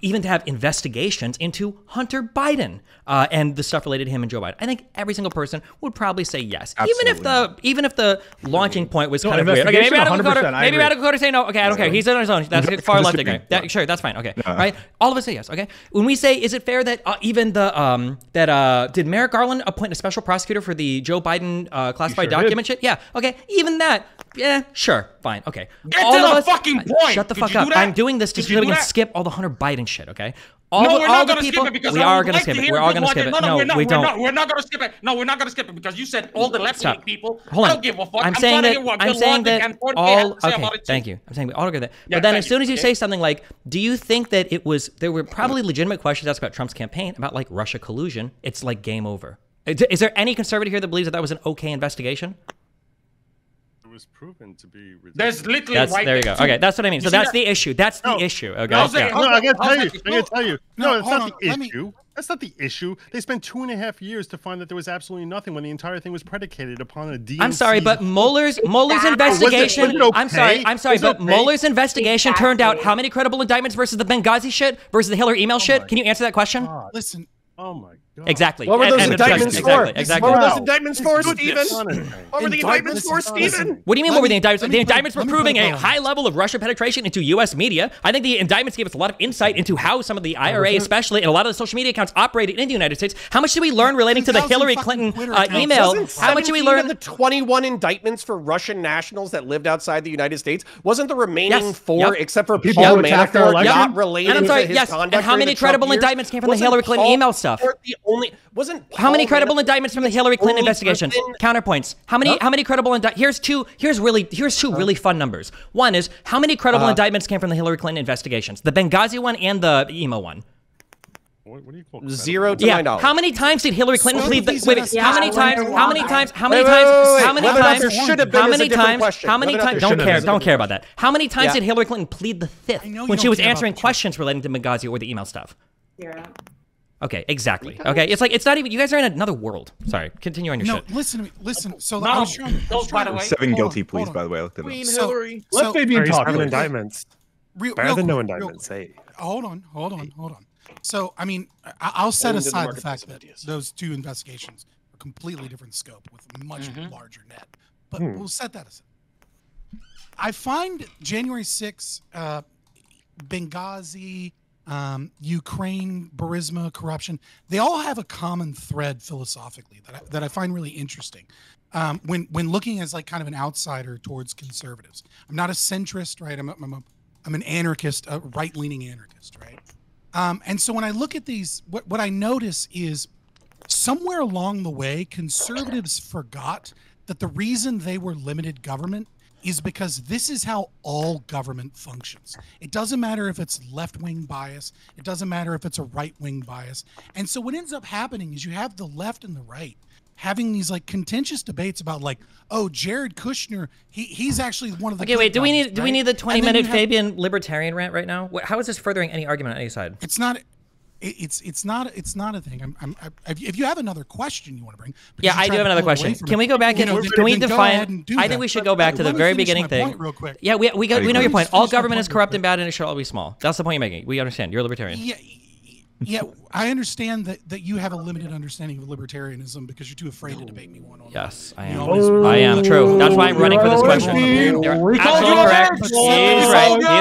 even to have investigations into Hunter Biden and the stuff related to him and Joe Biden? I think every single person would probably say yes. Even if the launching point was kind of weird. Okay, maybe Radical Coder say no. Okay, I don't care. He's on his own. That's a far left guy. Sure, that's fine. Okay, right. All of us say yes. Okay. When we say, is it fair that even did Merrick Garland appoint a special prosecutor for the Joe Biden classified document shit? Yeah. Okay. Even that. Yeah. Sure. Fine. Okay. Get to the fucking point. Shut the fuck up. I'm doing this just so we can skip all the Hunter Biden shit. Okay. We're not going to skip it because we are going to skip it. We're all going to skip it. No, we don't. We're not going to skip it. No, we're not going to skip it because you said all the left-wing people. Hold on. I don't give a fuck. I'm saying that all. Okay. Thank you. I'm saying we all agree with that. But then as soon as you say something like, do you think that there were probably legitimate questions asked about Trump's campaign about like Russia collusion? It's like game over. Is there any conservative here that believes that was an okay investigation? Was proven to be ridiculous. There's literally there you go. Okay, that's what I mean. So that's the issue. That's the issue. Okay. I gotta tell you. No, it's not the issue. That's not the issue. They spent 2.5 years to find that there was absolutely nothing when the entire thing was predicated upon a DNC. I'm sorry, but Mueller's investigation. I'm sorry, but Mueller's investigation turned out how many credible indictments versus the Benghazi shit versus the Hillary email shit? Can you answer that question? Listen. Oh my God. Exactly. What were those indictments for? Exactly. What were those indictments for, Stephen? What were the indictments for, Stephen? What do you mean, what were the indictments? The indictments were proving a high level of Russian penetration into U.S. media. I think the indictments gave us a lot of insight into how some of the IRA, especially, and a lot of the social media accounts operated in the United States. How much did we learn relating to the Hillary Clinton email? How much did we learn? Of the 21 indictments for Russian nationals that lived outside the United States, wasn't the remaining 4, except for Paul Manafort, not related to his conduct? And how many credible indictments came from the Hillary Clinton email stuff? How many credible indictments from the Hillary Clinton investigation? Counterpoints. How many credible indictments? Here's two really fun numbers. One is how many credible indictments came from the Hillary Clinton investigations? The Benghazi one and the emo one. What do you call 0 to $9? How many times did Hillary Clinton plead? How many times? Don't care about that. How many times did Hillary Clinton plead the fifth when she was answering questions relating to Benghazi or the email stuff? 0. Okay, exactly. Okay, it's like it's not even. You guys are in another world. Sorry, continue on your shit. No, listen to me. Listen. So No, I was trying. by the way. 7 guilty on, pleas, hold on. by the way. I looked at Queen it. Hillary. Let Fabian talk. Better than indictments. Better than no indictments. Hey. Hold on. So, I mean, I'll set aside the fact that those two investigations are completely different scope with a much larger net. But we'll set that aside. I find January 6th, Benghazi, Ukraine, Burisma, corruption, they all have a common thread philosophically that I find really interesting. When looking as like kind of an outsider towards conservatives. I'm not a centrist, right? I'm an anarchist, a right-leaning anarchist, right? And so when I look at these, what I notice is somewhere along the way, conservatives forgot that the reason they were limited government is because this is how all government functions. It doesn't matter if it's left-wing bias. It doesn't matter if it's a right-wing bias. And so what ends up happening is you have the left and the right having these like contentious debates about like, oh, Jared Kushner, he's actually one of the. Okay, wait. Do we need the 20-minute have, Fabian libertarian rant right now? How is this furthering any argument on any side? It's not. It's not a thing. If you have another question you want to bring, yeah, I do have another question. Can we go back and can we define? I think we should go back to the very beginning thing. Real quick. Yeah, we know your point. All government is corrupt and bad, and it should all be small. That's the point you're making. We understand. You're a libertarian. Yeah, I understand that you have a limited understanding of libertarianism because you're too afraid to debate me one-on-one. Yes, I am. I am. True. That's why I'm running for this question. You're absolutely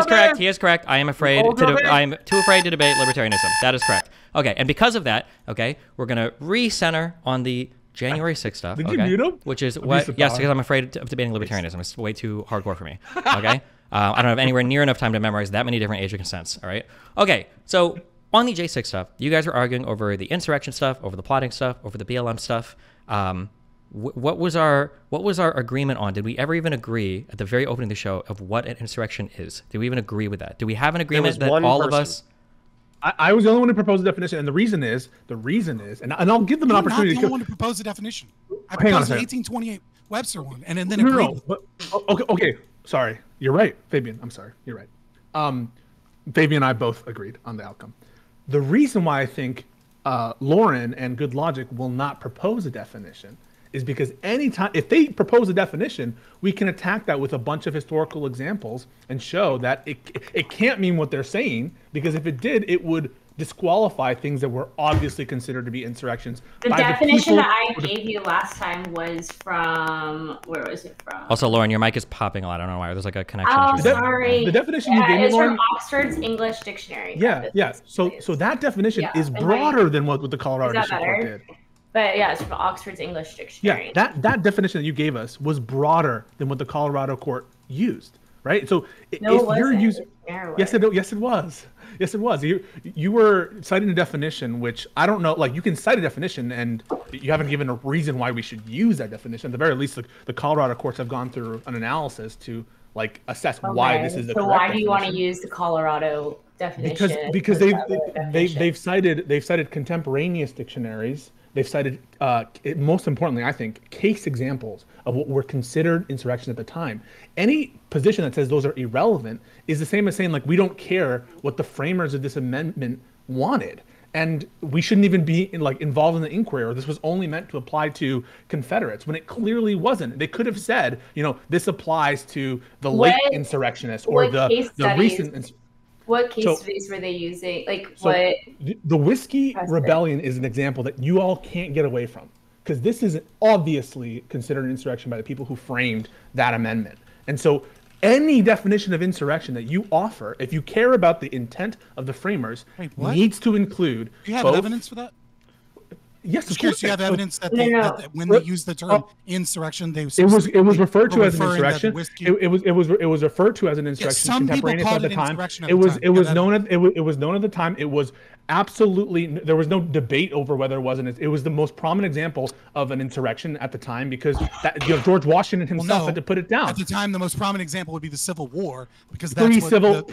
correct. He is correct. I am afraid I am too afraid to debate libertarianism. That is correct. Okay, and because of that, okay, we're gonna recenter on the January 6th stuff. Did okay, you mute him? Which is what? Yes, because I'm afraid of debating libertarianism. It's way too hardcore for me. Okay, I don't have anywhere near enough time to memorize that many different age of consents. All right. Okay, so. On the J6 stuff, you guys were arguing over the insurrection stuff, over the plotting stuff, over the BLM stuff. What was our agreement on? Did we ever even agree at the very opening of the show of what an insurrection is? Did we even agree with that? Do we have an agreement that all of us? I was the only one to propose a definition, and the reason is, and I'll give them an opportunity. I'm not the only one to propose a definition. I proposed the 1828 Webster one, and then agreed. Okay. Sorry, you're right, Fabian. I'm sorry, you're right. Fabian and I both agreed on the outcome. The reason why I think Lauren and Good Logic will not propose a definition is because anytime, if they propose a definition, we can attack that with a bunch of historical examples and show that it can't mean what they're saying, because if it did, it would disqualify things that were obviously considered to be insurrections. The definition that I gave you last time was from, where was it from? Also, Lauren, your mic is popping a lot. I don't know why. There's like a connection issue. Sorry. The definition you gave me, Lauren, from Oxford's English Dictionary. Yeah. So that definition is broader than what the Colorado District Court did. But yeah, it's from Oxford's English Dictionary. Yeah, that definition that you gave us was broader than what the Colorado court used, right? So no, if you're using, yes, it was. Yes, it was. You were citing a definition, which I don't know. Like, you can cite a definition, and you haven't given a reason why we should use that definition. At the very least, the Colorado courts have gone through an analysis to like assess why this is the correct why do you want to use the Colorado definition? Because they've cited contemporaneous dictionaries. They've cited, most importantly, I think, case examples of what were considered insurrection at the time. Any position that says those are irrelevant is the same as saying, like, we don't care what the framers of this amendment wanted. And we shouldn't even be involved in the inquiry, or this was only meant to apply to Confederates, when it clearly wasn't. They could have said, this applies to the late insurrectionists or the recent. What case studies were they using? The Whiskey Rebellion is an example that you all can't get away from, because this is obviously considered an insurrection by the people who framed that amendment. And so any definition of insurrection that you offer, if you care about the intent of the framers, needs to include. Do you have evidence for that? Yes, of course. You have evidence that when they use the term insurrection, it was referred to as an insurrection. It was referred to as an insurrection. Some people called it insurrection. It was known at the time. It was absolutely, there was no debate over whether it wasn't. It was the most prominent example of an insurrection at the time, because George Washington himself had to put it down. At the time, the most prominent example would be the Civil War, because pre-Civil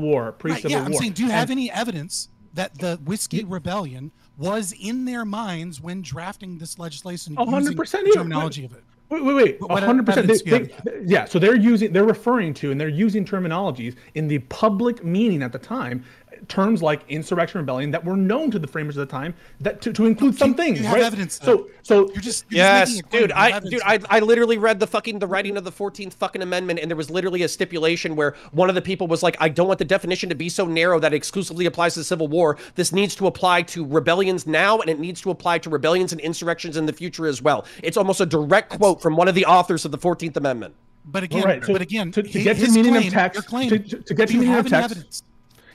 War. Yeah, I'm saying, do you have any evidence that the Whiskey Rebellion was in their minds when drafting this legislation, 100% using terminology of it? Wait, 100%. Yeah, so they're using terminologies in the public meaning at the time terms like insurrection, rebellion that were known to the framers at the time that to include some things. You have right? evidence. So you're just yes, making a dude. I literally read the writing of the 14th fucking amendment, and there was literally a stipulation where one of the people was like, I don't want the definition to be so narrow that it exclusively applies to the Civil War. This needs to apply to rebellions now, and it needs to apply to rebellions and insurrections in the future as well. It's almost a direct quote from one of the authors of the 14th Amendment. But again, to get to meaning of text, to get to meaning of text, evidence?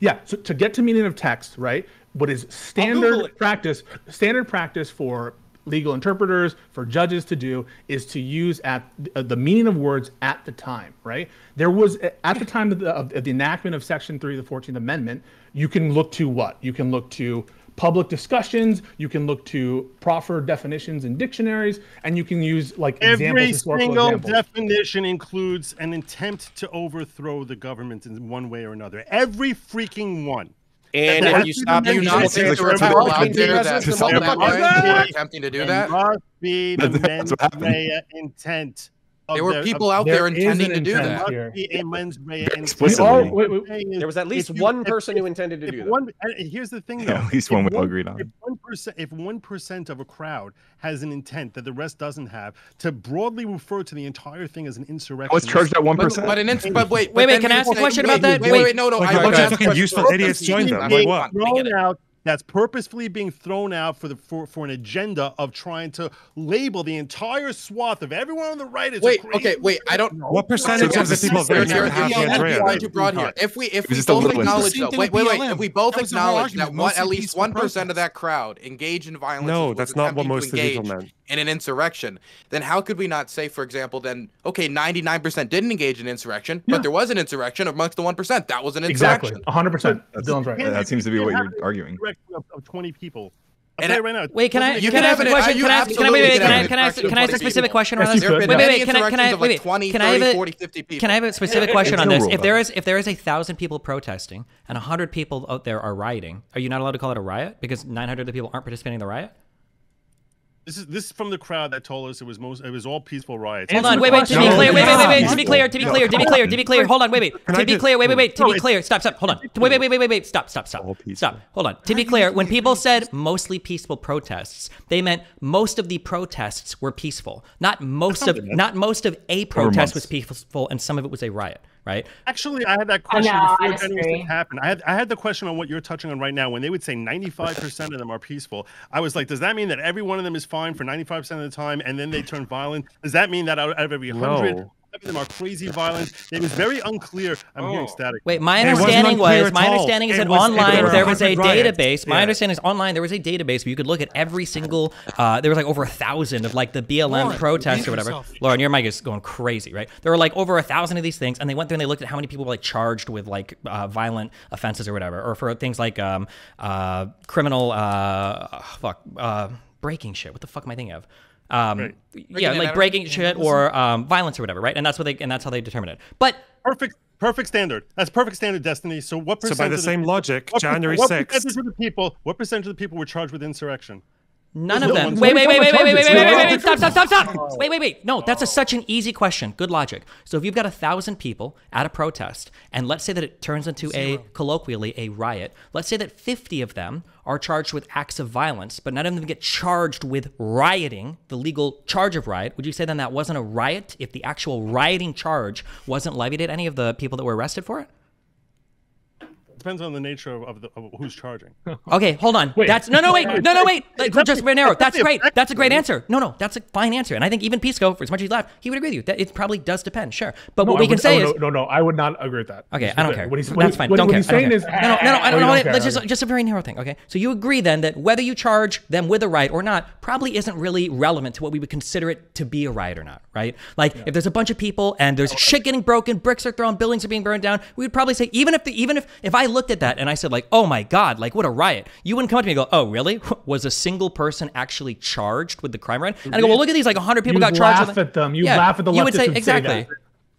Yeah, so to get to meaning of text, right? What is standard practice for legal interpreters, for judges to do, is to use at the meaning of words at the time, right? There was, at the time of the enactment of Section 3 of the 14th Amendment, you can look to what? You can look to public discussions, you can look to proffered definitions in dictionaries, and you can use like every single definition includes an attempt to overthrow the government in one way or another. Every freaking one. And if you stop, do you not think there were people out there that felt that way who were attempting to do that? It must be the mens rea intent. There were people out there intending to do that. There was at least one person who intended to do that. Here's the thing, though. At least one we all agreed on. If 1% of a crowd has an intent that the rest doesn't have, to broadly refer to the entire thing as an insurrection. Let's charge that 1%. But wait, can I ask a question about that? Wait, no. Like, a bunch of fucking useful idiots joined them. Like what? That's purposefully being thrown out for an agenda of trying to label the entire swath of everyone on the right as wait. I don't know. What percentage of the people voting have the Andrea? Too broad here. If we both acknowledge though, wait. If we both acknowledge that at least 1% of that crowd engage in violence, no, that's not what most of the people meant. In an insurrection, then how could we not say, for example, then 99% didn't engage in insurrection, but there was an insurrection amongst the 1%. That was an insurrection. Exactly, 100%. Dylan's right. That seems to be what you're arguing. Of 20 people. Wait, can I ask a question? Can I ask a specific question on this? Wait, can I have a specific question on this? If there is 1,000 people protesting and 100 people out there are rioting, are you not allowed to call it a riot because 900 of the people aren't participating in the riot? This is from the crowd that told us it was all peaceful riots. Hold on, wait, to be clear, to be clear, hold on, wait, to be clear, stop, hold on, wait, stop, hold on. To be clear, when people said mostly peaceful protests, they meant most of the protests were peaceful, not most of a protest was peaceful and some of it was a riot. Right. Actually, I had that question before anything happened. I had the question on what you're touching on right now. When they would say 95% of them are peaceful, I was like, does that mean that every one of them is fine for 95% of the time, and then they turn violent? Does that mean that out of every 100? Of them are crazy violent. It was very unclear. I'm hearing static. Wait, my understanding is that online there was a database. My understanding is online there was a database where you could look at every single. There was like over 1,000 of like the BLM protests or whatever. Lauren, your mic is going crazy, right? There were like over 1,000 of these things, and they went through and they looked at how many people were like charged with like violent offenses or whatever, or for things like criminal breaking shit. What the fuck am I thinking of? Yeah, like breaking shit or violence or whatever, right? And that's how they determine it. But perfect standard. That's perfect standard, Destiny. So what percent? So by the same logic, January 6th. What percentage of the people were charged with insurrection? None of them. Wait. Stop. Wait. No, that's such an easy question. Good logic. So if you've got 1,000 people at a protest, and let's say that it turns into colloquially a riot, let's say that 50 of them are charged with acts of violence, but none of them get charged with rioting, the legal charge of riot. Would you say then that wasn't a riot if the actual rioting charge wasn't levied at any of the people that were arrested for it? Depends on the nature of who's charging. Okay, hold on. Wait. Wait. Just very narrow. That's great. That's a great answer. No, that's a fine answer. And I think even Pisco, for as much as he laughed, he would agree with you. That it probably does depend, sure. But what we can say is... No, I would not agree with that. Okay, I don't care. That's fine. Don't care. No. Just a very narrow thing, okay? So you agree then that whether you charge them with a riot or not probably isn't really relevant to what we would consider it to be a riot or not, right? Like, if there's a bunch of people and there's shit getting broken, bricks are thrown, buildings are being burned down, we would probably say, even if I looked at that and I said like, oh my God, like what a riot. You wouldn't come up to me and go, oh really? Was a single person actually charged with the crime riot? And I go, well, look at these, like 100 people got charged with it. You laugh at the leftists. You would say, exactly.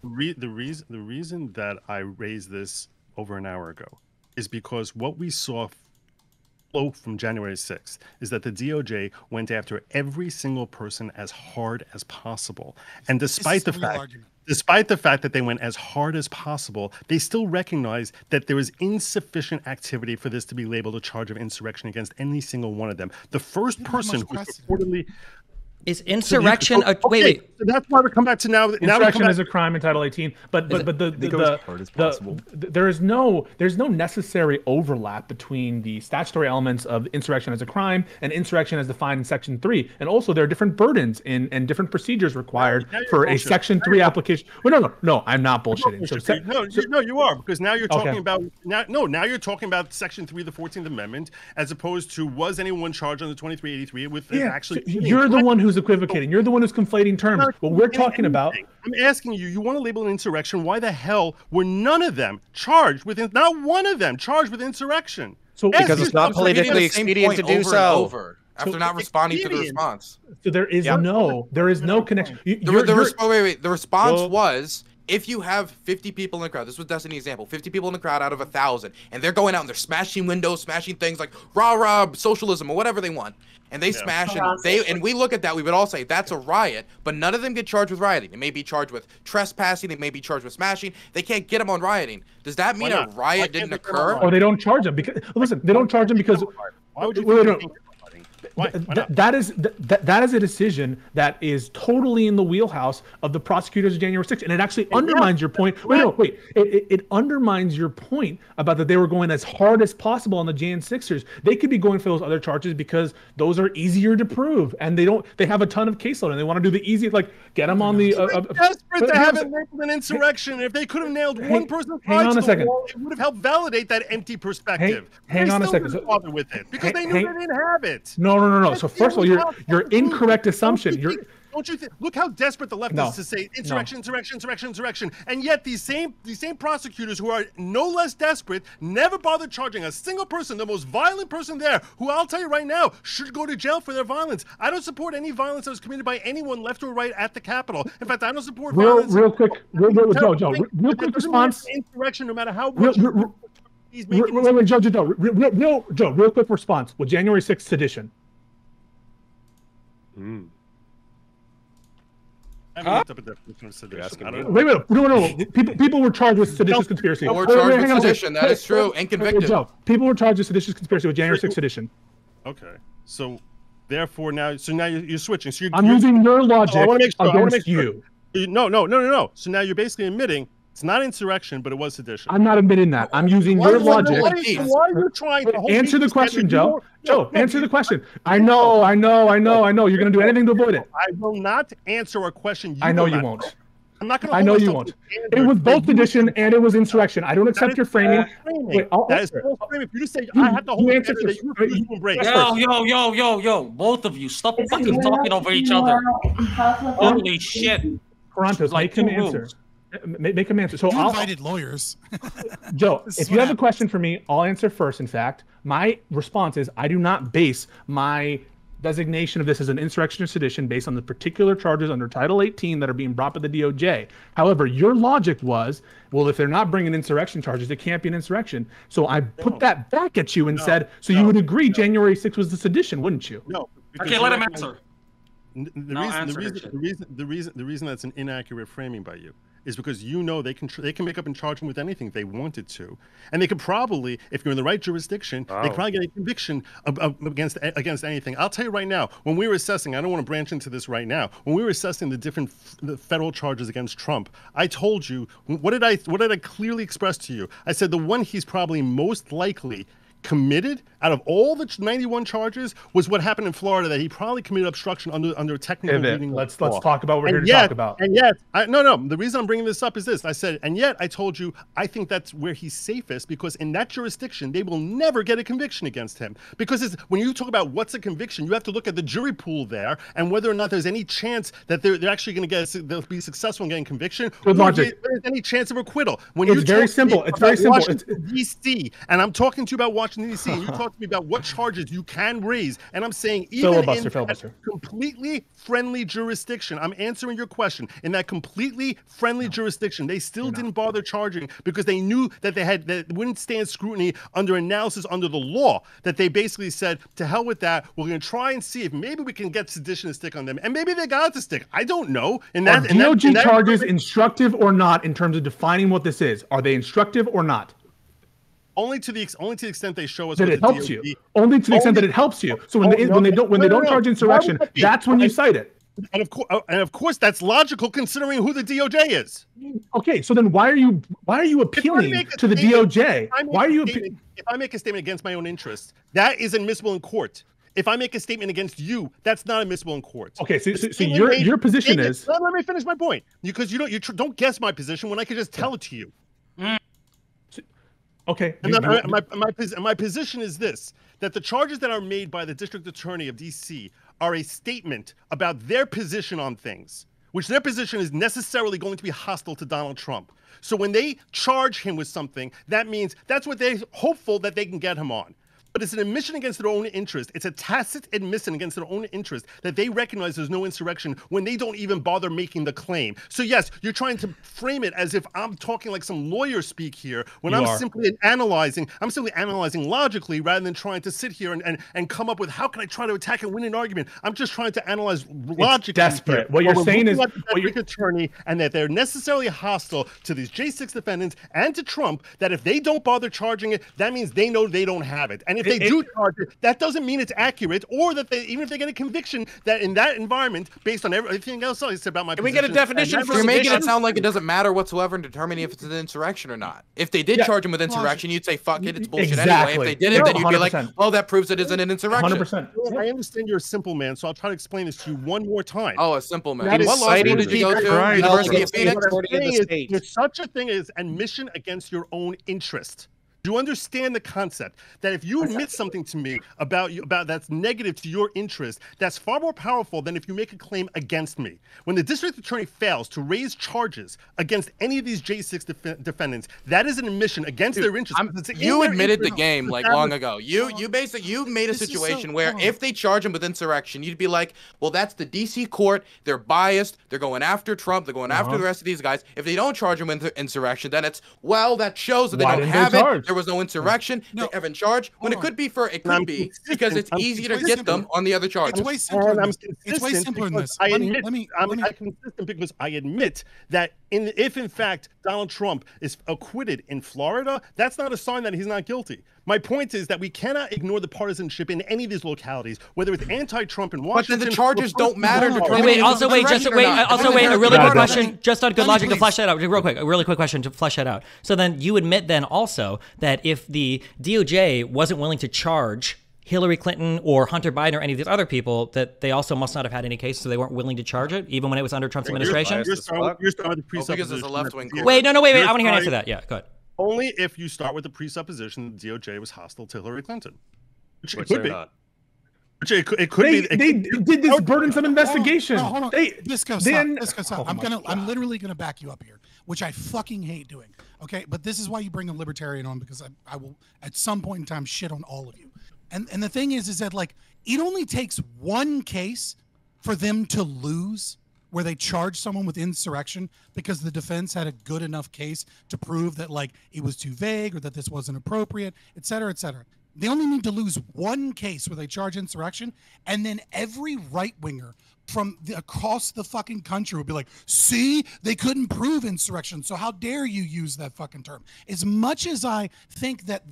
The reason that I raised this over an hour ago is because what we saw flow from January 6th is that the DOJ went after every single person as hard as possible. And despite the fact... despite the fact that they went as hard as possible, they still recognize that there is insufficient activity for this to be labeled a charge of insurrection against any single one of them. The first person who reportedly is insurrection. Wait. So that's why we come back to now. Insurrection is a crime in Title 18, but there's no necessary overlap between the statutory elements of insurrection as a crime and insurrection as defined in Section 3, and also there are different burdens and different procedures required for a Section 3 application. Well, no, I'm not bullshitting. No, you are, because now you're talking about now you're talking about Section 3 of the 14th Amendment, as opposed to was anyone charged under 2383 with actually. You're the one who's equivocating. You're the one who's conflating terms. What we're talking about. I'm asking you. You want to label an insurrection? Why the hell were none of them charged with? Not one of them charged with insurrection. So because it's not politically expedient to do so. After not responding to the response. So there is no connection. The response was, if you have 50 people in the crowd, this was Destiny's example, 50 people in the crowd out of 1,000, and they're going out and they're smashing windows, smashing things like rah socialism or whatever they want, and they smash and we look at that, we would all say that's a riot, but none of them get charged with rioting. They may be charged with trespassing, they may be charged with smashing. They can't get them on rioting. Does that mean a riot didn't occur? Or they don't charge them because they don't charge them because. Why would you think that is a decision that is totally in the wheelhouse of the prosecutors of January 6th, and it actually undermines your point. Wait. It undermines your point about that they were going as hard as possible on the Jan 6ers. They could be going for those other charges because those are easier to prove, and they have a ton of caseload, and they want to do the easy, like get them on the. Desperate to have it labeled an insurrection. If they could have nailed one person's hang on a second. Wall, it would have helped validate that empty perspective. Hang on a second. Didn't bother with it because they knew they didn't have it. No. So first of all, your incorrect assumption. Don't you think? Look how desperate the left is to say insurrection, and yet these same prosecutors who are no less desperate never bothered charging a single person, the most violent person there, who I'll tell you right now should go to jail for their violence. I don't support any violence that was committed by anyone, left or right, at the Capitol. In fact, I don't support violence. Real quick response. Insurrection, no matter how much. Joe, real quick response with January 6th sedition. Huh? Wait, no. People were charged with seditious conspiracy. We're charged with sedition. That is true, and convicted. People were charged with seditious conspiracy with January 6th sedition. Okay, so therefore now you're switching. So I'm using your logic against you. No. So now you're basically admitting it's not insurrection, but it was sedition. I'm not admitting that. I'm using your logic. Why are you trying to answer the question, Joe? Joe, answer the question. I know. You're going to do anything to avoid it. I will not answer a question. I know you won't. I'm not going to. I know you won't. It was both sedition and it was insurrection. I don't accept your framing. Wait, that is false framing. If you just say I have the whole answer that you refuse to embrace. Yo, both of you, stop fucking talking over each other. Holy shit. Karantos, make him answer. Make him answer. So you invited lawyers. Joe, if you have a question for me, I'll answer first. In fact, my response is I do not base my designation of this as an insurrection or sedition based on the particular charges under Title 18 that are being brought by the DOJ. However, your logic was, well, if they're not bringing insurrection charges, it can't be an insurrection. So I put that back at you and said, so you would agree January 6th was the sedition, wouldn't you? No. Okay, let him answer. The reason that's an inaccurate framing by you is because they can make up and charge him with anything they wanted to, and they could probably, if you're in the right jurisdiction, they could probably get a conviction against anything. I'll tell you right now, when we were assessing, I don't want to branch into this right now. When we were assessing the federal charges against Trump, I told you what did I clearly express to you? I said the one he's probably most likely committed out of all the 91 charges was what happened in Florida, that he probably committed obstruction under technical reading. Let's talk about what we're here to talk about. And yet, the reason I'm bringing this up is this. I said, and yet I told you, I think that's where he's safest, because in that jurisdiction, they will never get a conviction against him. Because when you talk about what's a conviction, you have to look at the jury pool there and whether or not there's any chance that they're actually going to they'll be successful in getting conviction. Good logic. There's any chance of acquittal. It's very simple. It's very simple. D.C. and I'm talking to you about Washington, D.C. and you talk talk to me about what charges you can raise, and I'm saying even in that completely friendly jurisdiction, I'm answering your question. In that completely friendly jurisdiction, they still didn't bother charging because they knew that that wouldn't stand scrutiny under analysis under the law. That they basically said, to hell with that. We're going to try and see if maybe we can get sedition to stick on them, and maybe they got it to stick. I don't know. And are DOJ charges instructive or not in terms of defining what this is? Are they instructive or not? Only to the extent they show us that it helps you. Only to the extent that it helps you. So when they don't charge insurrection, that's when you cite it. And of course, that's logical considering who the DOJ is. Okay, so then why are you appealing to the DOJ? Why are you? If I make a statement against my own interests, that is admissible in court. If I make a statement against you, that's not admissible in court. Okay, so your position is. Let me finish my point, because you don't guess my position when I can just tell it to you. Okay. And my position is this: that the charges that are made by the District Attorney of D.C. are a statement about their position on things, which their position is necessarily going to be hostile to Donald Trump. So when they charge him with something, that means that's what they're hopeful that they can get him on. But it's an admission against their own interest. It's a tacit admission against their own interest that they recognize there's no insurrection when they don't even bother making the claim. So yes, you're trying to frame it as if I'm talking like some lawyer speak here when I'm simply analyzing logically rather than trying to sit here and come up with how can I try to attack and win an argument. I'm just trying to analyze logically. It's desperate. What you're saying is the attorney and that they're necessarily hostile to these J6 defendants and to Trump, that if they don't bother charging it, that means they know they don't have it. And if they do charge it, that doesn't mean it's accurate, or that even if they get a conviction, that in that environment, based on everything else I said about my position, we get a definition for you're making it sound like it doesn't matter whatsoever in determining if it's an insurrection or not. If they did charge him with insurrection, you'd say, fuck it, it's bullshit anyway. If they didn't, then you'd be like, oh, that proves it isn't an insurrection. 100%. I understand you're a simple man, so I'll try to explain this to you one more time. Oh, a simple man. What law school did you go to? University of Phoenix? There's such a thing as admission against your own interest. Do you understand the concept that if you admit something to me about that's negative to your interest, that's far more powerful than if you make a claim against me? When the district attorney fails to raise charges against any of these J6 defendants, that is an admission against their interest. You admitted the game like long ago. You made a situation where if they charge him with insurrection, you'd be like, well, that's the DC court. They're biased. They're going after Trump. They're going after the rest of these guys. If they don't charge him with insurrection, then it's, well, that shows that they don't have it. There was no insurrection. They haven't charged. When it could be because it's easier to get them on the other charges. It's way simpler than this. I'm consistent because I admit that if in fact Donald Trump is acquitted in Florida, that's not a sign that he's not guilty. My point is that we cannot ignore the partisanship in any of these localities, whether it's anti-Trump in Washington. But then the charges don't matter. Also wait, a really quick question, just on good logic to flesh that out. Real quick, a really quick question to flesh that out. So then you admit then also that if the DOJ wasn't willing to charge Hillary Clinton or Hunter Biden or any of these other people, that they also must not have had any case, so they weren't willing to charge it, even when it was under Trump's administration? You're starting with the presupposition. Because it's a left-wing court. Wait, I want to hear an answer to that. Yeah, go ahead. Only if you start with the presupposition the DOJ was hostile to Hillary Clinton. Which it could be. Which it could be. They did this burdensome investigation. Hold on. This goes up. I'm literally gonna back you up here, which I fucking hate doing. Okay, but this is why you bring a libertarian on, because I will at some point in time shit on all of you. And the thing is that like it only takes one case for them to lose, where they charge someone with insurrection because the defense had a good enough case to prove that like it was too vague or that this wasn't appropriate, et cetera, et cetera. They only need to lose one case where they charge insurrection, and then every right-winger from across the fucking country would be like, see, they couldn't prove insurrection, so how dare you use that fucking term? As much as I think that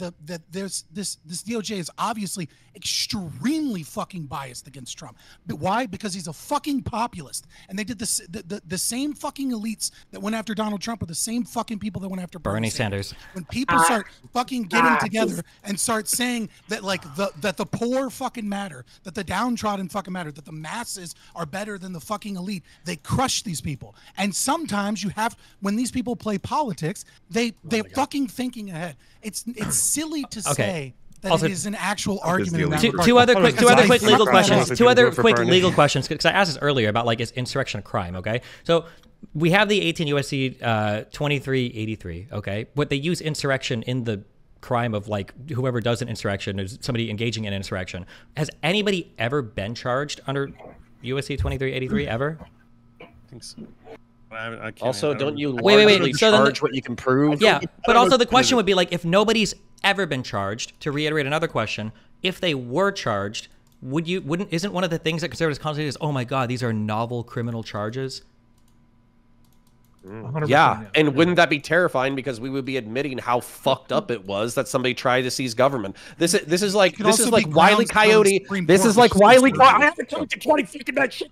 there's this DOJ is obviously extremely fucking biased against Trump. But why? Because he's a fucking populist, and they did this. The same fucking elites that went after Donald Trump are the same fucking people that went after Bernie Sanders. When people start fucking getting together and start saying that like that the poor fucking matter, that the downtrodden fucking matter, that the masses are better than the fucking elite, they crush these people. And sometimes you have, when these people play politics, they're fucking thinking ahead. It's silly to say that also, it is an actual argument. Two other quick legal questions. Two other quick legal questions, because I asked this earlier about like, is insurrection a crime? Okay, so we have the 18 USC 2383. Okay, but they use insurrection in the crime of like whoever does an insurrection is somebody engaging in an insurrection. Has anybody ever been charged under USC 2383 ever? I think so. I can't Also, don't you wait. So charge what you can prove? Yeah, but also the question would be like, if nobody's ever been charged, to reiterate another question, if they were charged, isn't one of the things that conservatives constantly is, oh my God, these are novel criminal charges? Yeah, and wouldn't that be terrifying, because we would be admitting how fucked up it was that somebody tried to seize government. This is like Wile E. Coyote. This is like Wile E. Coyote. I haven't talked to 20 fucking that shit.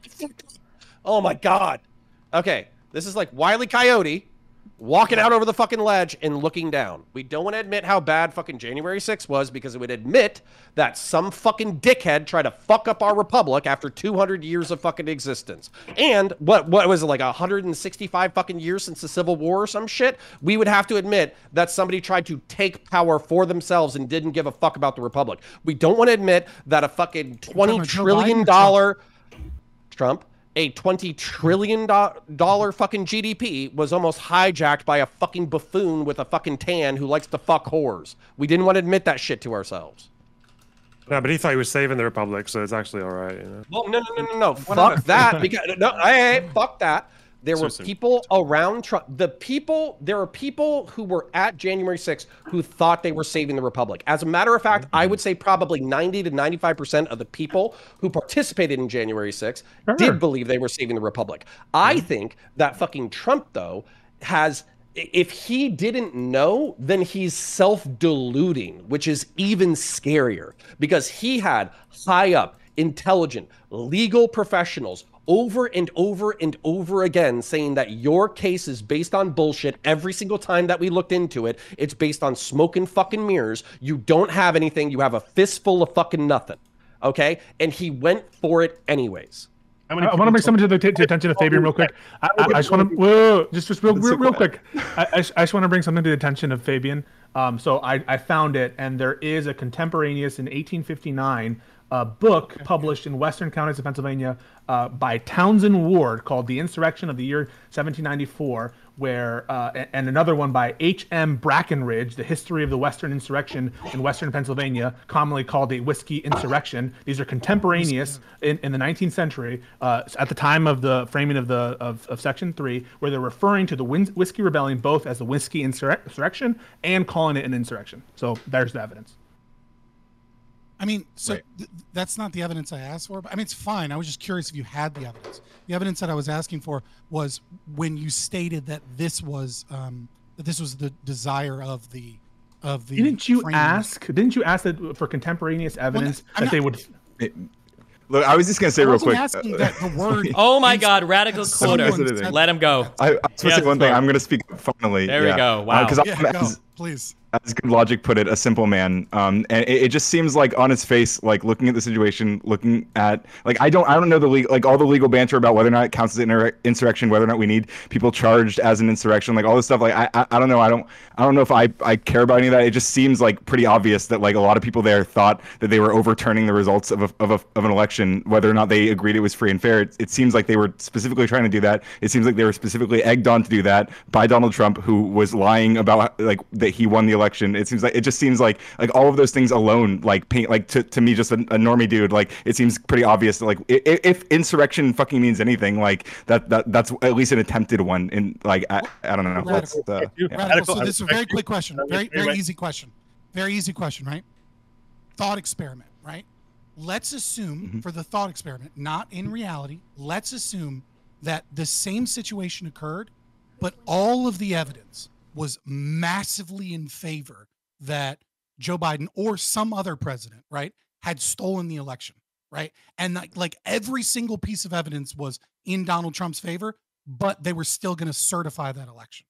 Oh my God. Okay, this is like Wile E. Coyote walking out over the fucking ledge and looking down. We don't want to admit how bad fucking January 6th was, because it would admit that some fucking dickhead tried to fuck up our republic after 200 years of fucking existence. And what was it, like 165 fucking years since the Civil War or some shit? We would have to admit that somebody tried to take power for themselves and didn't give a fuck about the republic. We don't want to admit that a fucking $20 trillion Trump, a $20 trillion fucking GDP was almost hijacked by a fucking buffoon with a fucking tan who likes to fuck whores. We didn't want to admit that shit to ourselves. Yeah, but he thought he was saving the republic, so it's actually all right. You know? Well, no. Fuck that. Because, no, hey, fuck that. There were people around Trump. There are people who were at January 6th who thought they were saving the republic. As a matter of fact, I would say probably 90 to 95% of the people who participated in January 6th did believe they were saving the republic. I think that fucking Trump, though, if he didn't know, then he's self-deluding, which is even scarier, because he had high up, intelligent, legal professionals over and over and over again saying that your case is based on bullshit. Every single time that we looked into it, it's based on smoke and fucking mirrors. You don't have anything. You have a fistful of fucking nothing. Okay? And he went for it anyways. I want to bring something to the attention of Fabian real quick. I just want to just real quick. I just want to bring something to the attention of Fabian. So I found it, and there is a contemporaneous in 1859 book published in Western counties of Pennsylvania by Townsend Ward called "The Insurrection of the Year 1794," where and another one by H.M. Brackenridge, "The History of the Western Insurrection in Western Pennsylvania," commonly called a whiskey insurrection. These are contemporaneous in the 19th century, at the time of the framing of Section 3, where they're referring to the Whiskey Rebellion both as the whiskey insurrection and calling it an insurrection. So there's the evidence. I mean, so that's not the evidence I asked for. But I mean, it's fine. I was just curious if you had the evidence. The evidence that I was asking for was when you stated that this was the desire of the. Didn't you ask that for contemporaneous evidence they would? Look, I was just gonna say real quick. Asking that the word oh my God, radical quoter! Let him go. I was supposed to say one thing. I'm gonna speak finally. There we go. Wow. Go, please. As Good Logic put it, a simple man. And it just seems like on his face, like looking at the situation, looking at like I don't know all the legal banter about whether or not it counts as an insurrection, whether or not we need people charged as an insurrection, like all this stuff. Like I don't know. I don't know if I care about any of that. It just seems like pretty obvious that like a lot of people there thought that they were overturning the results of an election, whether or not they agreed it was free and fair. It seems like they were specifically trying to do that. It seems like they were specifically egged on to do that by Donald Trump, who was lying about like that he won the election. It just seems like all of those things alone like paint like to me just a normie dude, like it seems pretty obvious that like if insurrection fucking means anything, like that's at least an attempted one. In like I don't know. Radical. So this is a very quick question. Very easy question. Very easy question, right? Thought experiment, right? Let's assume for the thought experiment, not in reality, let's assume that the same situation occurred, but all of the evidence was massively in favor that Joe Biden or some other president, right, had stolen the election, right? And like every single piece of evidence was in Donald Trump's favor, but they were still going to certify that election.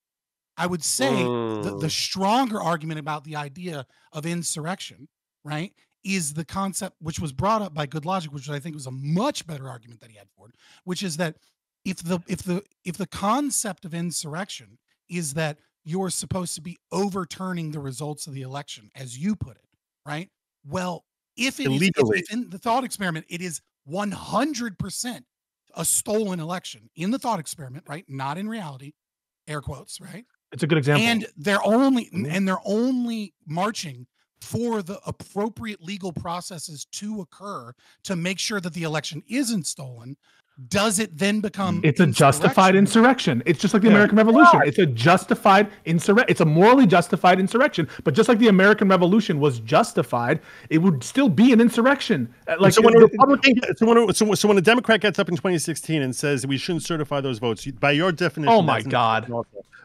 I would say the stronger argument about the idea of insurrection, right, is the concept which was brought up by Good Logic, which I think was a much better argument that he had for it, which is that if the concept of insurrection is that you're supposed to be overturning the results of the election, as you put it, right? Well, if in the thought experiment, it is 100% a stolen election in the thought experiment, right? Not in reality, air quotes, right? It's a good example. And they're only marching for the appropriate legal processes to occur to make sure that the election isn't stolen. Does it then become it's a justified insurrection? It's just like the American Revolution. It's a justified insurrection. It's a morally justified insurrection. But just like the American Revolution was justified, it would still be an insurrection. Like so when a Republican, so when a Democrat gets up in 2016 and says we shouldn't certify those votes, by your definition, oh my God,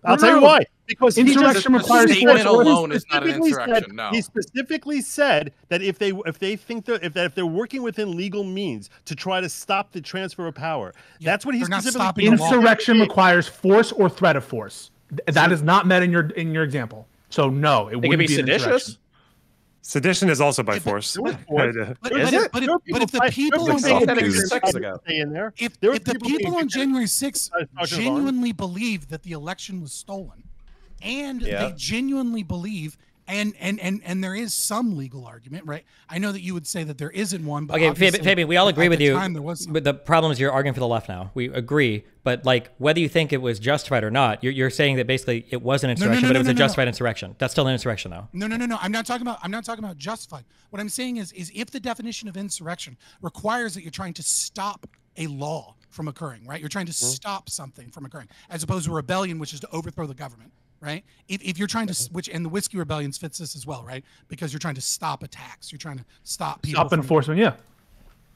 I'll tell you why. Because insurrection requires force alone is not an insurrection. No, he specifically said that if they think that if they're working within legal means to try to stop the transfer of power, that's what he's specifically. Insurrection requires force or threat of force. That is not met in your example. So no, it wouldn't be seditious. Sedition is also by force. But if the people on January 6th genuinely believe that the election was stolen, and they genuinely believe, and there is some legal argument, right? I know that you would say that there isn't one, but okay, Fabian, we all agree with you. But the problem is you're arguing for the left now. We agree, but like whether you think it was justified or not, you're saying that basically it was an insurrection, but it was a justified insurrection. That's still an insurrection, though. No. I'm not talking about justified. What I'm saying is if the definition of insurrection requires that you're trying to stop a law from occurring, right? You're trying to stop something from occurring, as opposed to a rebellion, which is to overthrow the government. Right? If you're trying to, and the Whiskey Rebellions fits this as well, right? Because you're trying to stop attacks. You're trying to stop people. Stop enforcement, yeah.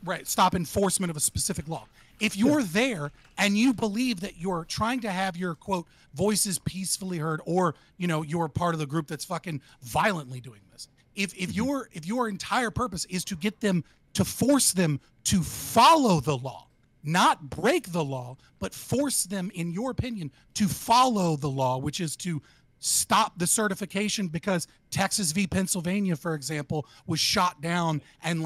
Right. Stop enforcement of a specific law. If you're there and you believe that you're trying to have your, quote, voices peacefully heard, or, you're part of the group that's fucking violently doing this. If your entire purpose is to get them, to force them to follow the law, not break the law, but force them, in your opinion, to follow the law, which is to stop the certification because Texas v. Pennsylvania, for example, was shot down and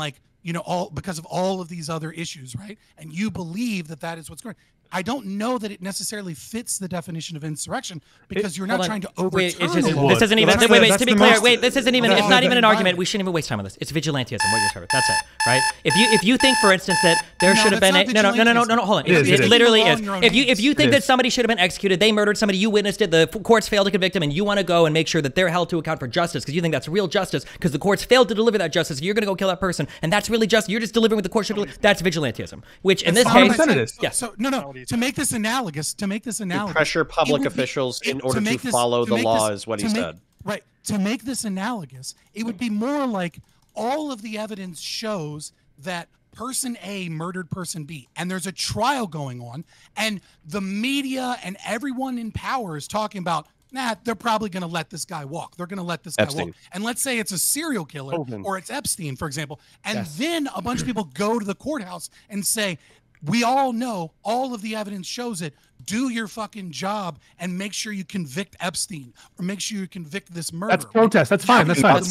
all because of all of these other issues, right? And you believe that that is what's going on. I don't know that it necessarily fits the definition of insurrection because you're not trying to overturn the law. This isn't even, to be clear, this isn't even, it's not even an argument. We shouldn't even waste time on this. It's vigilantism, what you're talking about. That's it, right? If you think, for instance, that there should have been no, hold on. It literally is. If you think that somebody should have been executed, they murdered somebody, you witnessed it, the courts failed to convict them, and you want to go and make sure that they're held to account for justice because you think that's real justice because the courts failed to deliver that justice, you're going to go kill that person, and that's really just, you're just delivering what the court should deliver. That's vigilantism, which in this case, yes. So, to make this analogous, to pressure public officials in order to follow the law is what he said. Right. To make this analogous, it would be more like all of the evidence shows that person A murdered person B, and there's a trial going on, and the media and everyone in power is talking about, they're probably going to let this guy walk. They're going to let this guy walk. And let's say it's a serial killer or it's Epstein, for example. And then a bunch of people go to the courthouse and say, we all know, all of the evidence shows it. Do your fucking job and make sure you convict Epstein or make sure you convict this murderer. That's protest. That's fine. That's fine.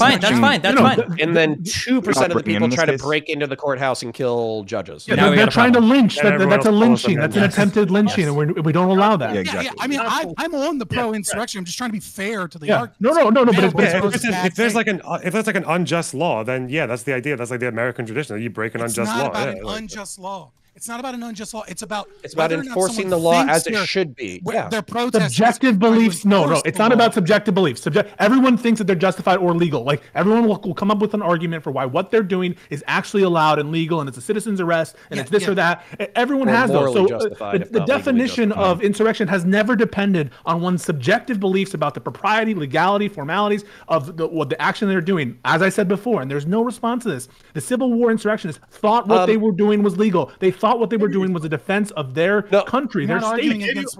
And then 2% of the people try to break into the courthouse and kill judges. Yeah, they're trying to lynch. That's a lynching. That's an attempted lynching, and we don't allow that. Yeah. I mean, I'm on the pro-insurrection. I'm just trying to be fair to the argument. No. But if there's like an unjust law, then that's the idea. That's like the American tradition. You break an unjust law. It's not about an unjust law. It's not about an unjust law. It's about enforcing the law as it should be. Their protest. Subjective beliefs. No. It's not about subjective beliefs. Everyone thinks that they're justified or legal. Like everyone will come up with an argument for why what they're doing is actually allowed and legal, and it's a citizen's arrest, and it's this or that. Everyone has those. So the definition of insurrection has never depended on one's subjective beliefs about the propriety, legality, formalities of the action they're doing. As I said before, and there's no response to this. The Civil War insurrectionists thought what they were doing was legal. They thought what they were doing was a defense of their country, their state.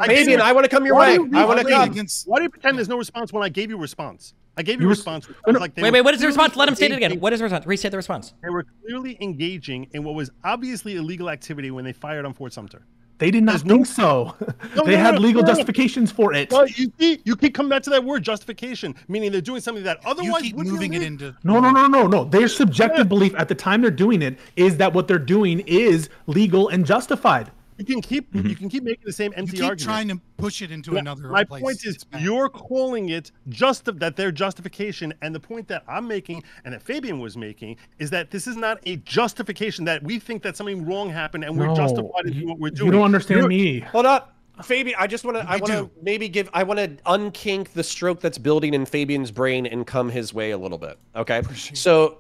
Fabian, I want to come your way. Why do you pretend there's no response when I gave you a response? I gave you a response. Wait, what is the response? Let him state it again. What is the response? Restate the response. They were clearly engaging in what was obviously illegal activity when they fired on Fort Sumter. They did not think so. They had legal justifications for it. Well, you keep coming back to that word, justification, meaning they're doing something that otherwise you keep moving it into. No. Their subjective belief at the time they're doing it is that what they're doing is legal and justified. You can keep making the same empty argument. You keep trying to push it into another place. My point is you're calling it that their justification, and the point that I'm making and that Fabian was making is that this is not a justification that we think that something wrong happened and we're justified in what we're doing. You don't understand me. Hold on. Fabian, I want to unkink the stroke that's building in Fabian's brain and come his way a little bit. Okay. So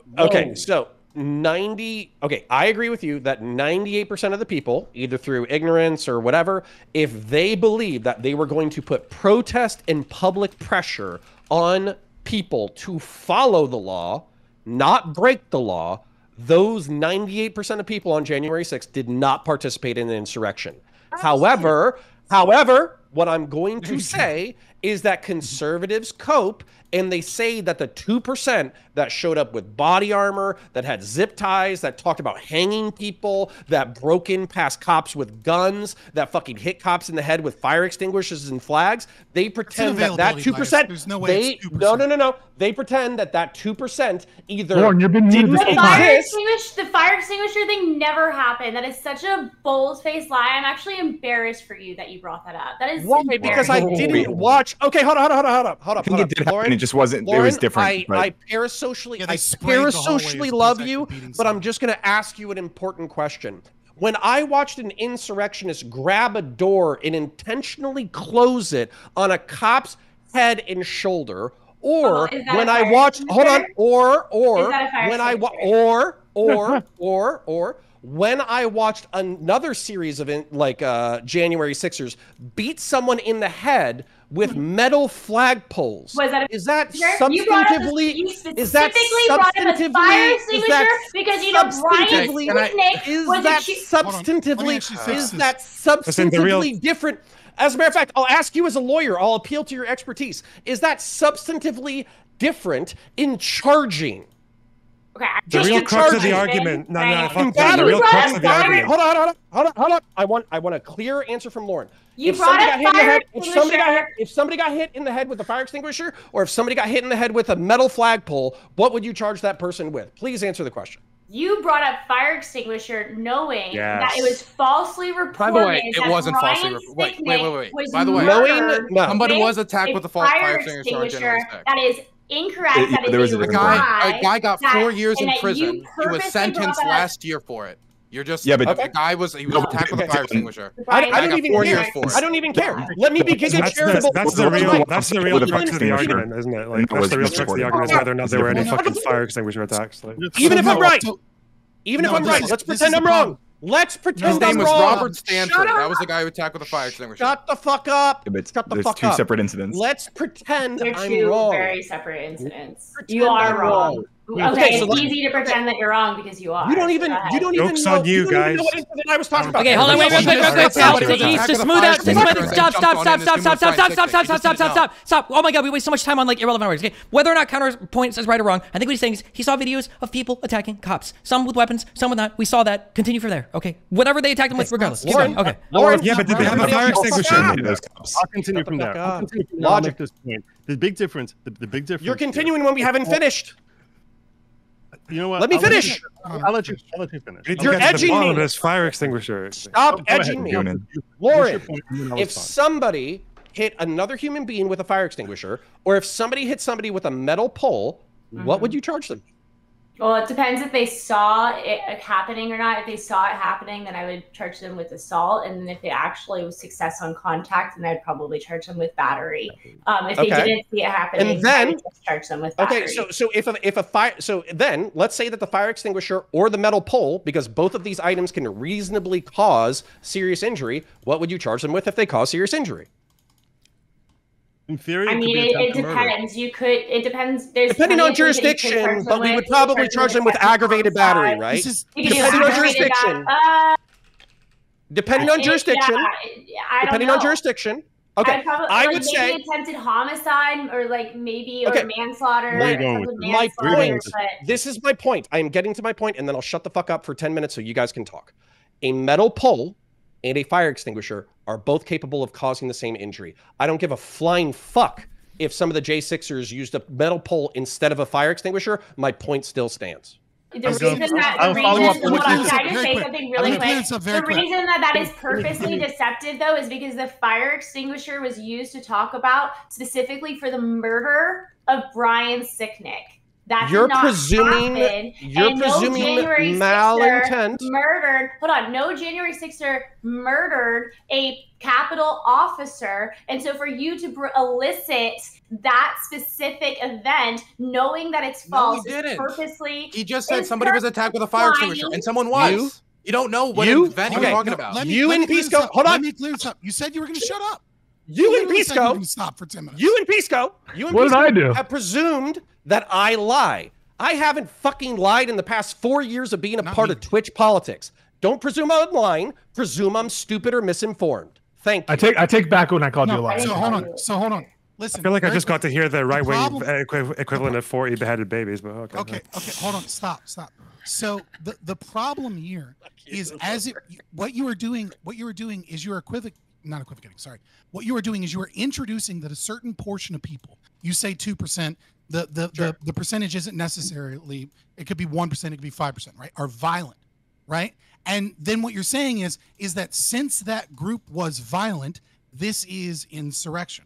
I agree with you that 98% of the people, either through ignorance or whatever, if they believe that they were going to put protest and public pressure on people to follow the law, not break the law, those 98% of people on January 6th did not participate in an insurrection. However, what I'm going to say is that conservatives cope, and they say that the 2% that showed up with body armor, that had zip ties, that talked about hanging people, that broke in past cops with guns, that fucking hit cops in the head with fire extinguishers and flags, they pretend that 2%, There's no way it's 2%. No. They pretend that 2% either The fire extinguisher thing never happened. That is such a bold-faced lie. I'm actually embarrassed for you that you brought that up. That is why? Because I didn't watch. Okay, hold up. I think it did happen. It just wasn't. Lauren, it was different. I parasocially love you, but I'm just going to ask you an important question. When I watched an insurrectionist grab a door and intentionally close it on a cop's head and shoulder, or when I watched, when I watched another series of January 6ers beat someone in the head with metal flagpoles. Is that substantively? Is that substantively different? As a matter of fact, I'll ask you as a lawyer, I'll appeal to your expertise. Is that substantively different in charging? Okay, the real crux of the argument. No, fuck that. The real crux of the argument. Hold on. I want a clear answer from Lauren. If somebody got hit in the head with a fire extinguisher, or if somebody got hit in the head with a metal flagpole, what would you charge that person with? Please answer the question. You brought up fire extinguisher knowing that it was falsely reported. By the way, it wasn't falsely reported. Wait. By the way, somebody was attacked with a fire extinguisher. That is incorrect. A guy got 4 years in prison. He was sentenced last year for it. You're just the guy was attacked with a fire extinguisher. I don't even care. Let me be charitable. That's the real crux of the argument, isn't it? Like that's the real crux of the argument is whether or not there were any fucking fire extinguisher attacks. Like, even if I'm right, let's pretend I'm wrong. Let's pretend his name was Robert Stanford. That was the guy who attacked with a fire extinguisher. Shut the fuck up. Shut the fuck up. There's two separate incidents. Let's pretend They're I'm two wrong. very separate incidents. You are wrong. Okay, it's easy to pretend that you're wrong because you are. You don't even know. Jokes on you guys. What incident I was talking about. Okay, hold on, wait, quick. To smooth out. Stop. Oh my god, we waste so much time on like irrelevant words. Okay, whether or not counterpoint says right or wrong, I think what he's saying is he saw videos of people attacking cops. Some with weapons, some with not. We saw that. Continue from there. Okay, whatever they attacked them with, regardless. Lauren, okay. Yeah, but did they have a fire extinguisher? I'll continue from there. Logic. This point. The big difference. You're continuing when we haven't finished. You know what? Let me finish. I'll let you finish. You're edging me. This fire extinguisher. Stop edging me. Lauren, if somebody hit another human being with a fire extinguisher, or if somebody hit somebody with a metal pole, what would you charge them? Well, it depends if they saw it happening or not. If they saw it happening, then I would charge them with assault. And then if it actually was success on contact, then I'd probably charge them with battery. If they didn't see it happening, and then I would just charge them with battery. Okay, so if a fire, so then let's say that the fire extinguisher or the metal pole, because both of these items can reasonably cause serious injury, what would you charge them with if they cause serious injury? In theory, I mean, it depends. It depends. Depending on jurisdiction, but we would probably charge them with aggravated battery, right? Depending on jurisdiction. Depending on jurisdiction. Okay, I would say attempted homicide or like maybe or manslaughter. My point. This is my point. I am getting to my point, and then I'll shut the fuck up for 10 minutes so you guys can talk. A metal pole and a fire extinguisher are both capable of causing the same injury. I don't give a flying fuck if some of the J6ers used a metal pole instead of a fire extinguisher. My point still stands. The reason that is purposely deceptive, though, is because the fire extinguisher was used to talk about specifically for the murder of Brian Sicknick. That You're did not presuming happen. you're And presuming no January malintent. 6er murdered. Hold on, no January 6er murdered a Capitol officer, and so for you to elicit that specific event, knowing that it's false, he didn't. Purposely. He just said somebody was attacked with a fire extinguisher, and someone was. You don't know what event you're talking about. Let me Pisco, hold on. Let me clear this up. You said you were going to shut up. You and Pisco, stop for 10 minutes. You and Pisco, what did I do? Have presumed that I lie. I haven't fucking lied in the past 4 years of being a part of Twitch politics. Don't presume I'm lying. Presume I'm stupid or misinformed. Thank you. I take back when I called you a liar. So hold on. Listen. I feel like I just got to hear the right-wing equivalent of 40 beheaded babies, but okay. Okay, hold on. Stop. So the problem here is what you were doing is you're not equivocating, sorry. What you are doing is you are introducing that a certain portion of people, you say 2%, the percentage isn't necessarily, it could be 1%, it could be 5%, right? Are violent, right? And then what you're saying is that since that group was violent, this is insurrection.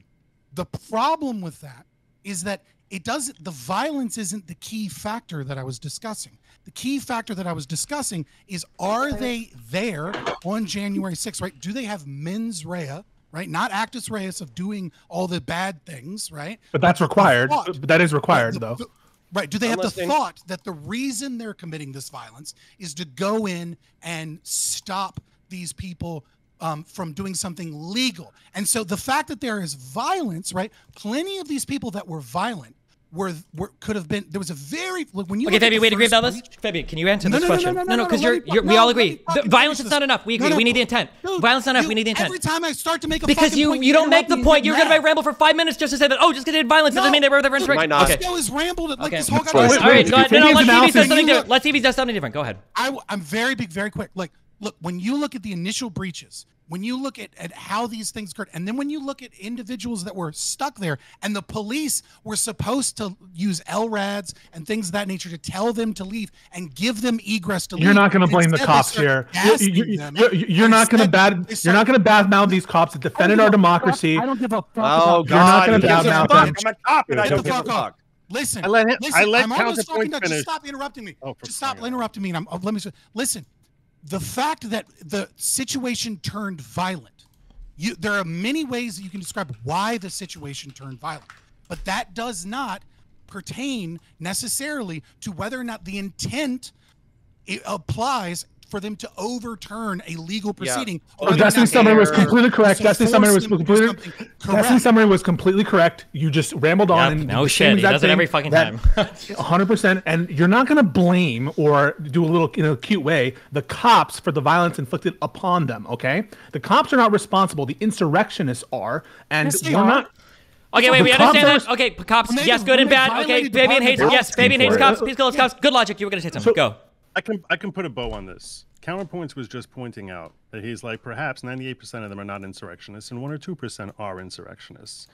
The problem with that is that the violence isn't the key factor that I was discussing. The key factor that I was discussing is, are they there on January 6th, right? Do they have mens rea, right? Not actus reus of doing all the bad things, right? But that's required. That is required, though. Right. Do they have the thought that the reason they're committing this violence is to go in and stop these people from doing something legal? And so the fact that there is violence, right? Plenty of these people that were violent could have been. There was a very when you. Okay, Fabian, we agree about this. Fabian, can you answer this question? No, because we all agree. Violence is not enough. We agree. We need the intent. Violence is not enough. We need the intent. Every time I start to make a because you don't make the point. You're gonna ramble for 5 minutes just to say that. Oh, just because they did violence doesn't mean they were there for insurrection. Okay. Is rambled like this whole guy. All right, go ahead. No, let's see if he says something different. Let's see if he does something different. Go ahead. I'm very quick. Like, look, when you look at the initial breaches, when you look at how these things occurred, and then when you look at individuals that were stuck there, and the police were supposed to use LRADs and things of that nature to tell them to leave and give them egress to leave. You're not going to blame the cops here. You're not going to badmouth these cops that defended our democracy. I don't give a fuck. Oh, you're not going to badmouth them. I'm a cop and I don't give a fuck. Listen, I let I'm almost talking Counterpoint to. finish. Just stop interrupting me. Just stop interrupting me. And let me listen. The fact that the situation turned violent, there are many ways that you can describe why the situation turned violent, but that does not pertain necessarily to whether or not the intent applies for them to overturn a legal proceeding. Destiny's summary was completely correct. Destiny's summary was completely correct. You just rambled on. And no shit. He does it every fucking time. 100%. And you're not going to blame or do a little, cute way the cops for the violence inflicted upon them. Okay, the cops are not responsible. The insurrectionists are, and yes, we're not. Okay, wait, we understand that. Okay, cops, yes, good and bad. Okay, Fabian hates cops. Please kill cops. Good logic. You were going to say something. Go. I can put a bow on this. Counterpoints was just pointing out that he's like, perhaps 98% of them are not insurrectionists and 1 or 2% are insurrectionists.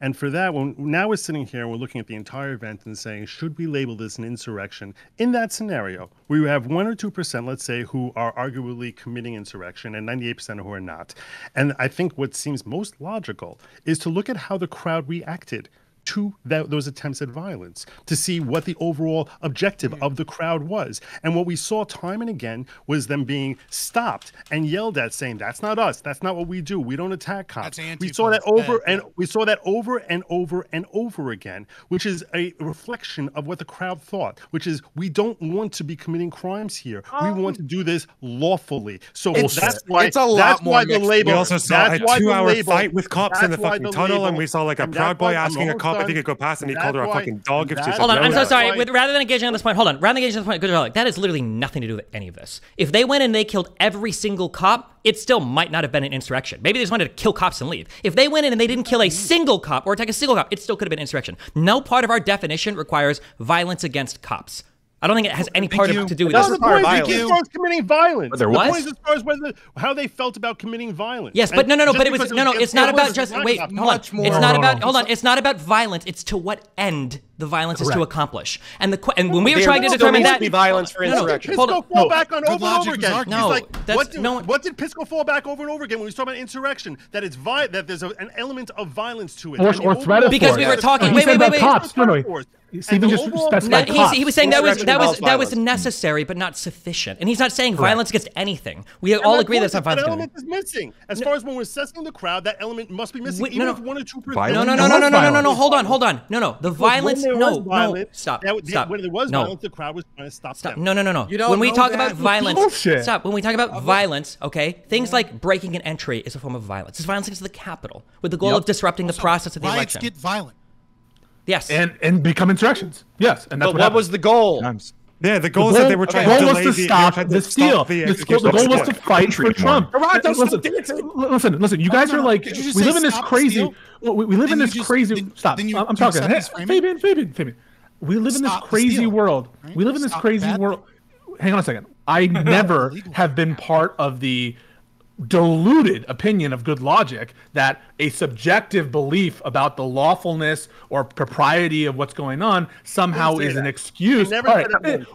And for that, now we're sitting here and we're looking at the entire event and saying, should we label this an insurrection? In that scenario, we have 1 or 2%, let's say, who are arguably committing insurrection and 98% who are not. And I think what seems most logical is to look at how the crowd reacted to those attempts at violence, to see what the overall objective of the crowd was. And what we saw time and again was them being stopped and yelled at, saying, that's not us, that's not what we do, we don't attack cops. We saw that over and over again, which is a reflection of what the crowd thought, which is, we don't want to be committing crimes here. We want to do this lawfully. So that's why the label. We also saw a 2-hour fight with cops in the fucking tunnel, and we saw like a Proud Boy asking a cop if he could go past, and he called her a fucking dog if she said Hold on, no. I'm so sorry. Rather than engaging on this point, good dialogue. That has literally nothing to do with any of this. If they went and they killed every single cop, it still might not have been an insurrection. Maybe they just wanted to kill cops and leave. If they went in and they didn't kill a single cop or attack a single cop, it still could have been insurrection. No part of our definition requires violence against cops. I don't think it has any part to do with this. The point is as far as committing violence. There was? The point is as far as how they felt about committing violence. Yes, but no, but it was it's not about just wait, hold on. It's not about violence. It's to what end the violence is to accomplish. And when we were trying to determine that, be violence for insurrection. Pisco fall back on over and over again. No, what did Pisco fall back over and over again when we talk about insurrection? That it's that there's an element of violence to it. Or threat of because we were talking. Wait. Cops. No. Stephen just specified cops. He was saying that was necessary but not sufficient, and he's not saying violence against anything. We all agree that's not violence. That element is missing. As far as when we're assessing the crowd, that element must be missing. Even if 1 or 2%. No. Hold on. No. The violence. No. Stop. When there was violence, the crowd was trying to stop them. No. When we talk about violence, stop. When we talk about violence, okay, things like breaking an entry is a form of violence. It's violence against the Capitol with the goal of disrupting the process of the election. Riots get violent. Yes. And become insurrections. Yes. And that's what was the goal? Yeah, the goal is that they were trying to delay to stop the steal. The goal was to fight for Trump. Listen. You guys are like, we live in this crazy. We live in this crazy. Stop. I'm talking. Fabian. We live in this crazy world. We live in this crazy world. Hang on a second. I never have been part of the diluted opinion of Good Logic that a subjective belief about the lawfulness or propriety of what's going on somehow is an excuse.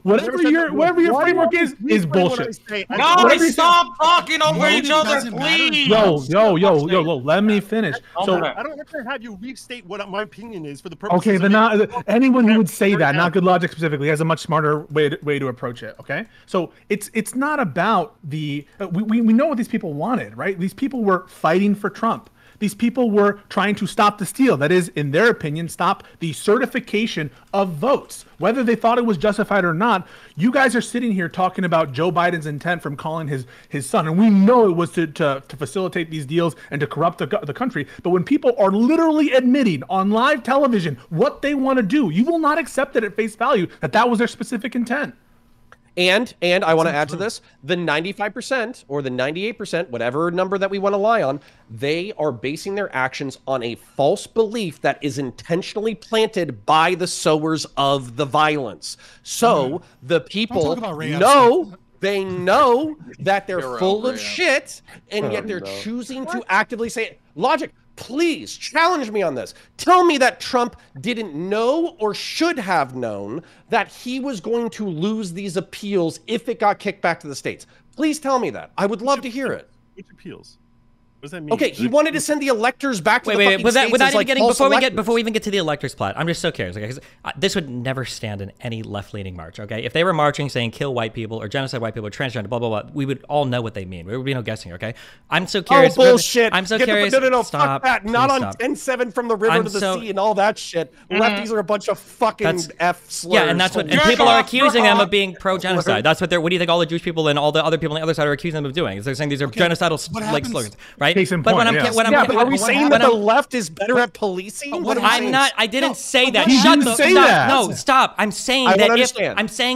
Whatever your framework is bullshit. Guys, stop talking over each other, please. Yo, let me finish. So I don't have to have you restate what my opinion is for the purpose. Okay, then not anyone who would say that, not Good Logic specifically, has a much smarter way to approach it. Okay, so it's not about the we know what these people wanted, right? These people were fighting for Trump. These people were trying to stop the steal. That is, in their opinion, stop the certification of votes. Whether they thought it was justified or not, you guys are sitting here talking about Joe Biden's intent from calling his son. And we know it was to facilitate these deals and to corrupt the country. But when people are literally admitting on live television what they want to do, you will not accept it at face value that was their specific intent. And I want to add to this, the 95% or the 98%, whatever number that we want to lie on, they are basing their actions on a false belief that is intentionally planted by the sowers of the violence. So the people know, they know that they're full of shit, and yet they're choosing to actively say it. Logic. Please challenge me on this. Tell me that Trump didn't know or should have known that he was going to lose these appeals if it got kicked back to the states. Please tell me that. I would love to hear it. Which appeals? What does that mean? Okay, he wanted to send the electors back to the fucking states. Without even like getting before we even get to the electors plot, I'm just so curious. Okay, 'cause this would never stand in any left-leaning march. Okay, if they were marching saying "kill white people" or "genocide white people" or "transgender," blah blah blah, we would all know what they mean. There would be no guessing. Okay, I'm so curious. Oh bullshit! I'm so curious. No, stop. Fuck that. Not on 10-7 from the river to the sea and all that shit. Lefties are a bunch of fucking F slurs. Yeah, and that's what people are accusing them of being pro-genocide. That's what they're. What do you think all the Jewish people and all the other people on the other side are accusing them of doing? Is they're saying these are genocidal like slogans, right? But are we saying that the left is better at policing? I'm not. I didn't say that. No, stop. I'm saying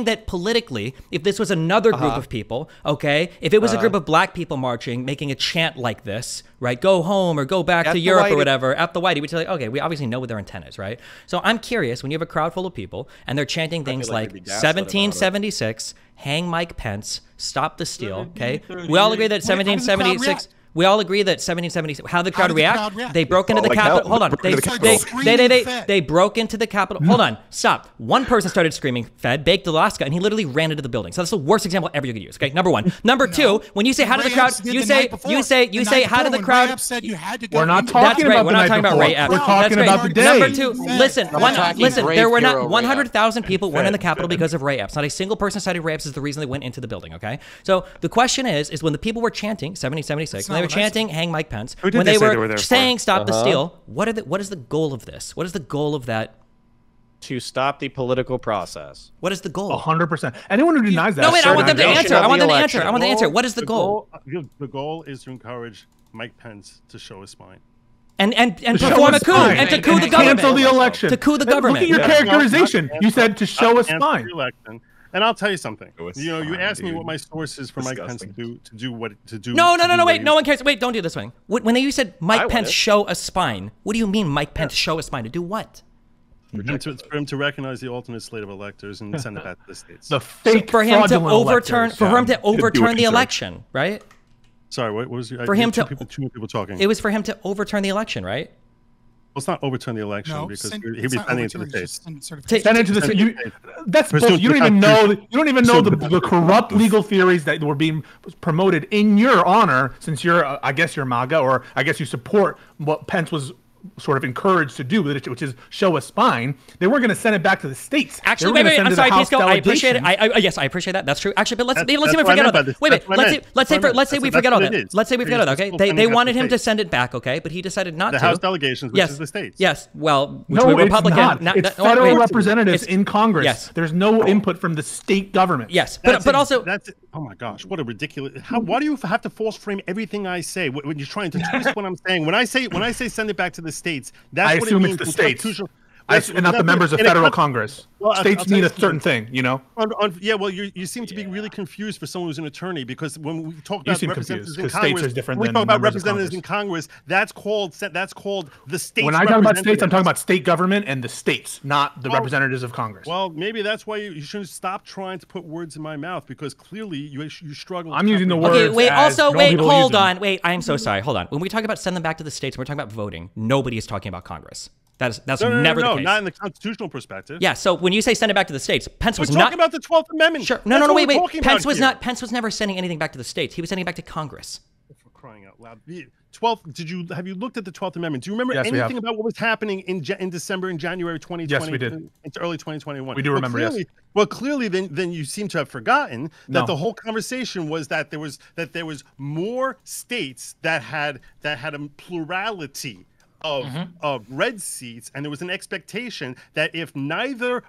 that politically, if this was another group of people, okay, if it was a group of black people marching, making a chant like this, right? Go home or go back to Europe or whatever. At the whitey, we tell you, okay, we obviously know what their intent is, right? So I'm curious when you have a crowd full of people and they're chanting things like 1776, hang Mike Pence, stop the steal. Okay, we all agree that 1776. We all agree that 1776. How did the crowd react? They broke into the Capitol. Hold on. They broke into the Capitol. Hold on. Stop. One person started screaming "Fed," baked Alaska, and he literally ran into the building. So that's the worst example ever you could use. Okay. Number one. Number two. When you say how did the crowd? You say how did the crowd? We're not talking about. We're not talking about Ray Epps. We're talking about the day. Number two. Listen. There were not 100,000 people went in the Capitol because of Ray Epps. Not a single person cited Ray Epps as the reason they went into the building. Okay. So the question is when the people were chanting 1776, when they were chanting "Hang Mike Pence," when they were saying "Stop the steal," what is the goal of this? What is the goal of that? To stop the political process. What is the goal? 100%. Anyone who denies that. No, wait. I want them to answer. I want the answer. What is the goal? The goal is to encourage Mike Pence to show his spine. And perform a coup and to coup the government. Cancel the election. To coup the government. Look at your characterization. You said to show a spine. And I'll tell you something. You asked me what my source is for Mike Pence to do. No, wait. No one cares. Wait, don't do this thing. When you said Mike Pence show a spine, what do you mean Mike Pence show a spine? To do what? For him to recognize the ultimate slate of electors and send it back to the states. The fake for him to overturn the election, right? Sorry, what was your? For him to two people talking. It was for him to overturn the election, right? Let's not overturn the election because he'll be sending it to the states. Send it to the that's bullshit. You don't even know. You don't even know the corrupt legal theories that were being promoted in your honor, since you're, I guess you're MAGA, or I guess you support what Pence was sort of encouraged to do, which is show a spine. They weren't going to send it back to the states. Actually, wait, I'm sorry, Pisco. I appreciate it. Yes, I appreciate that. That's true. Actually, but let's say we forget all that. Wait. Let's say we forget all that. Let's say we forget all that. Okay, they wanted him to send it back. Okay, but he decided not to. The House delegations, which is the states. Yes. Well, no, Republican. It's federal representatives in Congress. Yes. There's no input from the state government. Yes, but also that's. Oh my gosh, what a ridiculous! Why do you have to false frame everything I say when you're trying to twist what I'm saying? When I say send it back to the states, that's I assume it's the states. And not the members of federal Congress. Well, states mean a certain thing, you know? Yeah, well, you seem to be really confused for someone who's an attorney, because when we talk about representatives in Congress, in Congress, that's called the states. When I talk about states, I'm talking about state government and the states, not the representatives of Congress. Well, maybe that's why you shouldn't stop trying to put words in my mouth, because clearly you struggle. I'm using the words. Okay, wait. Also, wait. Hold on. Wait. I'm so sorry. Hold on. When we talk about send them back to the states, we're talking about voting. Nobody is talking about Congress. That's never the case. Not in the constitutional perspective. Yeah. So when you say send it back to the states, Pence was not talking about the 12th Amendment. Sure. No. Wait. Pence was never sending anything back to the states. He was sending it back to Congress. For crying out loud. 12th. Have you looked at the 12th Amendment? Do you remember anything about what was happening in December and January 2020? Yes, we did. Into early 2021. We do remember. Yes. Well, clearly, then you seem to have forgotten that the whole conversation was that there was more states that had a plurality of red seats, and there was an expectation that if neither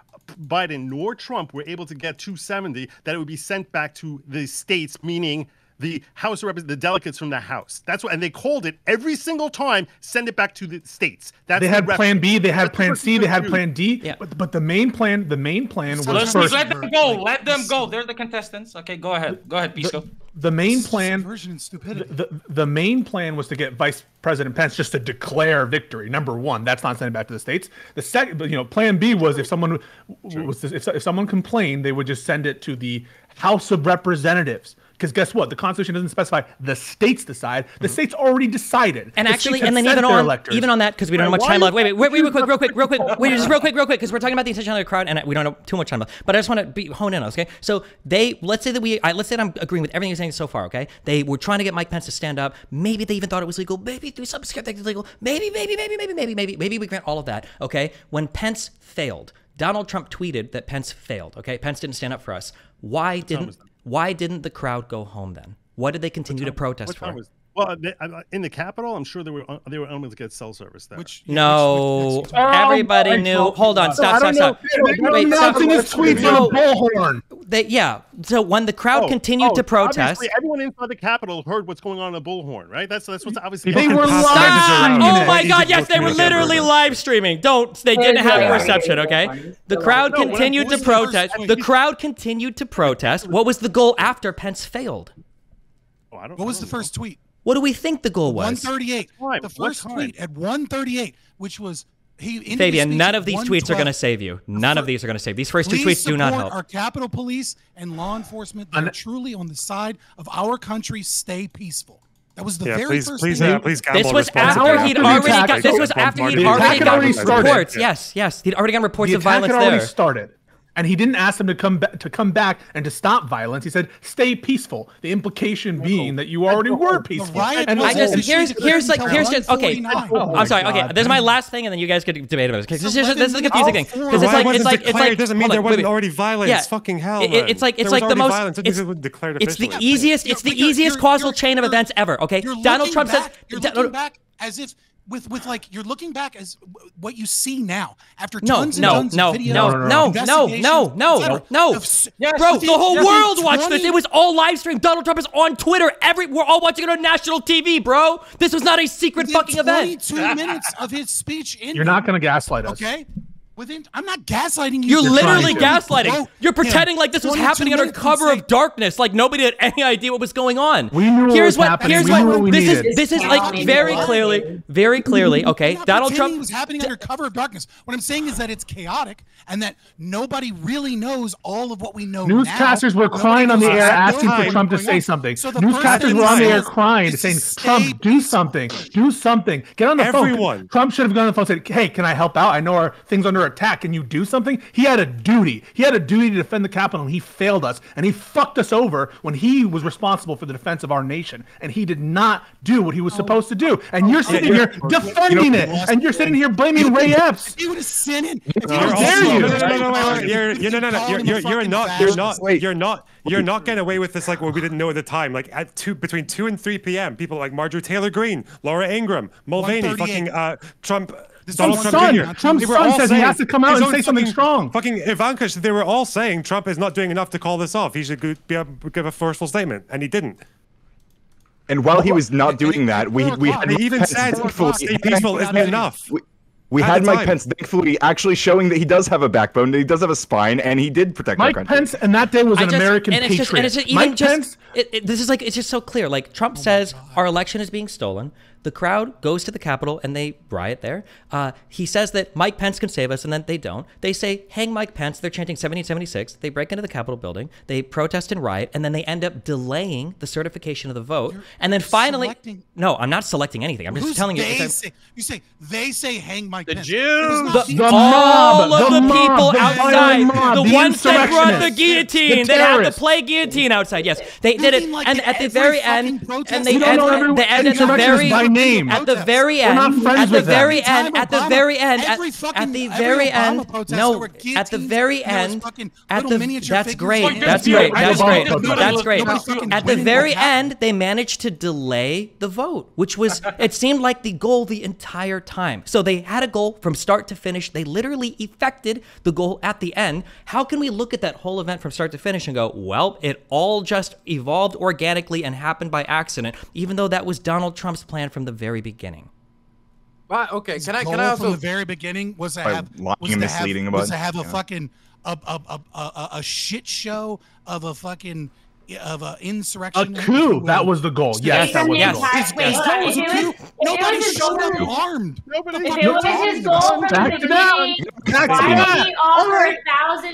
Biden nor Trump were able to get 270, that it would be sent back to the states, meaning the House of Representatives, the delegates from the House. That's what, and they called it every single time, send it back to the states. They had Plan B, they had Plan C, they had Plan D. Yeah. But the main plan was first. Let them go. Let them go. They're the contestants. Okay, go ahead, Pisco. The main plan. The main plan was to get Vice President Pence just to declare victory. Number one, that's not sending back to the states. The second, Plan B was if someone complained, they would just send it to the House of Representatives. Because guess what? The Constitution doesn't specify the states decide. The states already decided. And actually, and then even on that, because we don't have much time left. Wait, real quick. Wait, just real quick, because we're talking about the attention of the crowd, and we don't have too much time left. But I just want to hone in on this, okay? So let's say that I'm agreeing with everything you're saying so far, okay? They were trying to get Mike Pence to stand up. Maybe they even thought it was legal. Maybe through some skeptics it's legal. Maybe we grant all of that, okay? When Pence failed, Donald Trump tweeted that Pence failed, okay? Pence didn't stand up for us. Why didn't the crowd go home then? What did they continue to protest for? Well, in the Capitol, I'm sure they were unable to get cell service there. Everybody knew. Hold on, stop. Wait, stop. His tweets on a bullhorn. So when the crowd continued to protest, obviously everyone inside the Capitol heard what's going on in a bullhorn, right? That's what's obviously. They were live. Oh my God! Yes, they were literally live streaming. They didn't have a reception. Okay, the crowd continued to protest. The crowd continued to protest. What was the goal after Pence failed? What was the first tweet? What do we think the goal was? 138. The first tweet at 138, which was Fabian, none of these tweets are going to save you. None of these are going to save. These first two tweets do not help. Our Capitol Police and law enforcement are truly on the side of our country. Stay peaceful. That was the very first thing. Please this was after he'd already got. This was after he'd already got reports. Yes, he'd already gotten reports of violence there. The attack had already started. And he didn't ask them to come back and to stop violence. He said, "Stay peaceful." The implication being that you already were peaceful. And here's just okay. I'm sorry. Okay, this is my last thing, and then you guys could debate about this. This is a confusing thing because it's like it doesn't mean there wasn't already violence. Yeah, it's fucking hell. It's like the most. It's the easiest causal chain of events ever. Okay, Donald Trump says. You're looking back as if. With like you're looking back as what you see now after tons and tons of videos. No. Bro, the whole world watched this. It was all live streamed. Donald Trump is on Twitter. We're all watching it on national TV, bro. This was not a secret fucking event. 22 minutes of his speech. You're not going to gaslight us. Okay. I'm not gaslighting you. You're literally gaslighting. You're pretending like this was happening under cover of darkness, like nobody had any idea what was going on. We knew what was happening. This is like very clearly. Okay, Donald Trump was happening under cover of darkness. What I'm saying is that it's chaotic and that nobody really knows all of what we know. Newscasters were crying on the air asking for Trump to say something. Newscasters were on the air crying, saying, "Trump, do something, do something, get on the phone." Trump should have gone on the phone and said, "Hey, can I help out? I know our thing's under attack. Can you do something?" He had a duty. He had a duty to defend the Capitol, and he failed us, and he fucked us over when he was responsible for the defense of our nation, and he did not do what he was supposed to do. And you're sitting here defending it, and you're sitting here blaming Ray Epps. You would have sent it. You're not getting away with this like what we didn't know at the time. Like between 2 and 3 p.m., people like Marjorie Taylor Greene, Laura Ingraham, Mulvaney, fucking Trump. Donald Trump Trump's son says he has to come out and say something strong. Fucking Ivanka, they were all saying Trump is not doing enough to call this off. He should give a forceful statement, and he didn't. And while he was not doing that, we had even said stay peaceful isn't enough. We had Mike Pence, thankfully, actually showing that he does have a backbone, that he does have a spine, and he did protect our country. Mike Pence, and that day was an American patriot. This is like, it's just so clear. Like, Trump says our election is being stolen. The crowd goes to the Capitol and they riot there. He says that Mike Pence can save us, and then they don't. They say, hang Mike Pence. They're chanting 1776. They break into the Capitol building. They protest and riot, and then they end up delaying the certification of the vote. And then finally, no, I'm not selecting anything. I'm just telling you. They say hang Mike Pence. The Jews. All of the people outside. The ones that brought the guillotine. They have to play guillotine outside. Yes, they did it. And at the very end, and they end at the very name. At the very end. At the very end. At the very end. At the very end. No. At the very end. That's great. That's great. That's great. That's great. At the very end, they managed to delay the vote, which was, it seemed like the goal the entire time. So they had a goal from start to finish. They literally effected the goal at the end. How can we look at that whole event from start to finish and go, well, it all just evolved organically and happened by accident, even though that was Donald Trump's plan from the very beginning? Okay, can I also from the very beginning was to have a fucking a shit show of a fucking insurrection. A coup. That was the goal. Yes, that was the goal. Nobody showed up armed. If it was his goal from the beginning, why did he offer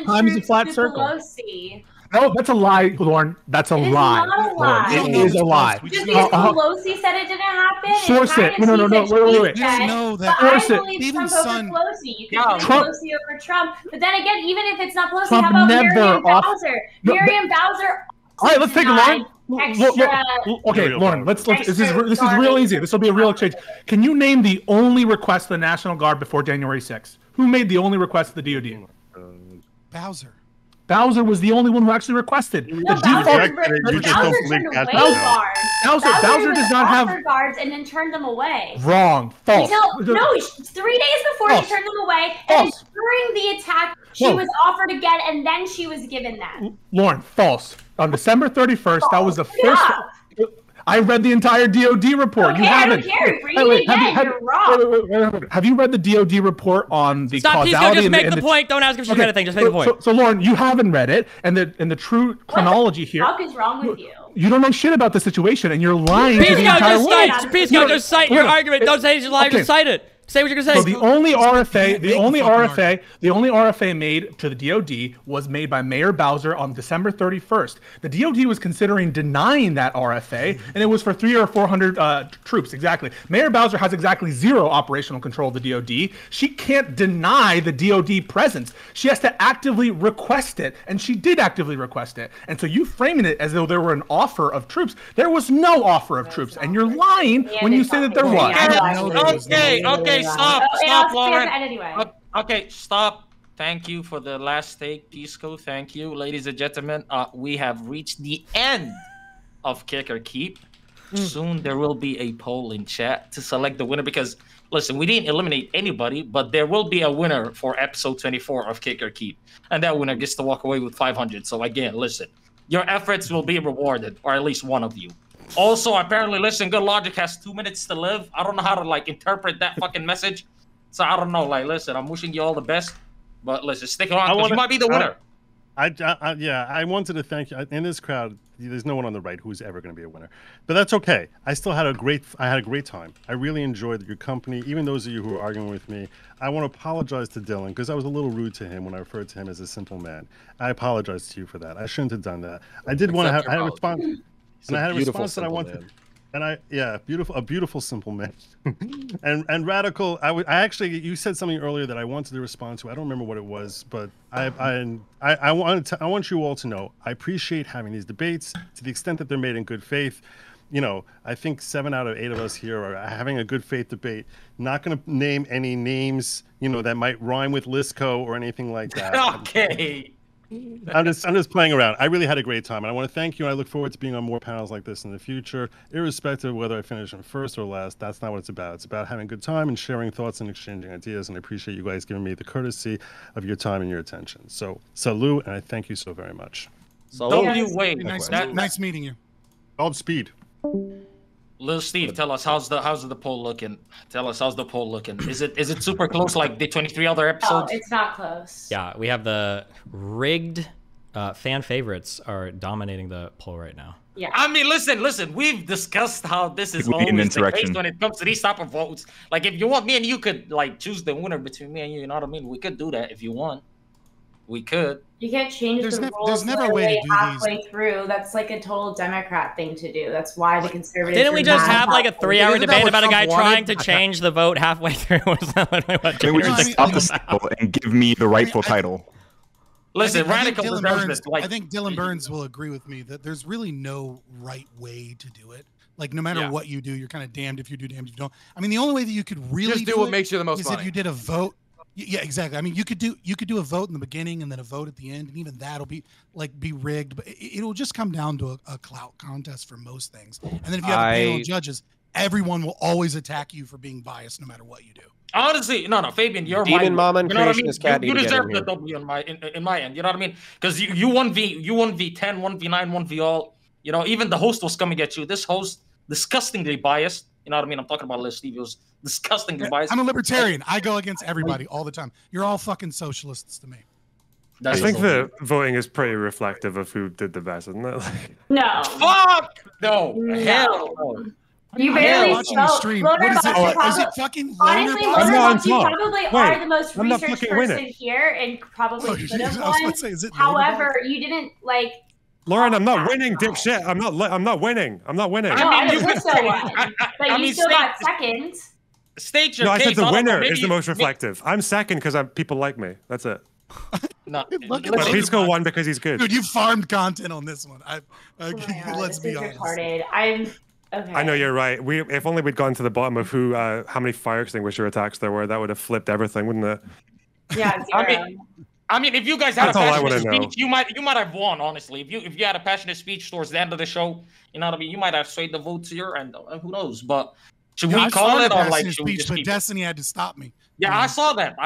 1,000 troops to Pelosi? No, that's a lie, Lauren. That's a lie. Not a lie. It is a lie. Just because Pelosi said it didn't happen. Source it. No. Wait. No, that I believe Trump over Pelosi. You can believe Pelosi over Trump. But then again, even if it's not Pelosi, how about Miriam Bowser? Miriam Bowser. All right, let's take a Lauren. Okay, Lauren. Let's. This is real easy. This will be a real exchange. Can you name the only request of the National Guard before January 6th? Who made the only request of the DoD? Bowser. Bowser was the only one who actually requested. No, Bowser turned away guards. Bowser does not have guards and then turned them away. Wrong. False. 3 days before he turned them away, and during the attack, she was offered again, and then she was given that. Lauren, false. On December 31st, that was the first. I read the entire DoD report. Okay, you haven't. I don't care. Read it again. You're wrong. Have you read the DoD report on the causality? Stop, just make the point. Don't ask if she's read anything. Just make the point. So, Lauren, you haven't read it, and the true chronology here. What the fuck is wrong with you? You don't know shit about the situation, and you're lying to the entire world. Peace, just cite your argument. Don't say you're lying. Just cite it. Say what you're gonna say. So the only RFA made to the DoD was made by Mayor Bowser on December 31st. The DoD was considering denying that RFA, and it was for 300 or 400 troops exactly. Mayor Bowser has exactly 0 operational control of the DoD. She can't deny the DoD presence. She has to actively request it, and she did actively request it. And so you framing it as though there were an offer of troops. There was no offer of troops, and you're lying when you say that there was. Okay, stop, Lauren. Okay, stop. Thank you for the last take, Pisco. Thank you, ladies and gentlemen. We have reached the end of Kick or Keep. Soon there will be a poll in chat to select the winner because, listen, we didn't eliminate anybody, but there will be a winner for episode 24 of Kick or Keep. And that winner gets to walk away with 500. So again, listen, your efforts will be rewarded, or at least one of you. Also, apparently, listen, Good Logic has 2 minutes to live. I don't know how to, interpret that fucking message. So I don't know. Listen, I'm wishing you all the best. But listen, stick around because you might be the winner. I wanted to thank you. In this crowd, there's no one on the right who's ever going to be a winner, but that's okay. I had a great time. I really enjoyed your company. Even those of you who are arguing with me, I want to apologize to Dylan because I was a little rude to him when I referred to him as a simple man. I apologize to you for that. I shouldn't have done that. I did want to have. I had a response, and I had a response that I wanted. And a beautiful simple man, and radical. I actually, you said something earlier that I wanted to respond to. I don't remember what it was, but I want you all to know I appreciate having these debates to the extent that they're made in good faith. You know, I think 7 out of 8 of us here are having a good faith debate. Not going to name any names, you know, that might rhyme with Lisco or anything like that. Okay. I'm just playing around. I really had a great time, and I want to thank you. And I look forward to being on more panels like this in the future, irrespective of whether I finish in first or last. That's not what it's about. It's about having a good time and sharing thoughts and exchanging ideas. And I appreciate you guys giving me the courtesy of your time and your attention. So, salute, and I thank you so very much. W-Wade. Nice meeting you. Godspeed. Lil Steve, tell us how's the poll looking? Tell us how's the poll looking? Is it super close like the 23 other episodes? No, it's not close. Yeah, we have the rigged fan favorites are dominating the poll right now. Yeah. I mean, listen. We've discussed how this is always the case when it comes to these type of votes. Like, if you want, me and you could like choose the winner between me and you. You know what I mean? We could do that if you want. We could. You can't change the rules. There's never a way to do halfway through. That's like a total Democrat thing to do. That's why the conservatives. Didn't we just have like a 3-hour debate about a guy trying to change the vote halfway through? They would just stop the cycle and give me the rightful title. Listen, I think Dylan Burns will agree with me that there's really no right way to do it. Like, no matter what you do, you're kind of damned if you do, damned if you don't. I mean, the only way that you could really just do what makes you the most money is if you did a vote. Yeah, exactly. I mean, you could do a vote in the beginning and then a vote at the end, and even that'll be rigged. But it'll just come down to a clout contest for most things. And then if you have a panel of judges, everyone will always attack you for being biased, no matter what you do. Honestly, no, Fabian, you're Demon Mama and you know what I mean? You you deserve the W in my end. You know what I mean? Because you won V10, 1v9, 1v all. You know, even the host was coming at you. This host, disgustingly biased. You know what I mean? I'm talking about Lil Steve. He was disgustingly biased. I'm a libertarian. I go against everybody all the time. You're all fucking socialists to me. I think the voting is pretty reflective of who did the best, isn't it? No. Fuck! No. Hell no. You barely watching the stream. What is it? Is it fucking honestly, Lonerbox? you probably are the most researched person here and probably should have won. However, you didn't like. Lauren, I'm not winning, dipshit. I'm not winning. No, I would still won. But you still got second. State your case. No, I said the winner is the most reflective. I'm second because people like me. That's it. No, Pisco won because he's good. Dude, you farmed content on this one. Let's be honest. Okay. I know you're right. If only we'd gone to the bottom of how many fire extinguisher attacks there were, that would have flipped everything, wouldn't it? Yeah, I mean, if you guys had a passionate speech, you might have won. Honestly, if you had a passionate speech towards the end of the show, you know what I mean. You might have swayed the vote to your end. Who knows? But should we call it or like? Should we just but Destiny had to stop me. Yeah, I saw that.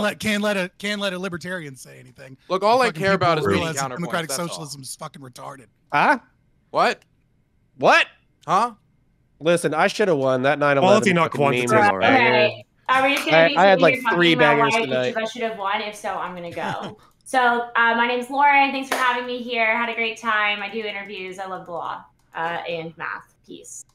Can't let a libertarian say anything. Look, all I care about is being counterpoint. Democratic socialism is fucking retarded. Huh? What? Huh? Listen, I should have won that 9/11. Quality, not quantity. Okay. Are we just gonna be I had like 3 bangers tonight. I should have won. If so, I'm gonna go. So my name's Lauren. Thanks for having me here. Had a great time. I do interviews. I love the law and math. Peace.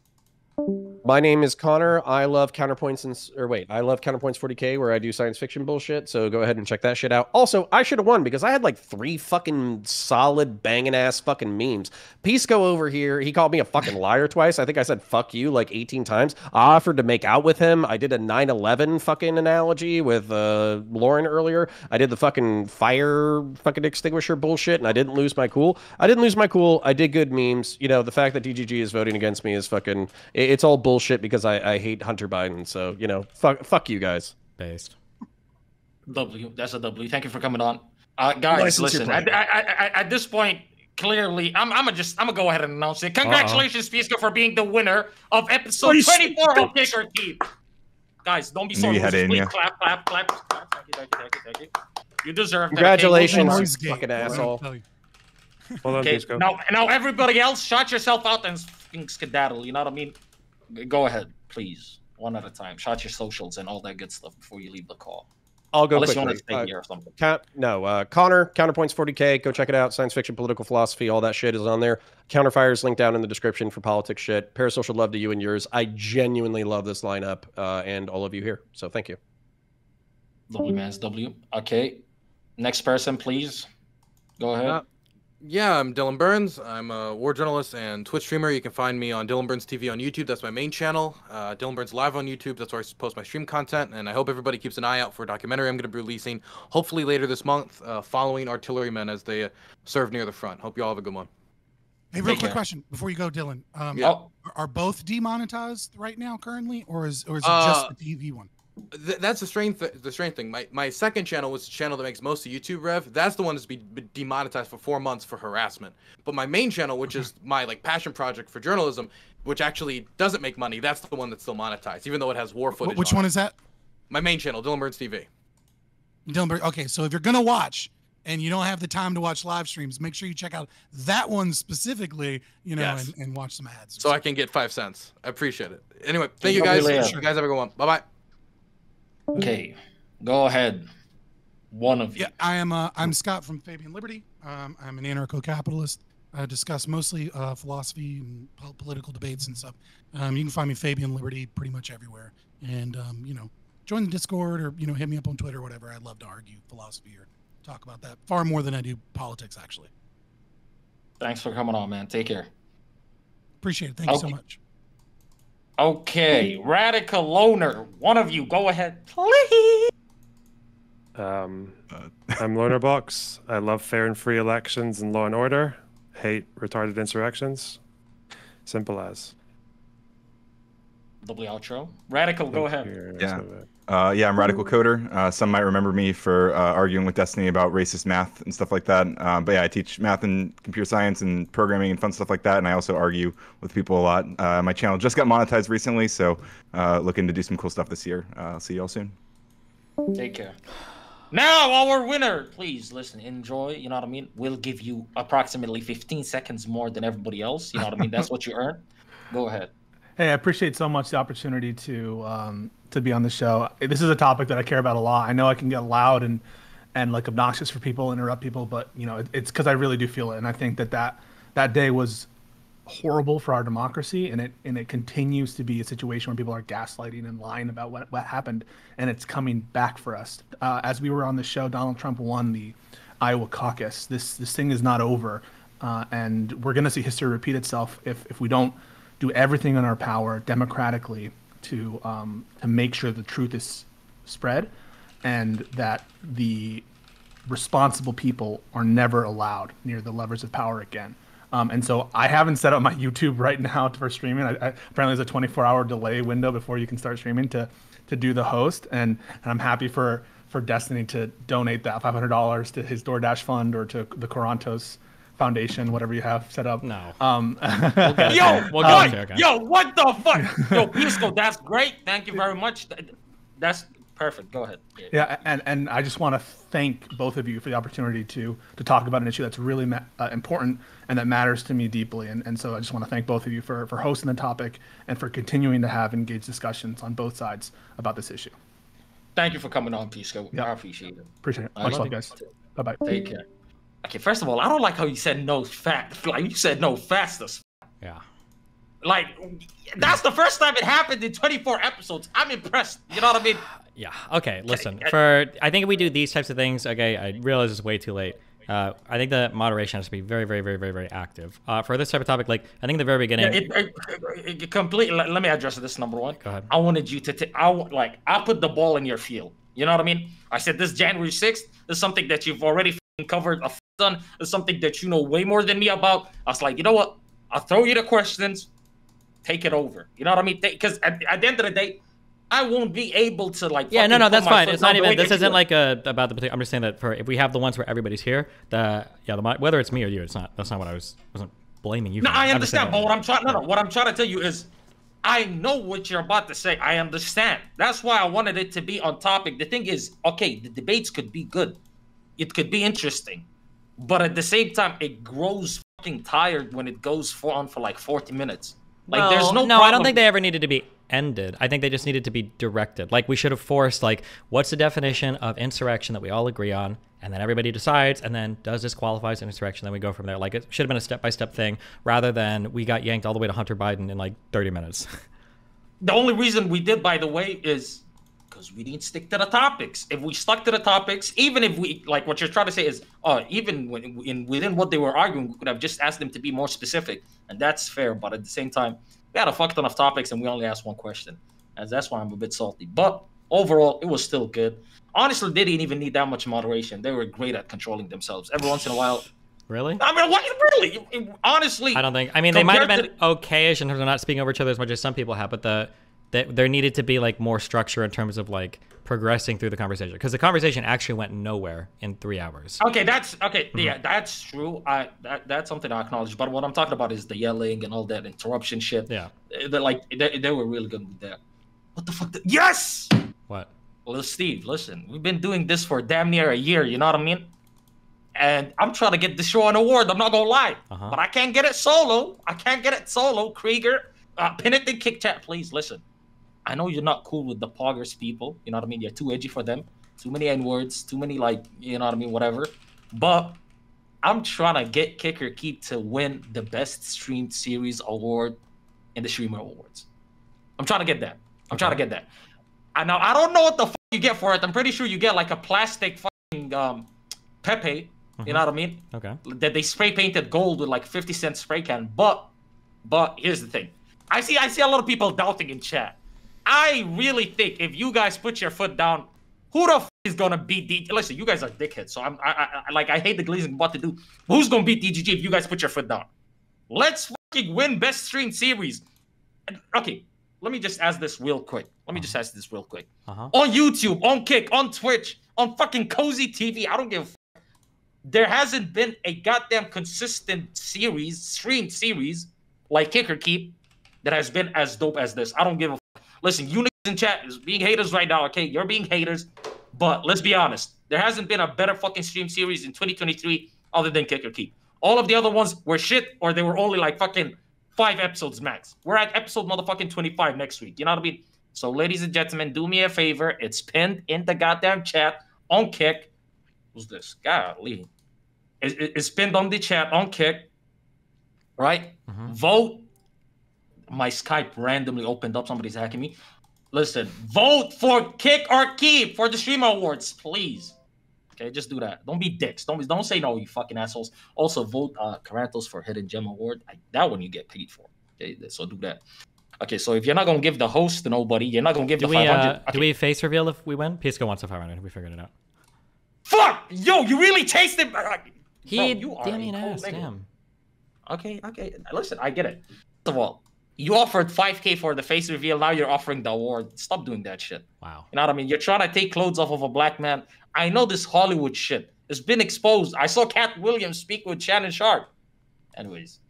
My name is Connor. I love Counterpoints I love Counterpoints 40K where I do science fiction bullshit. So go ahead and check that shit out. Also, I should have won because I had like 3 fucking solid banging ass fucking memes. Pisco over here, he called me a fucking liar twice. I think I said fuck you like 18 times. I offered to make out with him. I did a 9/11 fucking analogy with Lauren earlier. I did the fucking fire fucking extinguisher bullshit and I didn't lose my cool. I did good memes. You know, the fact that DGG is voting against me is fucking... It's all bullshit because I hate Hunter Biden. So, you know, fuck you guys. Based. W. That's a W. Thank you for coming on. Guys, listen. At this point, clearly, I'm gonna go ahead and announce it. Congratulations, Pisco, for being the winner of episode 24 of Kick or Keep. Guys, don't be sorry. Please clap. Thank you. You deserve that. Congratulations, fucking asshole. Hold on, okay, now everybody else, shout yourself out and skedaddle. You know what I mean? Go ahead, please. One at a time. Shout your socials and all that good stuff before you leave the call. I'll go Unless quickly. you want to stay here or something. Connor, Counterpoints 40K. Go check it out. Science fiction, political philosophy, all that shit is on there. Counterfire's linked down in the description for politics shit. Parasocial love to you and yours. I genuinely love this lineup and all of you here. So thank you. W man's W. Okay. Next person, please. Go ahead. Yeah, I'm Dylan Burns. I'm a war journalist and Twitch streamer. You can find me on Dylan Burns TV on YouTube. That's my main channel. Dylan Burns Live on YouTube. That's where I post my stream content. And I hope everybody keeps an eye out for a documentary I'm going to be releasing, hopefully later this month, following artillerymen as they serve near the front. Hope you all have a good one. Hey, real quick question before you go, Dylan. Are both demonetized right now currently, or is it just the TV one? That's the strange thing. My second channel was the channel that makes most of YouTube rev. That's the one that's been demonetized for 4 months for harassment. But my main channel, which is my passion project for journalism, which actually doesn't make money, that's the one that's still monetized, even though it has war footage. Which one is that? My main channel, Dylan Burns TV. Dylan Burns. Okay, so if you're gonna watch and you don't have the time to watch live streams, make sure you check out that one specifically, and watch some ads. So I can get 5 cents. I appreciate it. Anyway, thank you guys. You guys have a good one. Bye bye. Okay, go ahead. One of you. Yeah, I'm Scott from Fabian Liberty. I'm an anarcho-capitalist. I discuss mostly philosophy and political debates and stuff. You can find me Fabian Liberty pretty much everywhere. And join the Discord or hit me up on Twitter or whatever. I'd love to argue philosophy or talk about that far more than I do politics, actually. Thanks for coming on, man. Take care. Appreciate it. Thank you so much. Okay, Radical Loner, one of you, go ahead, please. I'm Lonerbox. I love fair and free elections and law and order. Hate retarded insurrections. Simple as. Double outro. Radical, go ahead. Yeah. I'm Radical Coder. Some might remember me for arguing with Destiny about racist math and stuff like that. But yeah, I teach math and computer science and programming and fun stuff like that. And I also argue with people a lot. My channel just got monetized recently, so looking to do some cool stuff this year. See y'all soon. Take care. Now, our winner, please listen, enjoy. You know what I mean? We'll give you approximately 15 seconds more than everybody else. You know what I mean? That's what you earn. Go ahead. Hey, I appreciate so much the opportunity to be on the show. This is a topic that I care about a lot. I know I can get loud and obnoxious for people, interrupt people, but it's because I really do feel it, and I think that day was horrible for our democracy, and it continues to be a situation where people are gaslighting and lying about what happened, and it's coming back for us. As we were on the show, Donald Trump won the Iowa caucus. This thing is not over, and we're going to see history repeat itself if we don't do everything in our power democratically to make sure the truth is spread, and that the responsible people are never allowed near the levers of power again. And so I haven't set up my YouTube right now for streaming. Apparently there's a 24-hour delay window before you can start streaming to do the host, and I'm happy for Destiny to donate that $500 to his DoorDash fund or to the Corantos Foundation, whatever you have set up. No. Yo, what the fuck? Yo, Pisco, that's great. Thank you very much. That's perfect. Go ahead. Yeah, and I just want to thank both of you for the opportunity to talk about an issue that's really important and that matters to me deeply. And so I just want to thank both of you for hosting the topic and for continuing to have engaged discussions on both sides about this issue. Thank you for coming on, Pisco. Yeah. I appreciate it. Appreciate it. Much love, guys. Bye-bye. Take care. Okay, first of all, I don't like how you said no fast. Like, you said no fast as yeah. Like, that's the first time it happened in 24 episodes. I'm impressed. You know what I mean? Yeah. Okay, listen. I think if we do these types of things, okay, I realize it's way too late. I think the moderation has to be very, very, very, very, very active. For this type of topic, like, I think in the very beginning... Yeah, completely. Let me address this, number one. Go ahead. I wanted you to... I put the ball in your field. You know what I mean? I said this January 6th is something that you've already covered a ton. It's something that you know way more than me about. I was like, you know what? I'll throw you the questions. Take it over. You know what I mean? Because at the end of the day, I won't be able to like. Yeah, no, that's fine. It's not even. This isn't like about the. I'm just saying that if we have the ones where everybody's here, whether it's me or you, it's not. That's not what I wasn't blaming you. No, I understand. But what I'm trying to tell you is, I know what you're about to say. I understand. That's why I wanted it to be on topic. The thing is, okay, the debates could be good. It could be interesting, but at the same time, it grows fucking tired when it goes on for like 40 minutes. Like, there's no. I don't think they ever needed to be ended. I think they just needed to be directed. Like, we should have forced, like, what's the definition of insurrection that we all agree on? And then everybody decides, and then does this qualify as insurrection? Then we go from there. Like, it should have been a step-by-step thing, rather than we got yanked all the way to Hunter Biden in, like, 30 minutes. The only reason we did, by the way, is because we didn't stick to the topics. If we stuck to the topics, even if we, like, what you're trying to say is, even within what they were arguing, we could have just asked them to be more specific, and that's fair. But at the same time, we had a fuck ton of topics, and we only asked one question, and that's why I'm a bit salty. But overall, it was still good. Honestly, they didn't even need that much moderation. They were great at controlling themselves. Every once in a while. Really? I mean, what? Really? Honestly. I don't think. I mean, they might have been okay-ish in terms of not speaking over each other as much as some people have, but there needed to be like more structure in terms of like progressing through the conversation, because the conversation actually went nowhere in 3 hours. Okay, that's okay. Yeah, that's true. That's something I acknowledge. But what I'm talking about is the yelling and all that interruption shit. Yeah. They were really good with that. What the fuck? Yes. What? Well, Steve, listen, we've been doing this for damn near a year. You know what I mean? And I'm trying to get the show an award. I'm not gonna lie, but I can't get it solo. Krieger, pin it in Kick Chat, please. Listen, I know you're not cool with the Poggers people. You know what I mean? You're too edgy for them. Too many N-words. Too many, like, you know what I mean? Whatever. But I'm trying to get Kick or Keep to win the Best Streamed Series award in the Streamer Awards. I'm trying to get that. Now, I don't know what the fuck you get for it. I'm pretty sure you get like a plastic fucking Pepe. You know what I mean? Okay. That they spray painted gold with like 50-cent spray can. But here's the thing. I see a lot of people doubting in chat. I really think if you guys put your foot down, who the f is gonna beat DGG? Listen, you guys are dickheads, so I hate the glazing what to do. But who's gonna beat DGG if you guys put your foot down? Let's fucking win Best Stream Series. Okay, let me just ask this real quick. On YouTube, on Kick, on Twitch, on fucking Cozy TV, I don't give a f. There hasn't been a goddamn consistent stream series, like Kick or Keep, that has been as dope as this. I don't give a f. Listen, you niggas in chat is being haters right now, okay? You're being haters, but let's be honest. There hasn't been a better fucking stream series in 2023 other than Kick or Keep. All of the other ones were shit, or they were only like fucking 5 episodes max. We're at episode motherfucking 25 next week. You know what I mean? So, ladies and gentlemen, do me a favor. It's pinned in the goddamn chat on Kick. Who's this? Golly. It's pinned on the chat on Kick. Right? Vote. My Skype randomly opened up. Somebody's hacking me. Listen, vote for Kick or Keep for the Streamer Awards, please. Okay, just do that. Don't be dicks. Don't say no, you fucking assholes. Also, vote Carantos for Hidden Gem Award. That one you get paid for. Okay, so do that. Okay, so if you're not gonna give the host to nobody, you're not gonna give the 500. Do we face reveal if we win? Pisco wants a 500. We figured it out. Fuck! Yo, you really tasted. You are an ass. Damn. Okay. Listen, I get it. First of all, you offered 5K for the face reveal. Now you're offering the award. Stop doing that shit. Wow. You know what I mean? You're trying to take clothes off of a black man. I know this Hollywood shit. It's been exposed. I saw Cat Williams speak with Shannon Sharp. Anyways,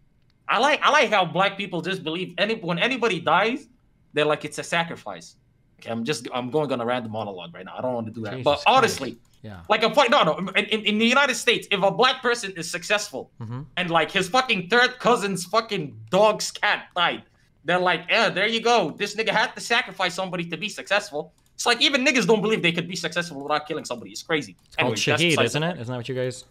I like how black people just believe when anybody dies, they're like it's a sacrifice. Okay, I'm going on a random monologue right now. I don't want to do that. Jesus but honestly, Christ. Yeah. Like in the United States, if a black person is successful and like his fucking third cousin's fucking dog's cat died, they're like, yeah, there you go. This nigga had to sacrifice somebody to be successful. It's like even niggas don't believe they could be successful without killing somebody. It's crazy. It's called Shaheed, isn't it? Isn't that what you guys?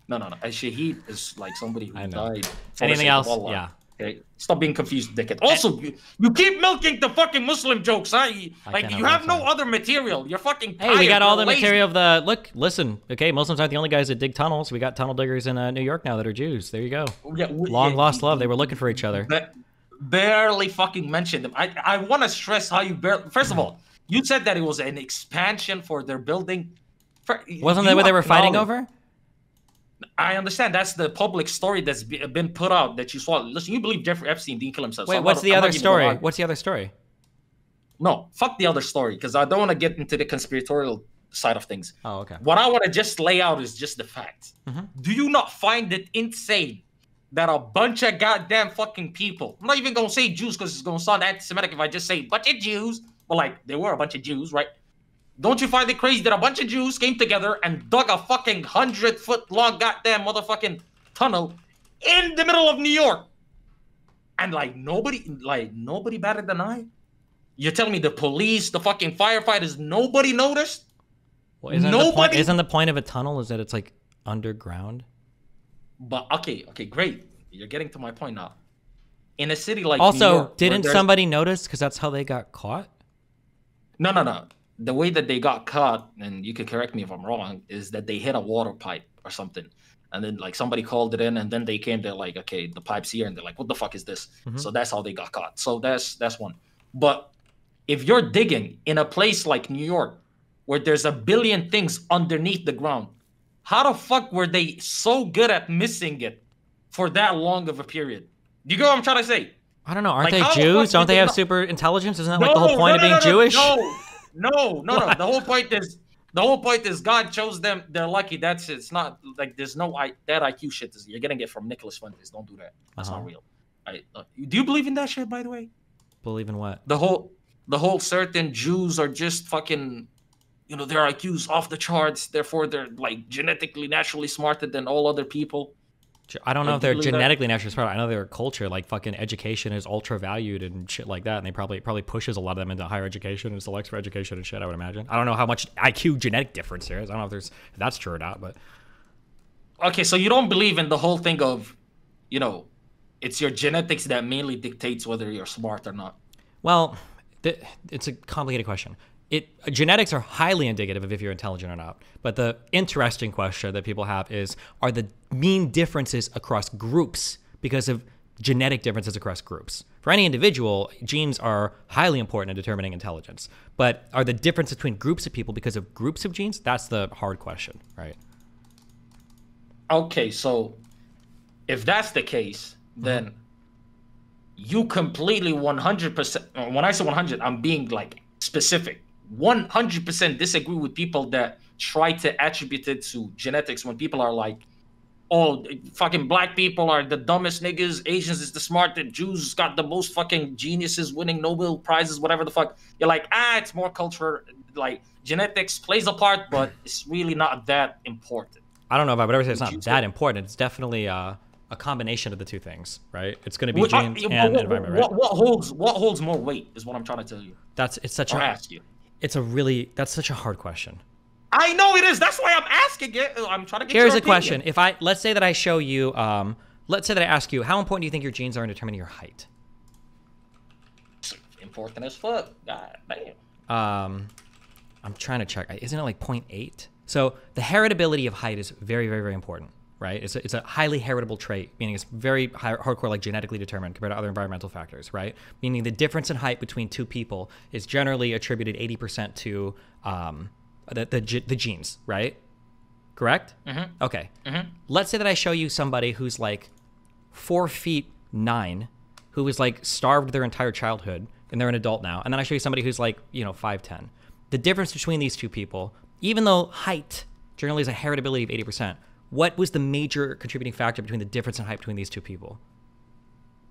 No. A Shaheed is like somebody who died. Anything else? Yeah. Okay, stop being confused, dickhead. Also, you keep milking the fucking Muslim jokes, huh? You have no other material. You're fucking tired. Hey, we got all the lazy. material of the... Listen, okay, Muslims aren't the only guys that dig tunnels. We got tunnel diggers in New York now that are Jews. There you go. Yeah, lost love. They were looking for each other. Barely fucking mentioned them. I want to stress how you barely... First of all, you said that it was an expansion for their building. Wasn't that what they were fighting over? I understand that's the public story that's been put out that you saw. Listen, you believe Jeffrey Epstein didn't kill himself. Wait, what's the other story? What's the other story? No, fuck the other story, because I don't want to get into the conspiratorial side of things. Oh, okay. What I want to just lay out is just the facts. Do you not find it insane that a bunch of goddamn fucking people, I'm not even going to say Jews because it's going to sound anti-Semitic if I just say bunch of Jews, but like, they were a bunch of Jews, right? Don't you find it crazy that a bunch of Jews came together and dug a fucking 100-foot long goddamn motherfucking tunnel in the middle of New York? And like nobody batted an eye? You're telling me the police, the fucking firefighters, nobody noticed? Well, isn't the point of a tunnel is that it's like underground? But okay, great. You're getting to my point now. In a city like also, New York, didn't somebody notice because that's how they got caught? No. The way that they got caught, and you could correct me if I'm wrong, is that they hit a water pipe or something. And then like somebody called it in, and then they came, they're like, okay, the pipe's here, and they're like, what the fuck is this? So that's how they got caught. So that's one. But if you're digging in a place like New York, where there's a billion things underneath the ground, how the fuck were they so good at missing it for that long of a period? Do you get what I'm trying to say? I don't know. Aren't they Jews? Don't they have super intelligence? Isn't that like the whole point of being Jewish? No. The whole point is God chose them. They're lucky. That's it. It's not like there's no that IQ shit. You're getting it from Nicholas Fuentes. Don't do that. That's not real. Do you believe in that shit, by the way? Believe in what? The whole certain Jews are just fucking, their IQ's off the charts. Therefore, they're like genetically, naturally smarter than all other people. I don't know if they're genetically naturally smart. I know their culture, like fucking education, is ultra valued and shit like that, and they probably pushes a lot of them into higher education and selects for education and shit. I would imagine. I don't know how much IQ genetic difference there is. I don't know if that's true or not, but okay. So you don't believe in the whole thing of, it's your genetics that mainly dictates whether you're smart or not. Well, it's a complicated question. Genetics are highly indicative of if you're intelligent or not. But the interesting question that people have is, are the mean differences across groups because of genetic differences across groups? For any individual, genes are highly important in determining intelligence. But are the differences between groups of people because of groups of genes? That's the hard question, right? Okay, so if that's the case, then you completely 100%, when I say 100, I'm being like specific. 100% disagree with people that try to attribute it to genetics when people are like, oh, fucking black people are the dumbest niggas, Asians is the smart, the Jews got the most fucking geniuses winning Nobel Prizes, whatever the fuck. You're like, it's more culture, like genetics plays a part, but it's really not that important. I don't know if I would ever say it's not that important. It's definitely a combination of the two things, right? It's going to be genes and environment, right? What holds more weight is what I'm trying to tell you. That's such a hard question. I know it is. That's why I'm asking it. I'm trying to get Here's your a question. Let's say that I show you, let's say that I ask you, how important do you think your genes are in determining your height? Important as fuck. God damn. I'm trying to check. Isn't it like 0.8? So the heritability of height is very, very, very important, right? It's a highly heritable trait, meaning it's very hardcore, like genetically determined compared to other environmental factors, right? Meaning the difference in height between two people is generally attributed 80% to the genes, right? Correct? Mm-hmm. Okay. Mm-hmm. Let's say that I show you somebody who's like 4'9", who was like starved their entire childhood, and they're an adult now. And then I show you somebody who's like, 5'10". The difference between these two people, even though height generally is a heritability of 80%, what was the major contributing factor between the difference in height between these two people?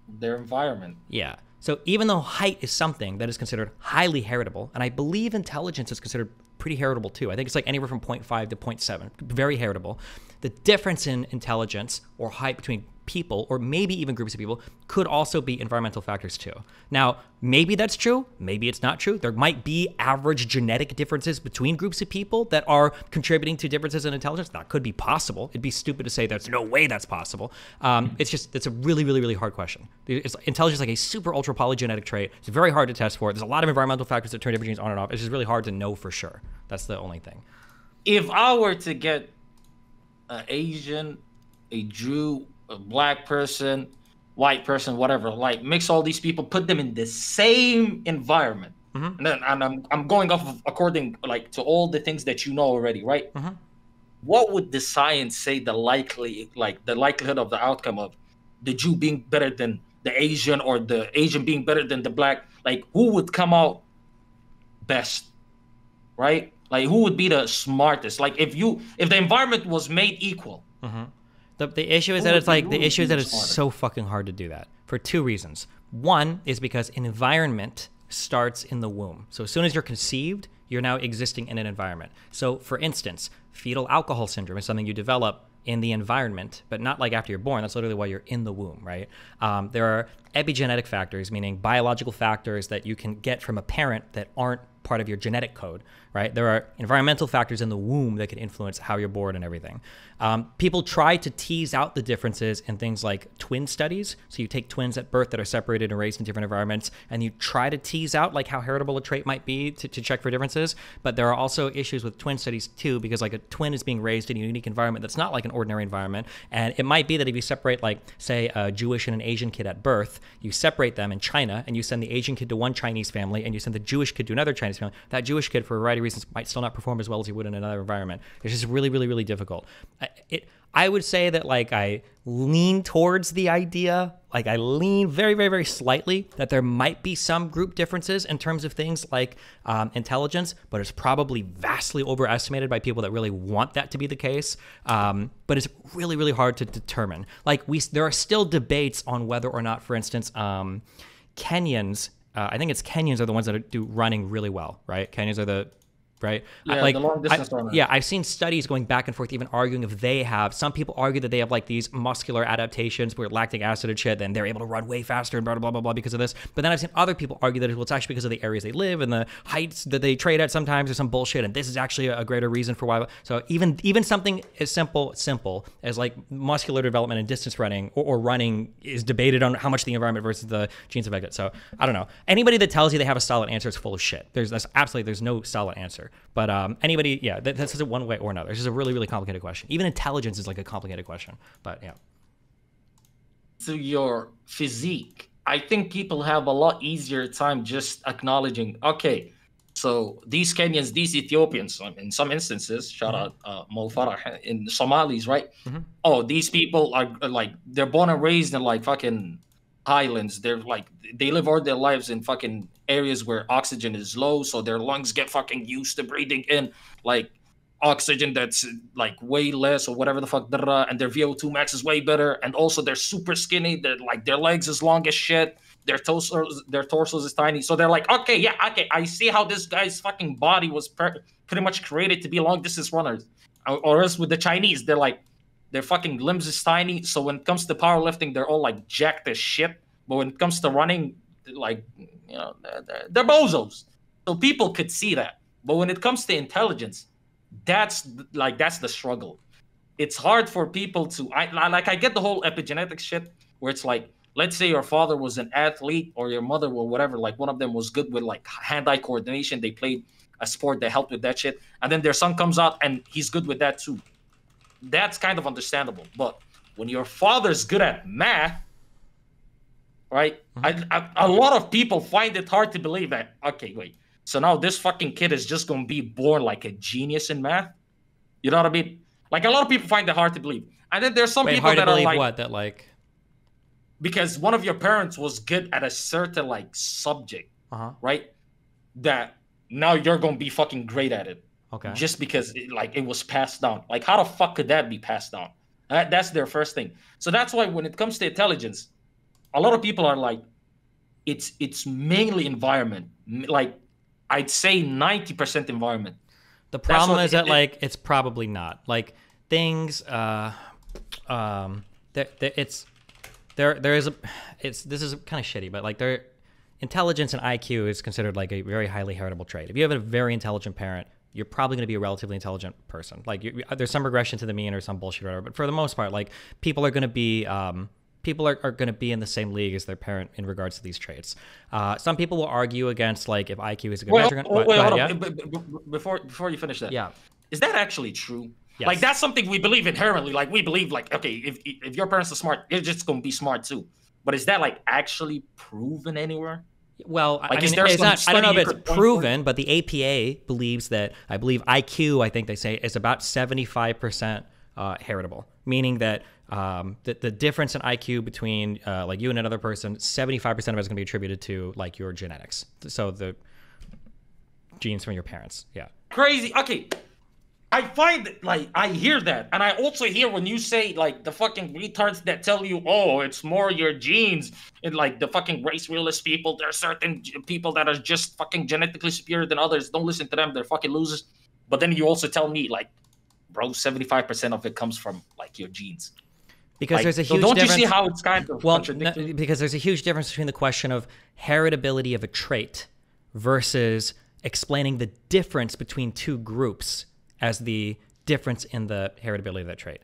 Their environment. Yeah. So even though height is something that is considered highly heritable, and I believe intelligence is considered pretty heritable too. I think it's like anywhere from 0.5 to 0.7, very heritable. The difference in intelligence or height between people, or maybe even groups of people, could also be environmental factors too. Now, maybe that's true, maybe it's not true. There might be average genetic differences between groups of people that are contributing to differences in intelligence. That could be possible. It'd be stupid to say there's no way that's possible. It's a really, really, really hard question. Intelligence is like a super ultra polygenetic trait. It's very hard to test for. There's a lot of environmental factors that turn different genes on and off. It's just really hard to know for sure. That's the only thing. If I were to get an Asian, a Jew, a black person, white person, whatever, like mix all these people, put them in the same environment, and then I'm going off of according like to all the things that you know already, right? What would the science say the likelihood of the outcome of the Jew being better than the Asian, or the Asian being better than the black? Like, who would come out best, right? Like, who would be the smartest? Like, if the environment was made equal. The issue is that it's so fucking hard to do that for two reasons. One is because an environment starts in the womb. So as soon as you're conceived, you're now existing in an environment. So for instance, fetal alcohol syndrome is something you develop in the environment, but not like after you're born. That's literally why you're in the womb, right? There are epigenetic factors, meaning biological factors that you can get from a parent that aren't part of your genetic code, right? There are environmental factors in the womb that can influence how you're born and everything. People try to tease out the differences in things like twin studies. So you take twins at birth that are separated and raised in different environments, and you try to tease out like how heritable a trait might be to check for differences. But there are also issues with twin studies too, because like a twin is being raised in a unique environment that's not like an ordinary environment. And it might be that if you separate like, say, a Jewish and an Asian kid at birth, you separate them in China and you send the Asian kid to one Chinese family and you send the Jewish kid to another Chinese family, that Jewish kid, for a variety of reasons, might still not perform as well as he would in another environment. It's just really, really, really difficult. I would say that like I lean towards the idea, like I lean very, very, very slightly that there might be some group differences in terms of things like intelligence, but it's probably vastly overestimated by people that really want that to be the case. But it's really, really hard to determine. Like there are still debates on whether or not, for instance, Kenyans, I think it's Kenyans are the ones that do running really well, right? Kenyans are the right? Yeah, like, the long distance runner. Yeah, I've seen studies going back and forth, even arguing if they have. Some people argue that they have like these muscular adaptations where lactic acid and shit, then they're able to run way faster and blah, blah, blah, blah because of this. But then I've seen other people argue that it's actually because of the areas they live and the heights that they trade at sometimes or some bullshit. And this is actually a greater reason for why. So even something as simple as like muscular development and distance running or running is debated on how much the environment versus the genes affect it. So I don't know. Anybody that tells you they have a solid answer is full of shit. There's no solid answer. But anybody, yeah, that's just one way or another. It's just a really, really complicated question. Even intelligence is like a complicated question. But yeah. To your physique, I think people have a lot easier time just acknowledging, okay, so these Kenyans, these Ethiopians, in some instances, shout out Mo Farah, in Somalis, right? Mm-hmm. Oh, these people are like, they're born and raised in like fucking highlands. They're like, they live all their lives in fucking areas where oxygen is low, so their lungs get fucking used to breathing in like oxygen that's like way less or whatever the fuck, and their VO2 max is way better, and also they're super skinny. They're like, their legs is long as shit. Their torsos is tiny. So they're like, okay, I see how this guy's fucking body was pretty much created to be long distance runners. Or else with the Chinese, they're like, their fucking limbs is tiny. So when it comes to powerlifting, they're all like jacked as shit. But when it comes to running, like, you know, they're bozos. So people could see that. But when it comes to intelligence, that's the struggle. It's hard for people to, I get the whole epigenetic shit where it's like, let's say your father was an athlete or your mother or whatever, like one of them was good with like hand-eye coordination. They played a sport that helped with that shit. And then their son comes out and he's good with that too. That's kind of understandable. But when your father's good at math, right? Mm-hmm. A lot of people find it hard to believe that, okay, wait, so now this fucking kid is just going to be born like a genius in math? You know what I mean? Like, a lot of people find it hard to believe. And then there's some people that are like... what? That like... Because one of your parents was good at a certain like subject, right? That now you're going to be fucking great at it. Okay. Just because it was passed down. Like, how the fuck could that be passed down? That's their first thing. So that's why when it comes to intelligence, a lot of people are like, it's mainly environment. Like, I'd say 90% environment. The problem is that like it's probably not. Like things this is kind of shitty, but like intelligence and IQ is considered like a very highly heritable trait. If you have a very intelligent parent, you're probably going to be a relatively intelligent person. Like there's some regression to the mean or some bullshit or whatever, but for the most part, like people are going to be in the same league as their parent in regards to these traits. Some people will argue against like if IQ is a good measurement. Before you finish that, yeah, is that actually true? Yes. Like that's something we believe inherently. Like we believe like, okay, if your parents are smart, you're just going to be smart too. But is that like actually proven anywhere? Well, like, I mean, it's not, I don't know if it's proven, but the APA believes that, I believe IQ, I think they say, is about 75% heritable, meaning that the difference in IQ between like you and another person, 75% of it is going to be attributed to like your genetics. So the genes from your parents. Yeah. Crazy. Okay. I find like I hear that, and I also hear when you say like the fucking retards that tell you, oh, it's more your genes, and like the fucking race realist people. There are certain people that are just fucking genetically superior than others. Don't listen to them; they're fucking losers. But then you also tell me like bro, 75% of it comes from like your genes. Because like, there's a huge don't difference. You see how it's kind of contradictory? Because there's a huge difference between the question of heritability of a trait versus explaining the difference between two groups as the difference in the heritability of that trait.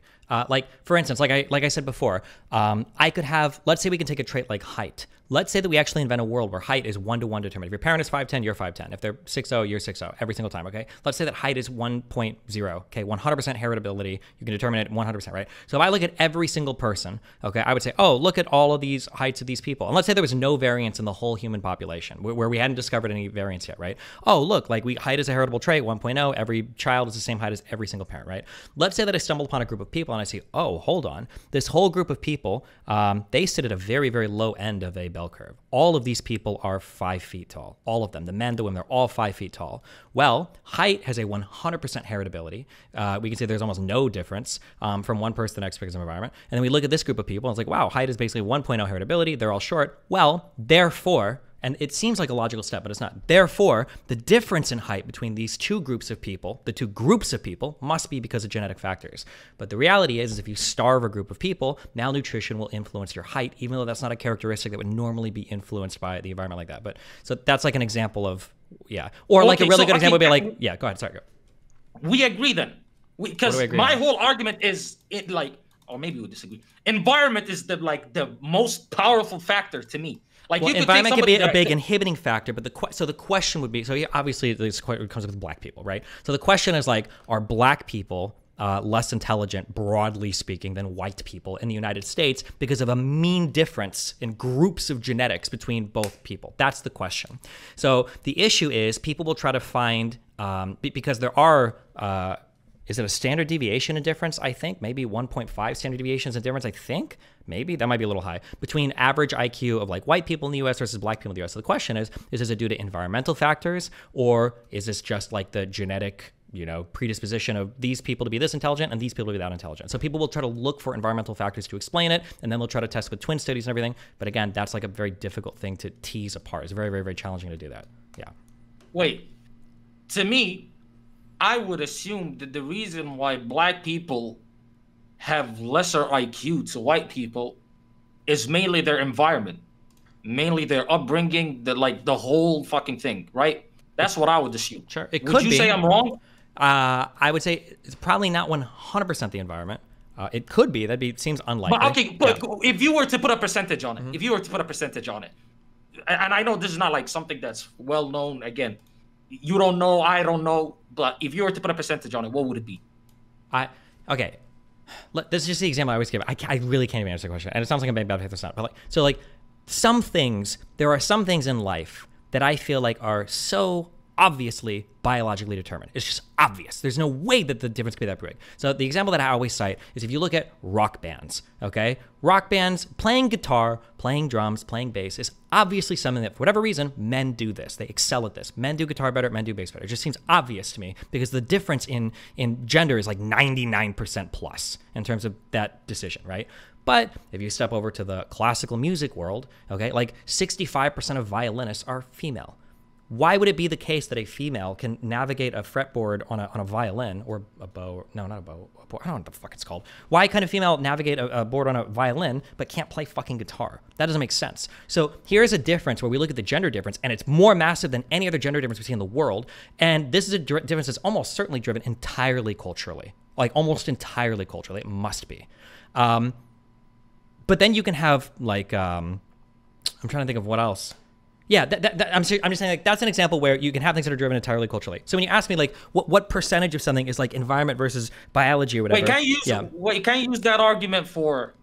Like, for instance, like I said before, I could have, let's say we can take a trait like height. Let's say that we actually invent a world where height is 1-to-1 determined. If your parent is 5'10", you're 5'10". If they're 6'0", you're 6'0", every single time, okay? Let's say that height is 1.0, okay? 100% heritability. You can determine it 100%, right? So if I look at every single person, okay, I would say, oh, look at all of these heights of these people. And let's say there was no variance in the whole human population, where we hadn't discovered any variance yet, right? Oh, look, like height is a heritable trait, 1.0. Every child is the same height as every single parent, right? Let's say that I stumble upon a group of people and I see, oh, hold on. This whole group of people, they sit at a very, very low end of a bell curve. All of these people are 5 feet tall. All of them, the men, the women, they're all 5 feet tall. Well, height has a 100% heritability. We can say there's almost no difference from one person to the next because of environment. And then we look at this group of people and it's like, wow, height is basically 1.0 heritability. They're all short. Well, therefore, and it seems like a logical step, but it's not. Therefore, the difference in height between these two groups of people, the two groups of people, must be because of genetic factors. But the reality is if you starve a group of people, malnutrition will influence your height, even though that's not a characteristic that would normally be influenced by the environment like that. But so that's like an example of, yeah. Or like a really good example would be like, yeah, go ahead, sorry, go. We agree then. Because my whole argument is, or maybe we disagree. Environment is the most powerful factor to me. Like, well, environment can be a big inhibiting factor, but the question would be, so obviously this comes with black people, right? So the question is like, are black people less intelligent, broadly speaking, than white people in the United States because of a mean difference in groups of genetics between both people? That's the question. So the issue is people will try to find, because there are, is it a standard deviation in difference? I think maybe 1.5 standard deviations in difference. I think maybe that might be a little high between average IQ of like white people in the U.S. versus black people in the U.S. So the question is this it due to environmental factors, or is this just like the genetic, predisposition of these people to be this intelligent and these people to be that intelligent? So people will try to look for environmental factors to explain it, and then they'll try to test with twin studies and everything. But again, that's like a very difficult thing to tease apart. It's very, very, very challenging to do that. Yeah. Wait, to me, I would assume that the reason why black people have lesser IQ to white people is mainly their environment, mainly their upbringing, the whole fucking thing, right? That's what I would assume. Sure, it could be. Would you say I'm wrong? I would say it's probably not 100% the environment. It could be. Seems unlikely. But if you were to put a percentage on it, and I know this is not like something that's well known. Again, you don't know, I don't know. But if you were to put a percentage on it, what would it be? Okay. This is just the example I always give. I really can't even answer the question. And it sounds like I'm being bad if it's not. But there are some things in life that I feel like are so obviously biologically determined. It's just obvious. There's no way that the difference could be that big. So the example that I always cite is if you look at rock bands, okay? Rock bands, playing guitar, playing drums, playing bass is obviously something that, for whatever reason, men do this. They excel at this. Men do guitar better, men do bass better. It just seems obvious to me because the difference in gender is like 99% plus in terms of that decision, right? But if you step over to the classical music world, okay, like 65% of violinists are female. Why would it be the case that a female can navigate a fretboard on a violin or a bow? No, not a bow. I don't know what the fuck it's called. Why can a female navigate a board on a violin but can't play fucking guitar? That doesn't make sense. So here's a difference where we look at the gender difference, and it's more massive than any other gender difference we see in the world. And this is a difference that's almost certainly driven entirely culturally, like almost entirely culturally. It must be. But then you can have like, I'm trying to think of what else. Yeah, I'm just saying like that's an example where you can have things that are driven entirely culturally. So when you ask me like what percentage of something is like environment versus biology or whatever. Wait, can you use that argument for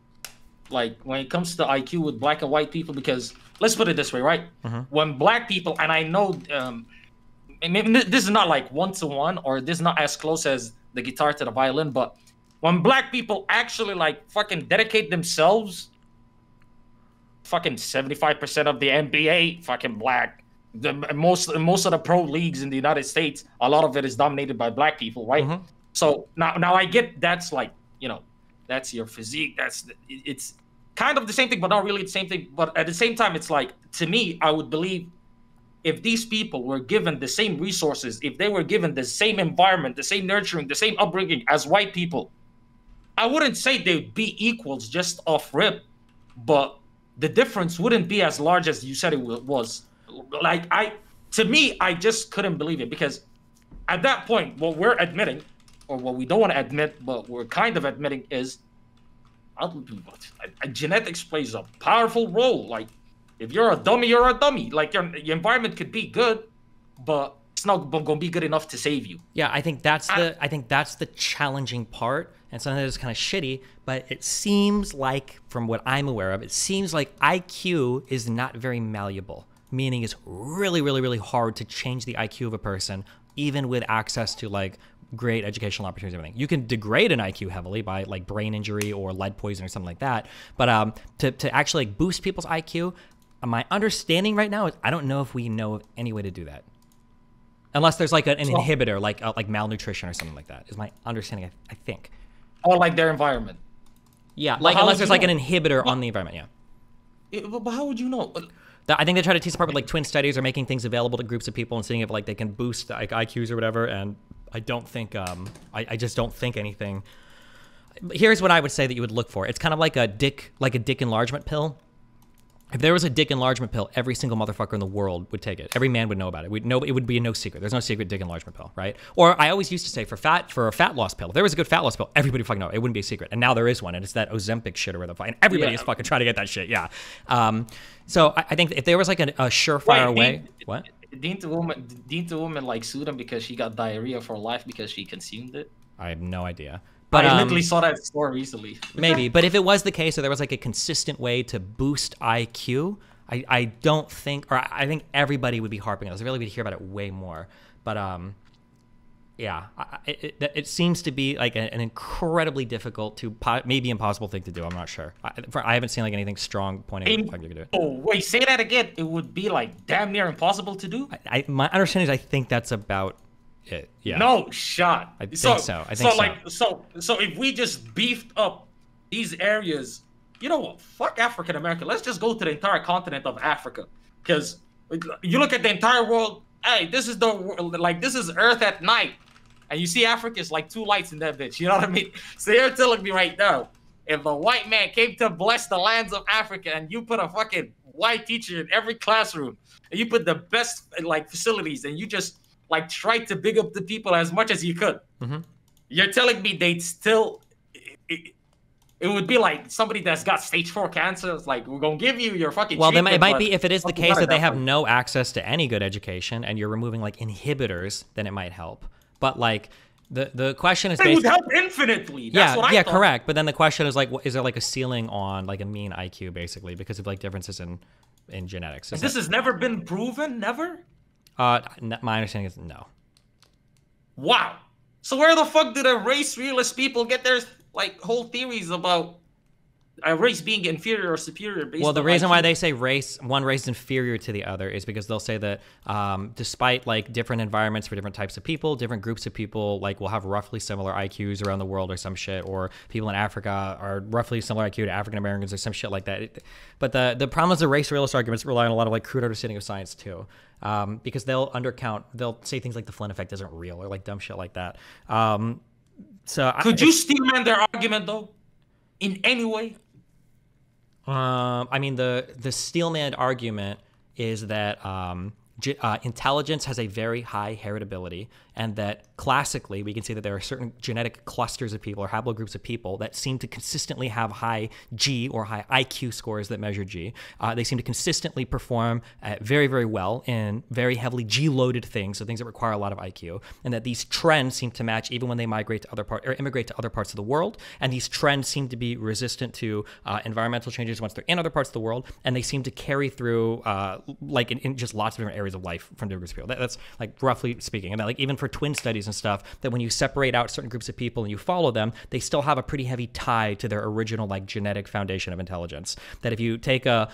like when it comes to IQ with black and white people? Because let's put it this way, right? When black people, and I know maybe this is not like 1-to-1 or this is not as close as the guitar to the violin, but when black people actually like fucking dedicate themselves, fucking 75% of the NBA fucking black. Most of the pro leagues in the United States, a lot of it is dominated by black people, right? So now I get that's like, that's your physique. It's kind of the same thing, but not really the same thing. But at the same time, it's like, to me, I would believe if these people were given the same resources, if they were given the same environment, the same nurturing, the same upbringing as white people, I wouldn't say they'd be equals just off rip, but the difference wouldn't be as large as you said it was. Like, to me, I just couldn't believe it, because at that point, what we're admitting, or what we don't want to admit, but we're kind of admitting, is genetics plays a powerful role. Like, if you're a dummy, you're a dummy. Like, your environment could be good, but it's not going to be good enough to save you. Yeah, I think that's the challenging part, and something that is kind of shitty. But it seems like, from what I'm aware of, it seems like IQ is not very malleable. Meaning, it's really, really, really hard to change the IQ of a person, even with access to like great educational opportunities and everything. You can degrade an IQ heavily by like brain injury or lead poisoning or something like that. But to actually like boost people's IQ, my understanding right now is I don't know if we know of any way to do that, unless there's like an inhibitor, like malnutrition or something like that. Is my understanding, I think. Or like their environment. Yeah, like unless there's like an inhibitor on the environment. Yeah. But how would you know? I think they try to tease apart with like twin studies or making things available to groups of people and seeing if like they can boost like IQs or whatever. And I don't think I just don't think anything. Here's what I would say that you would look for. It's kind of like a dick enlargement pill. If there was a dick enlargement pill, every single motherfucker in the world would take it. Every man would know about it. It would be no secret. There's no secret dick enlargement pill, right? Or I always used to say for a fat loss pill, if there was a good fat loss pill, everybody fucking know it. It wouldn't be a secret. And now there is one, and it's that Ozempic shit or whatever. And everybody is fucking trying to get that shit. Yeah. So I think if there was like a surefire way, what? Didn't the woman like sue them because she got diarrhea for life because she consumed it? I have no idea. But I literally saw that story recently. Maybe, but if it was the case, or there was like a consistent way to boost IQ, I don't think, or I think everybody would be harping on this. I really would hear about it way more. But yeah, it seems to be like an incredibly difficult to maybe impossible thing to do. I'm not sure. I haven't seen like anything strong pointing out you could do it. Oh wait, say that again. It would be like damn near impossible to do. My understanding is I think that's about it. Yeah. No shot. I think so. I think so. So if we just beefed up these areas, you know what? Fuck African America. Let's just go to the entire continent of Africa, because you look at the entire world. Hey, this is Earth at night, and you see Africa's like two lights in that bitch. You know what I mean? So you're telling me right now, if a white man came to bless the lands of Africa, and you put a fucking white teacher in every classroom, and you put the best like facilities, and you just like try to big up the people as much as you could. Mm-hmm. You're telling me they'd still, it would be like somebody that's got stage 4 cancer. It's like, we're going to give you your fucking treatment, it might be, if it is the case that they have no access to any good education and you're removing like inhibitors, then it might help. But like the question is, it would help infinitely. That's what I thought. Correct. But then the question is like, is there like a ceiling on like a mean IQ basically because of like differences in genetics? This has never been proven, never? My understanding is no. Wow. So where the fuck do the race realist people get their like whole theories about a race being inferior or superior? Based the reason why they say one race is inferior to the other is because they'll say that despite like different environments for different types of people, different groups of people like will have roughly similar IQs around the world or some shit, or people in Africa are roughly similar IQ to African Americans or some shit like that. But the problem is the race realist arguments rely on a lot of like crude understanding of science too. Because they'll say things like the Flynn effect isn't real or like dumb shit like that. Could you steelman their argument though, in any way? I mean, the steelman argument is that intelligence has a very high heritability, and that classically we can see that there are certain genetic clusters of people or haplogroups of people that seem to consistently have high G or high IQ scores that measure G. They seem to consistently perform very, very well in very heavily G-loaded things, so things that require a lot of IQ, and that these trends seem to match even when they migrate to immigrate to other parts of the world, and these trends seem to be resistant to environmental changes once they're in other parts of the world, and they seem to carry through like in just lots of different areas of life from different groups of people. That's like roughly speaking, and that like even for twin studies and stuff, that when you separate out certain groups of people and you follow them, they still have a pretty heavy tie to their original like genetic foundation of intelligence. That if you take a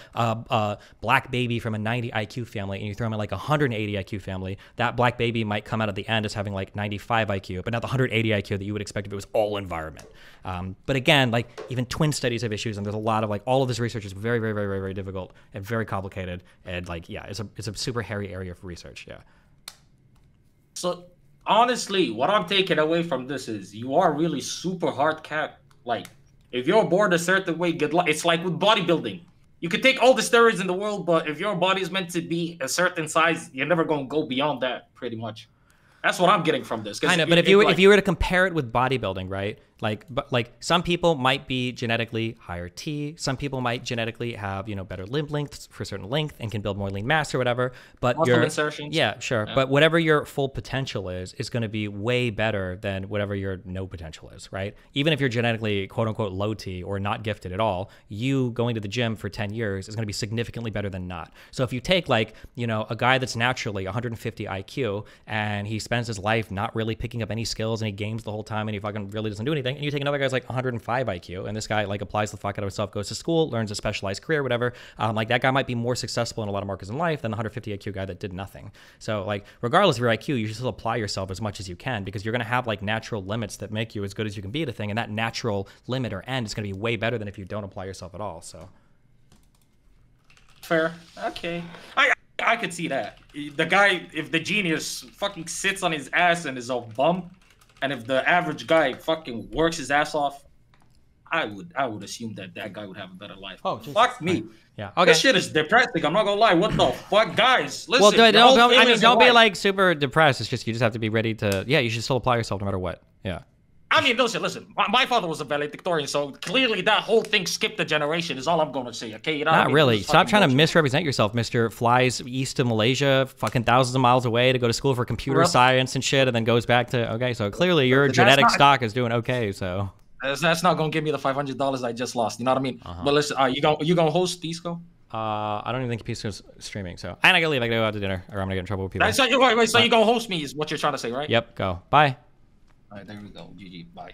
black baby from a 90 IQ family and you throw them in like a 180 IQ family, that black baby might come out at the end as having like 95 IQ, but not the 180 IQ that you would expect if it was all environment. But again, like even twin studies have issues, and there's a lot of like all of this research is very, very, very, very, very difficult and very complicated, and like yeah, it's a super hairy area for research. Yeah. So honestly, what I'm taking away from this is you are really super hard capped. Like if you're born a certain way, good luck. It's like with bodybuilding. You could take all the steroids in the world, but if your body is meant to be a certain size, you're never gonna go beyond that. Pretty much. That's what I'm getting from this. Kind of, but if you were to compare it with bodybuilding, right? Like some people might be genetically higher T. Some people might genetically have, you know, better limb lengths for a certain length and can build more lean mass or whatever. But muscle insertions. Yeah, sure. Yeah. But whatever your full potential is going to be way better than whatever your no potential is, right? Even if you're genetically quote unquote low T or not gifted at all, you going to the gym for 10 years is going to be significantly better than not. So if you take like, you know, a guy that's naturally 150 IQ and he spends his life not really picking up any skills and he games the whole time and he fucking really doesn't do anything, and you take another guy's like 105 IQ and this guy like applies the fuck out of himself, goes to school, learns a specialized career, whatever, like that guy might be more successful in a lot of markets in life than the 150 IQ guy that did nothing. So like regardless of your IQ, you should still apply yourself as much as you can, because you're going to have like natural limits that make you as good as you can be at a thing, and that natural limit or end is going to be way better than if you don't apply yourself at all. So fair. Okay. I could see that. The guy, if the genius fucking sits on his ass and is a bum, and if the average guy fucking works his ass off, I would assume that guy would have a better life. Oh, fuck me. Yeah. Okay. This shit is depressing. I'm not gonna lie. What the fuck, guys? Listen. Well, don't be like super depressed. It's just you just have to be ready to. Yeah, you should still apply yourself no matter what. Yeah. I mean, listen. My father was a valedictorian, so clearly that whole thing skipped a generation. Is all I'm gonna say. Okay, you know. Not really. Stop trying to misrepresent yourself, Mister. Flies east to Malaysia, fucking thousands of miles away to go to school for computer science and shit, and then goes back to. Okay, so clearly your genetic stock is doing okay. So that's not gonna give me the $500 I just lost. You know what I mean? But listen, you gonna host Pisco? I don't even think Pisco's streaming. So I gotta leave. I gotta go out to dinner, or I'm gonna get in trouble with people. So you gonna host me? Is what you're trying to say, right? Yep. Go. Bye. All right, there we go. GG. Bye.